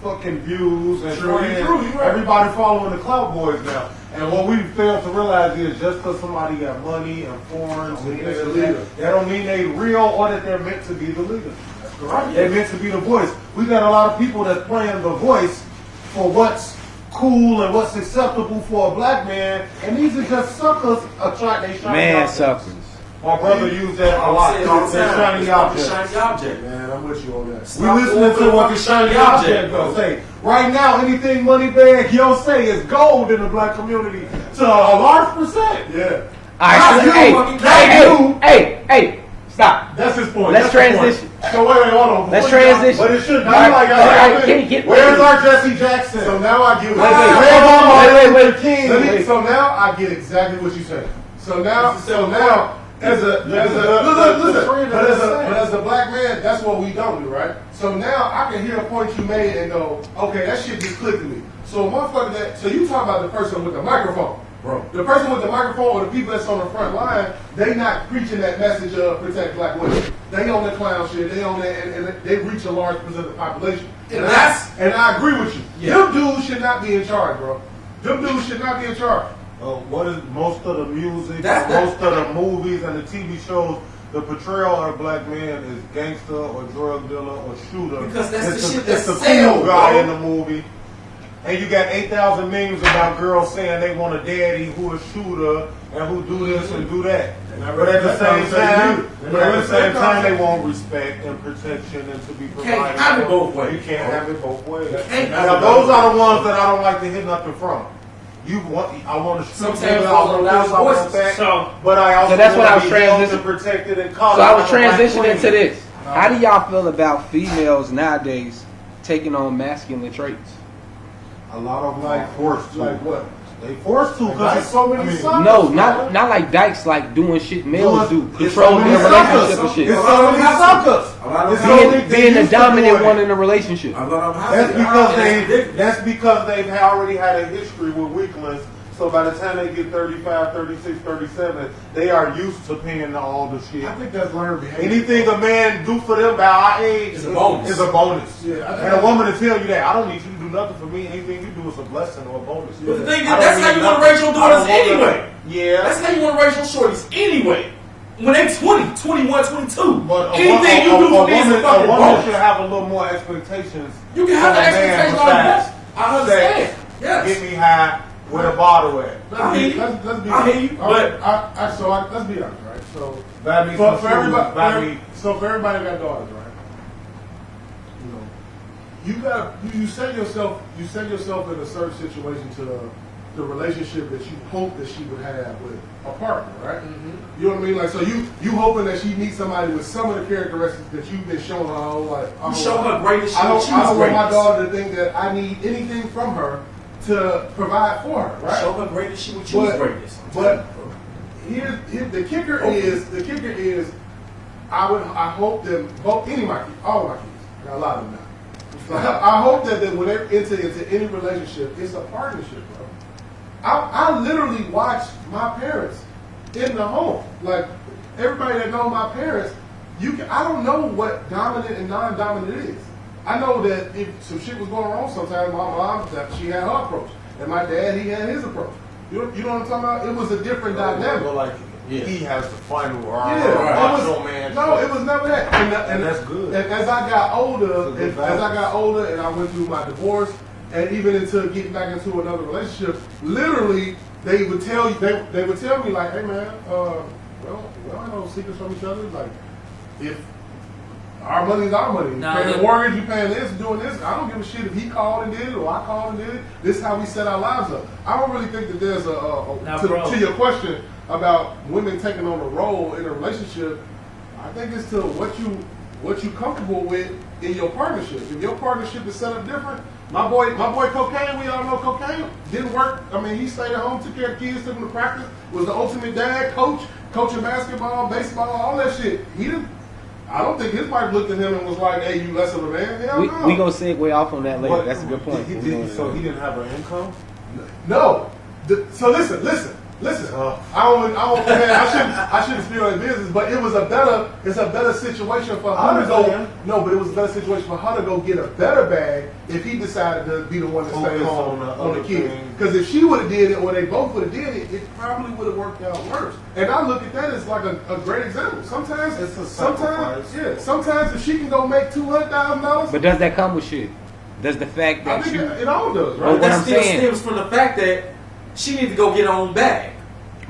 fucking views and True, friends. you right. Everybody following the clout boys now. And what we fail to realize is just because somebody got money and foreigns and mean this they're and a that, leader. that don't mean they real or that they're meant to be the leader. That's correct. They're meant to be the voice. We got a lot of people that's playing the voice for what's cool and what's acceptable for a black man, and these are just suckers attract they shiny Man objects. suckers. My brother used that a I'm lot. saying all the They're time. shiny It's about the objects. shiny object. Man, I'm with you on that. We Stop listening going for to the what the fucking shiny shiny object object, goes bro. say. Right now, anything Moneybag Yo say is gold in the black community to a large percent. Yeah. All right, so, hey, stop. That's his point. Let's That's the transition. point. So wait, hold on. Let's Before you go- transition. But it should be All right, like all that. right, Kenny, get Where's ready. our Jesse Jackson? So now I get Wait, Where's our Martin Luther King? So now I get exactly what you said. So now, as a black man, that's what we don't do, right? So now I can hear a point you made and go, okay, that shit just clicked to me. So motherfucker, so you talk about the person with the microphone, bro. The person with the microphone or the people that's on the front line, they not preaching that message of protect black women. They on the clown shit. They on that, and they reach a large percent of the population. And I agree with you. Yeah. Them dudes should not be in charge, bro. Them dudes should not be in charge. What is most of the music, That's most of the movies and the TV shows, the portrayal of a black man is gangster or drug dealer or shooter. Because that's it's the shit it's that the sells, cool guy bro. in the movie. And you got 8,000 memes about girls saying they want a daddy who a shooter and who do this and do that. But at the same time, they want respect and protection and to be provided. Can't have it both ways. You can't have it both ways. Can't have Now it those both are the ones that I don't like to hit nothing from. I want to shoot Sometimes niggas, I those are want loud this, I want voices. that. So- But I also So that's what I want was to be held and transitioning. protected and So coddled I was by black transitioning women. to this. How do y'all feel about females nowadays taking on masculine traits. A lot of them like forced to. Like what? They forced to Like, because that's so many suckers. No, not like dykes, like doing shit males do, It's controlling so their many relationship suckers. and shit. It's so many suckers. A lot of It's them so have many- Being the used to dominant do it. one in a relationship. A lot of them have That's it. because That's that's because they've already had a history with weaklings. So by the time they get 35, 36, 37, they are used to paying all the shit. I think that's learned behavior. Anything a man do for them by our age It's a bonus. is a bonus. Yeah, I think And a woman to tell you that I don't need you to do nothing for me. Anything you do is a blessing or a bonus. But the thing is, I don't that's need how you want to nothing. raise your I daughters don't want anyway. nothing. Yeah. That's how you want to raise your shorties anyway. When they 20, 21, 22. But Anything you do for me is a fucking woman bonus. should have a little more expectations. You can have from the a man expectation on besides that. I understand. sex. Yes. Get me high with a bottle at. I hear you. Let's be I hear you, all right, but- let's be honest, right? So Buy me for some shoes, everybody, buy me. so for everybody that got daughters, right? You got you set yourself in a certain situation to the relationship that you hope that she would have with a partner, right? Mm-hmm. You know what I mean? Like, so you hoping that she meets somebody with some of the characteristics that you've been showing her whole life. You show her greatest shit. I She don't was want my greatest. daughter to think that I need anything from her to provide for her, right? Show her greatest shit. She was greatest. But here's the kicker is I hope that any of my kids, all of my kids, I got a lot of them now. So I hope that when they enter into any relationship, it's a partnership, bro. I literally watched my parents in the home. Like everybody that knows my parents, I don't know what dominant and non-dominant is. I know that if some shit was going wrong sometimes, my mom, she had her approach. And my dad, he had his approach. You know what I'm talking about? It was a different dynamic. But like, Yeah. he has the final It was never that. And that's good. And as I got older, It's a good and I went through my divorce, and even into getting back into another relationship, literally they would tell me like, hey man, well, we don't have no secrets from each other. Like, if our money is our money, you Now, paying the look- mortgage, you paying this, doing this. I don't give a shit if he called and did it or I called and did it. This is how we set our lives up. I don't really think that there's Now, bro. to your question about women taking on a role in a relationship. I think it's to what you comfortable with in your partnership. If your partnership is set up different, my boy Cocaine, we all know Cocaine didn't work. I mean, he stayed at home, took care of kids, took them to practice, was the ultimate dad, coaching basketball, baseball, all that shit. I don't think his wife looked at him and was like, "Hey, you less of a man." Hell no. We gonna segue off on that later. But That's a good point. He didn't have an income? No. So listen. Man, I shouldn't speak on his business, but it's a better situation for her to go. No, but it was a better situation for her to go get a better bag if he decided to be the one to stay Focus on on the the kid. thing. Because if she would have did it, or they both would have did it, it probably would have worked out worse. And I look at that as like a great example. Sometimes It's a sacrifice. Sometimes if she can go make $200,000, But does that come with shit? Does the fact I that think you it all does, But right? what That I'm still saying- stems from the fact that she needs to go get her own bag.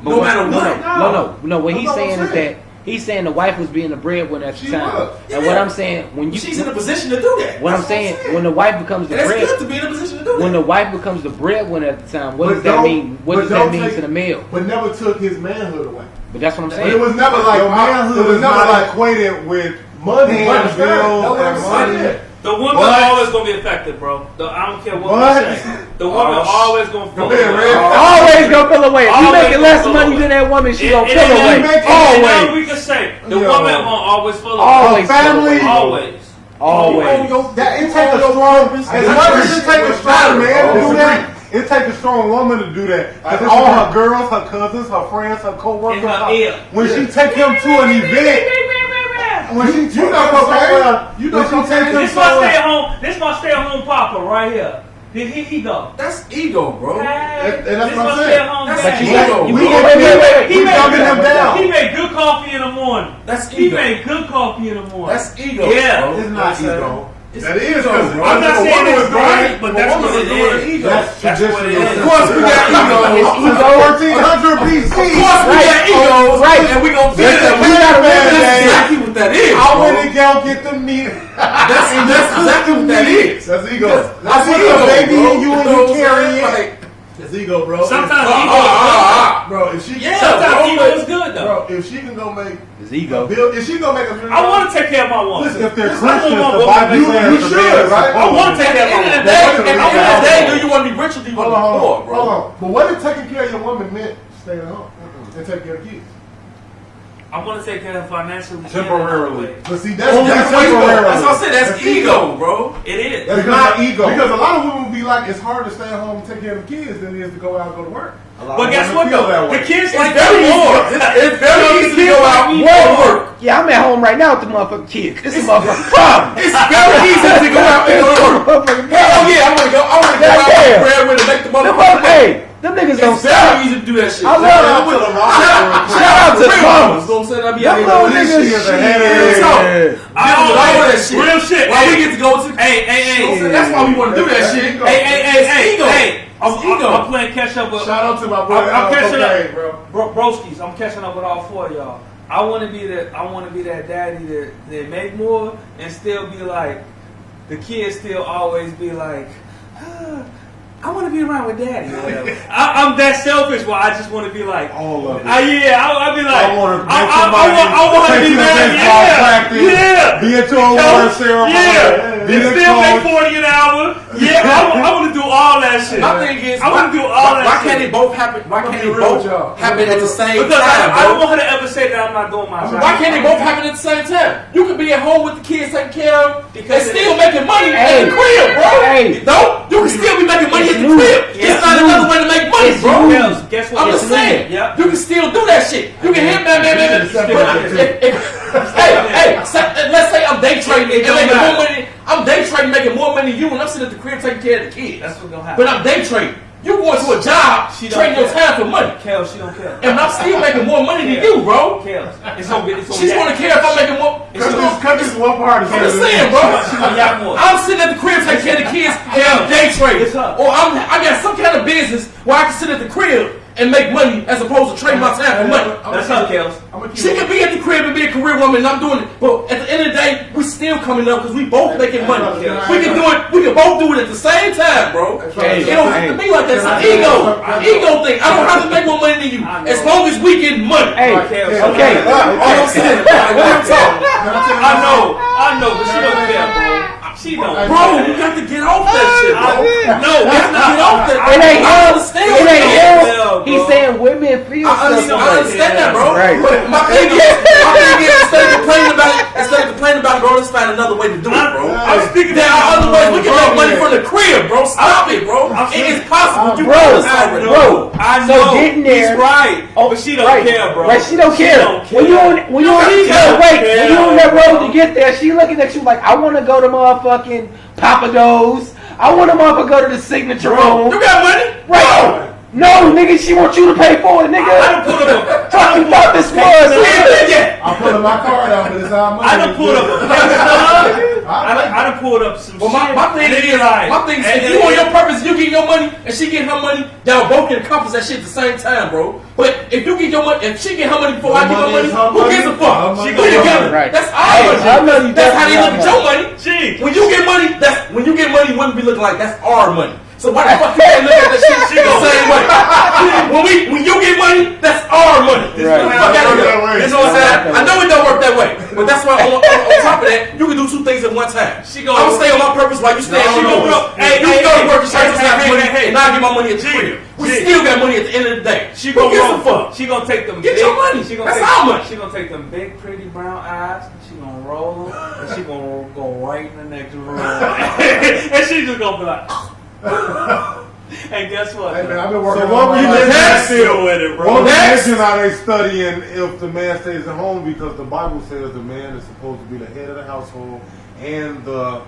But No what- matter what. No. What That's he's what I'm saying is saying. that he's saying the wife was being the breadwinner at the She time. was. And Yeah. what I'm saying, when you She's in a position to do that. what I'm That's saying, when the wife becomes the And it's bread, good to be in a position to do when that. the wife becomes the breadwinner at the time, what But does that don't- mean? What but does that don't mean take- to the male? But never took his manhood away. But that's what I'm But saying. it was never like Your manhood is never not like equated with money, paying money, bills that's what I'm and saying. money. The woman But- always gonna be affected, bro. I don't care what But- you say. The woman always gonna feel Go ahead, it. Red. Always gonna feel away. If you Always making gonna less feel money away. than that woman, she It- gonna it feel ain't away. nothing- it ain't nothing Always. we can say the Yo. woman gonna always feel away. Always. Family. feel away. Always. Always. That it takes a strong, as much as it takes a strong man to do that, it takes a strong woman to do that. I Because all her disagree. girls, her cousins, her friends, her co-workers, In her ear. when she take him to an event, when she take You him know cocaine. somewhere, You know when she cocaine. take him This my stay somewhere, at home. This my stay at home papa right here. Here he go. That's ego, bro. and that's This what I'm my saying. stay at home That's dad. ego. You we wait, wait, wait. He we made- dumbing him down. He made good coffee in the morning. That's He ego. made good coffee in the morning. That's ego. Yeah. bro. It's not ego. That is ego, because bro. I'm not a saying woman it's was doing right, it, but a that's woman what was it doing is. ego. That's That's what it traditional. is. Of course we got egos. It's ego. 1400 BC. Of course we got egos. Right. And we gonna feel That's that. the caveman That's days. exactly what that is. I bro. went to go get the meat. That's exactly what that is. That's ego. I That's put ego, the baby bro. in you and know you what I'm carry saying? it. Like, That's ego, bro. Sometimes ah, ego. ah, ah, stop. Bro, if she Sometimes ego is good though. Bro, if she can go make His ego. if she gonna make $1 million, I want to take care of my woman. Listen, if they're Listen, I Christians, want the my Bible woman to says make the money. man is right? I want to take At care the of end of my the woman. day, at the end of the day, do you want to be rich or do you want to be poor, bro? Hold on. But what if taking care of your woman meant staying at home and taking care of kids? I want to take care of her financially. Temporarily. But see, that's That's temporary. what I said. That's ego, bro. It is. It's not ego. Because a lot of women will be like, it's harder to stay at home and take care of the kids than it is to go out and go to work. But guess what though? The kids like very that more. It's very easy to go out and work. Yeah, I'm at home right now with the motherfucking kids. This is a motherfucking problem. It's very easy to go out and go to work. Motherfucking Hell problem. yeah, I want to go out Goddamn. and breadwinner to make the Them motherfucking money. hey, them niggas don't It's very stop. easy to do that shit. I love it. Shout out to the mamas. Know what I'm saying? I be Them out little here niggas. shit is a shit. headache. all that shit. Real shit. Why we get to go to? Hey, You know what I'm saying? That's why we want to do that shit. Hey. It's ego. I'm playing catch up with. Shout out to my boy. I'm catching Cocaine, up, broskies. I'm catching up with all four of y'all. I want to be that daddy that make more and still be like, the kids still always be like, I want to be around with daddy. Or whatever. I'm that selfish where I just want to be like, All of it. I'll be like, I want to I want to be married. Yeah. Be at your award ceremony. Yeah. Be And a still make coach. 40 an hour. Yeah, I want to do all that shit. My thing is, I want to do all that why shit. can't they both happen? Why can't they be real both with y'all. happen at the same Because time, I don't bro? want her to ever say that I'm not doing my job. Why can't they both happen at the same time? You could be at home with the kids taking care of and Because still making money Hey. at the crib, bro. Hey. No, you can still be making money at the new. crib. Yeah. It's not another way to make money, It's bro. new. Else, guess what? I'm It's just new. saying, Yep. you can still do that shit. You can hit man. Hey, let's say I'm day trading and making more money. I'm day trading, making more money than you, and I'm sitting at the crib taking care of the kids. That's what's gonna happen. But I'm day trading. You going to a job, She don't trading your care. time for money, Kel, she don't care. and I'm still making more money than you, bro. Kel, it's gonna be. She's gonna care if I'm making more. Cut this one part. I'm just saying, bro. She gonna yap more. I'm sitting at the crib taking care of the kids and I'm day trading. It's her. Or I got some kind of business where I can sit at the crib and make money as opposed to trading my time for money. That's her, Kels. She can be at the crib and be a career woman and I'm doing it. But at the end of the day, we still coming up because we both making money. We can do it, we can both do it at the same time, bro. It don't have to be like that. It's an ego thing. I don't have to make more money than you. As long as we get money. Hey, okay. All I'm saying, like, what I'm talking. I know, but she don't care, bro. She don't. Bro, you got to get off that shit, bro. No, You got to get off that. It ain't I him. understand. It ain't Yeah, him. bro. He's saying women feel I stuff. understand that, bro. Right. But my thing is, instead of complaining about it, bro, let's find another way to do it, bro. I'm speaking There are other ways we can make money from the crib, bro. Stop it, bro. It is possible. You Bro, know this already. bro. I So know. getting there. He's right. But she don't Right. care, bro. Right, she don't care. When you on She don't that care, road bro. to get there, she looking at you like, I want to go to motherfucking Papa Do's. I want to motherfucking go to the signature room. You got money? Right. No, nigga, she wants you to pay for it, nigga. I done pulled up Talking about this was. I'm pulling my card out, but it's our money. I done pulled up I done pulled up some Well, shit. my thing is, if you on your purpose, you get your money, and she get her money, y'all both can accomplish that shit at the same time, bro. But if you get your money, if she get her money before I get my money, who gives a fuck? She She gonna gonna get get it. it. Right. That's Hey, our her money money. That's how they look at definitely your money. Gee. When you get money, women be looking like that's our money. So why the fuck you can't look at that shit the same way? When you get money, that's our money. Right. Fuck out of here. That way. You know what I'm saying? I know it don't work that way, but that's why on top of that, you can do two things at one time. She go- I'm gonna stay on my purpose while you stay on yours. You can go to work and try to have money, and I get my money at the crib. We still got money at the end of the day. She Who gonna gives a roll. fuck? She gonna take them. Get big, your money. She gonna That's take, our money. She gonna take them big, pretty brown eyes. She gonna roll them, and she gonna go right in the next room, and she just gonna be like. And guess what? Hey, man, I've been working So what on we my just life. Still with it, bro. Well, Next. mention how they studying if the man stays at home because the Bible says the man is supposed to be the head of the household and the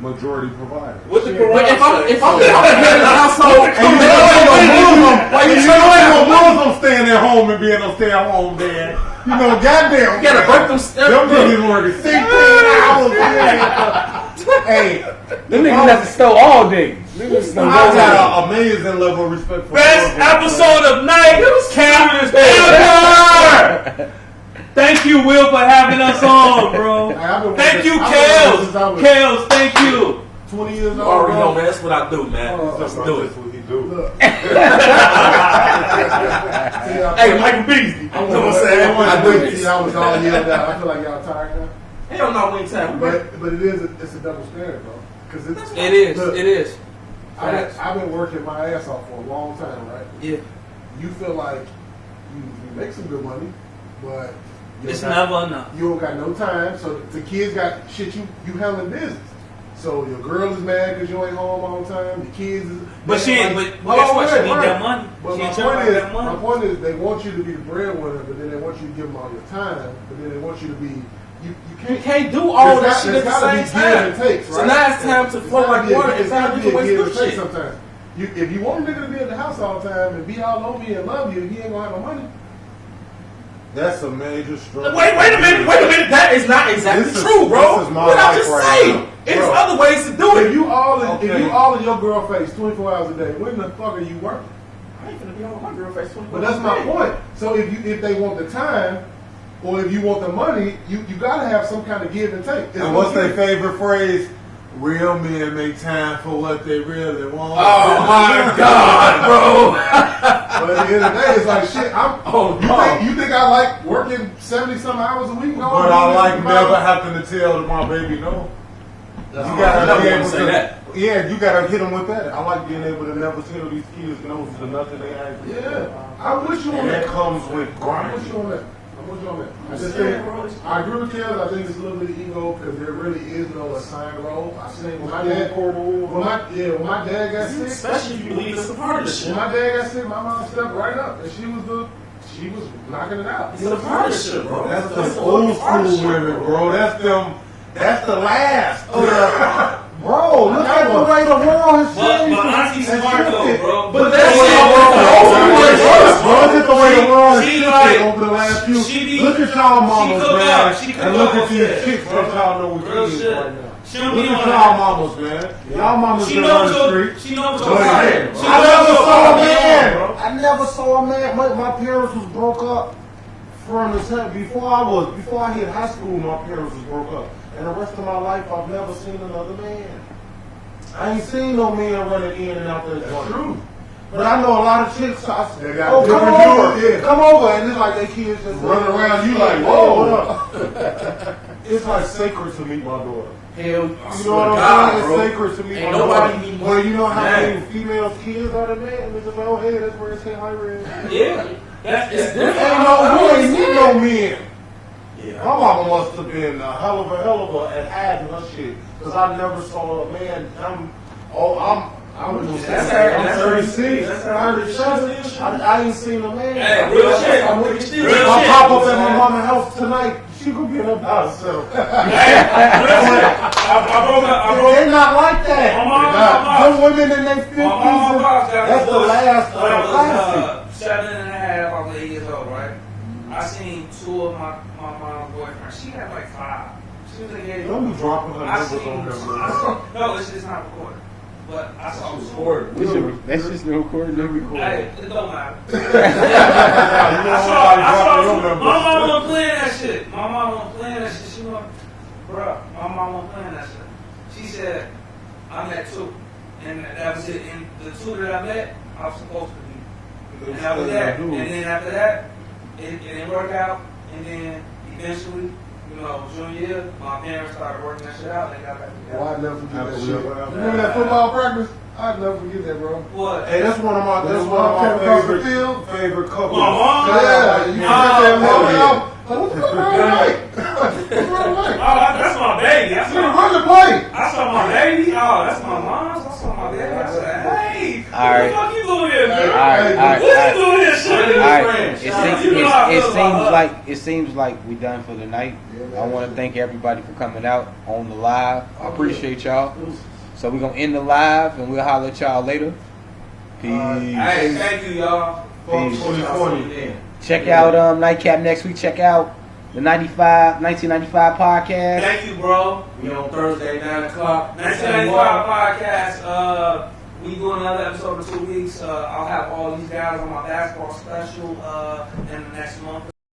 majority provider. What the But Quran if I'm say? the head of the household, And you know ain't no Muslim. why you And you trying know ain't no to Muslim staying at home and being no stay at home dad. You know, goddamn. You gotta break them steps. Them niggas working 16 hours. Hey, Them niggas have to stow all day. Niggas I got an amazing level of respect for Best Muslims. episode of Nightcap ever. Thank you, Will, for having us on, bro. Hey, I've been Thank working- you, I've been working since I was- Kales. Kales, thank you. 20 years You old. already know, bro. man. That's what I do, man. That's Let's do it. what he do. Look. Hey, Michael Beasley. You know what I'm saying? I do this. I was all yelled out. I feel like y'all tired now. Hell no, we ain't time. But it is it's a double standard, bro. Because It is. Look, It is. I've been working my ass off for a long time, right? Yeah. You feel like you make some good money, but It's never enough. you don't got no time. So the kids got shit you handling business. So your girl is mad because you ain't home all the time. The kids is But she ain't. like, But guess what? She wait, need right. that money. But She my ain't point talking is, about that money. my point is, they want you to be the breadwinner, but then they want you to give them all your time. But then they want you to be you You can't do all There's that shit there's at the gotta same be give and time. takes, So right? now it's time to It's flow gotta like be a- water. it's It's time gotta to be a waste give good and take shit. sometimes. If you want a nigga to be at the house all the time and be all over you and love you, he ain't gonna have no money. That's a major struggle. Wait a minute. That is not exactly This is- true, bro. this is my What I life just right saying. now. It's Bro. other ways to do If it. you all Okay. if you all in your girl face 24 hours a day, when the fuck are you working? I ain't finna be on my girl face 24 But that's my hours a day. point. So if they want the time, or if you want the money, you gotta have some kind of give and take. It's And what's gonna their favorite phrase? Real men make time for what they really want. Oh my God, bro. But at the end of the day, it's like shit. You think I like working 70-some hours a week? No, But I like my- never having to tell my baby no. You gotta be able say to- that. Yeah, you gotta hit them with that. I like being able to never tell these kids no for nothing they ask. Yeah, I'm with you on And that. that comes with I'm with grind. you on that. I'm with you on that. I just think I agree with Kels. I think it's a little bit of ego because there really is no assigned role. I seen when my dad when my dad got sick. Especially if you believe it's a part of the When shit. my dad got sick, my mom stepped right up and she was knocking it out. It's a part of the shit, bro. That's It's the a old part of the school shit, women, bro. That's them. That's the last. Bro, look at the way the world has But changed. Auntie's smart though, bro. But That's that the way the world shit. has bro. Look at the way the world has She shifted like- over the last few. she be- Look at y'all mamas, cook man. up. She cook And look up at with these that. chicks that y'all know with Real kids shit. right now. She don't Look be at on y'all that. mamas, man. Y'all mamas She been knows on the what street. she knows But what hey, she I never saw a man. bro. I never saw a man. My parents was broke up from the time before I hit high school. My parents was broke up, and the rest of my life I've never seen another man. I ain't seen no man running in and out that joint. True. But I know a lot of chicks. They got Oh, come different over, views, yeah. come over, and it's like they kids just Running around, you like, "Hey, whoa." what up? It's like sacred to meet my daughter. Hell, I You know swear what to I'm God, saying? bro. It's sacred to me. Ain't nobody need more Well, you know how than many female kids are the man? And it's like, oh, hey, that's where it's high red. Yeah, that's it's There different. ain't no, we ain't need no men. Yeah. My mama must have been a hell of a at hiding her shit. Because I never saw a man. I'm That's her- that's her 36, that's her 37. I ain't seen a man. Hey, real shit. I'm with you still. Real If I shit. pop up at my mama's house tonight, she gonna be in her house. So. Hey, listen, I broke They're not like that. My mom and my pops. Some women in their 50s, My mom and my pops got that's the divorced last when I classic. was 7.5, I was 8 years old, right? I seen two of my mom's boyfriends. She had like 5. She was like, yeah, Don't be dropping her I numbers seen, on them, I bro. saw, no, it's not recorded. But I saw That's just the recording. Hey, it don't matter. Yeah, you know I somebody saw, dropping your numbers. my mom wasn't playing that shit. My mom wasn't playing that shit. She was, bruh, my mom wasn't playing that shit. She said, I met 2. And that was it. And the 2 that I met, I was supposed to be. And that was that. And then after that, it didn't work out. And then eventually, junior year, my parents started working that shit out. And they got back Well, together. I'd never forget that shit. Absolutely. Remember that football practice? I'd never forget that, bro. What? Hey, that's one of my favorite couples. My mom? Yeah, you Yeah. said that mom. What the fuck wrong tonight? What's wrong Oh, tonight? that's my baby. That's You my run the play. I saw my baby. Oh, that's my mom's. I saw my baby. I said, hey, All right. what the fuck you doing here, girl? All right. What you doing here, shit? All right. You know how I feel about her. It seems like we done for the night. I want to thank everybody for coming out on the live. I appreciate y'all. So we're gonna end the live and we'll holler at y'all later. Peace. Hey, thank you, y'all. Peace. 2020. Check out Nightcap next week. Check out the 1995 podcast. Thank you, bro. We on Thursday, 9 o'clock. 1995 podcast. We doing another episode in 2 weeks. I'll have all these guys on my basketball special in the next month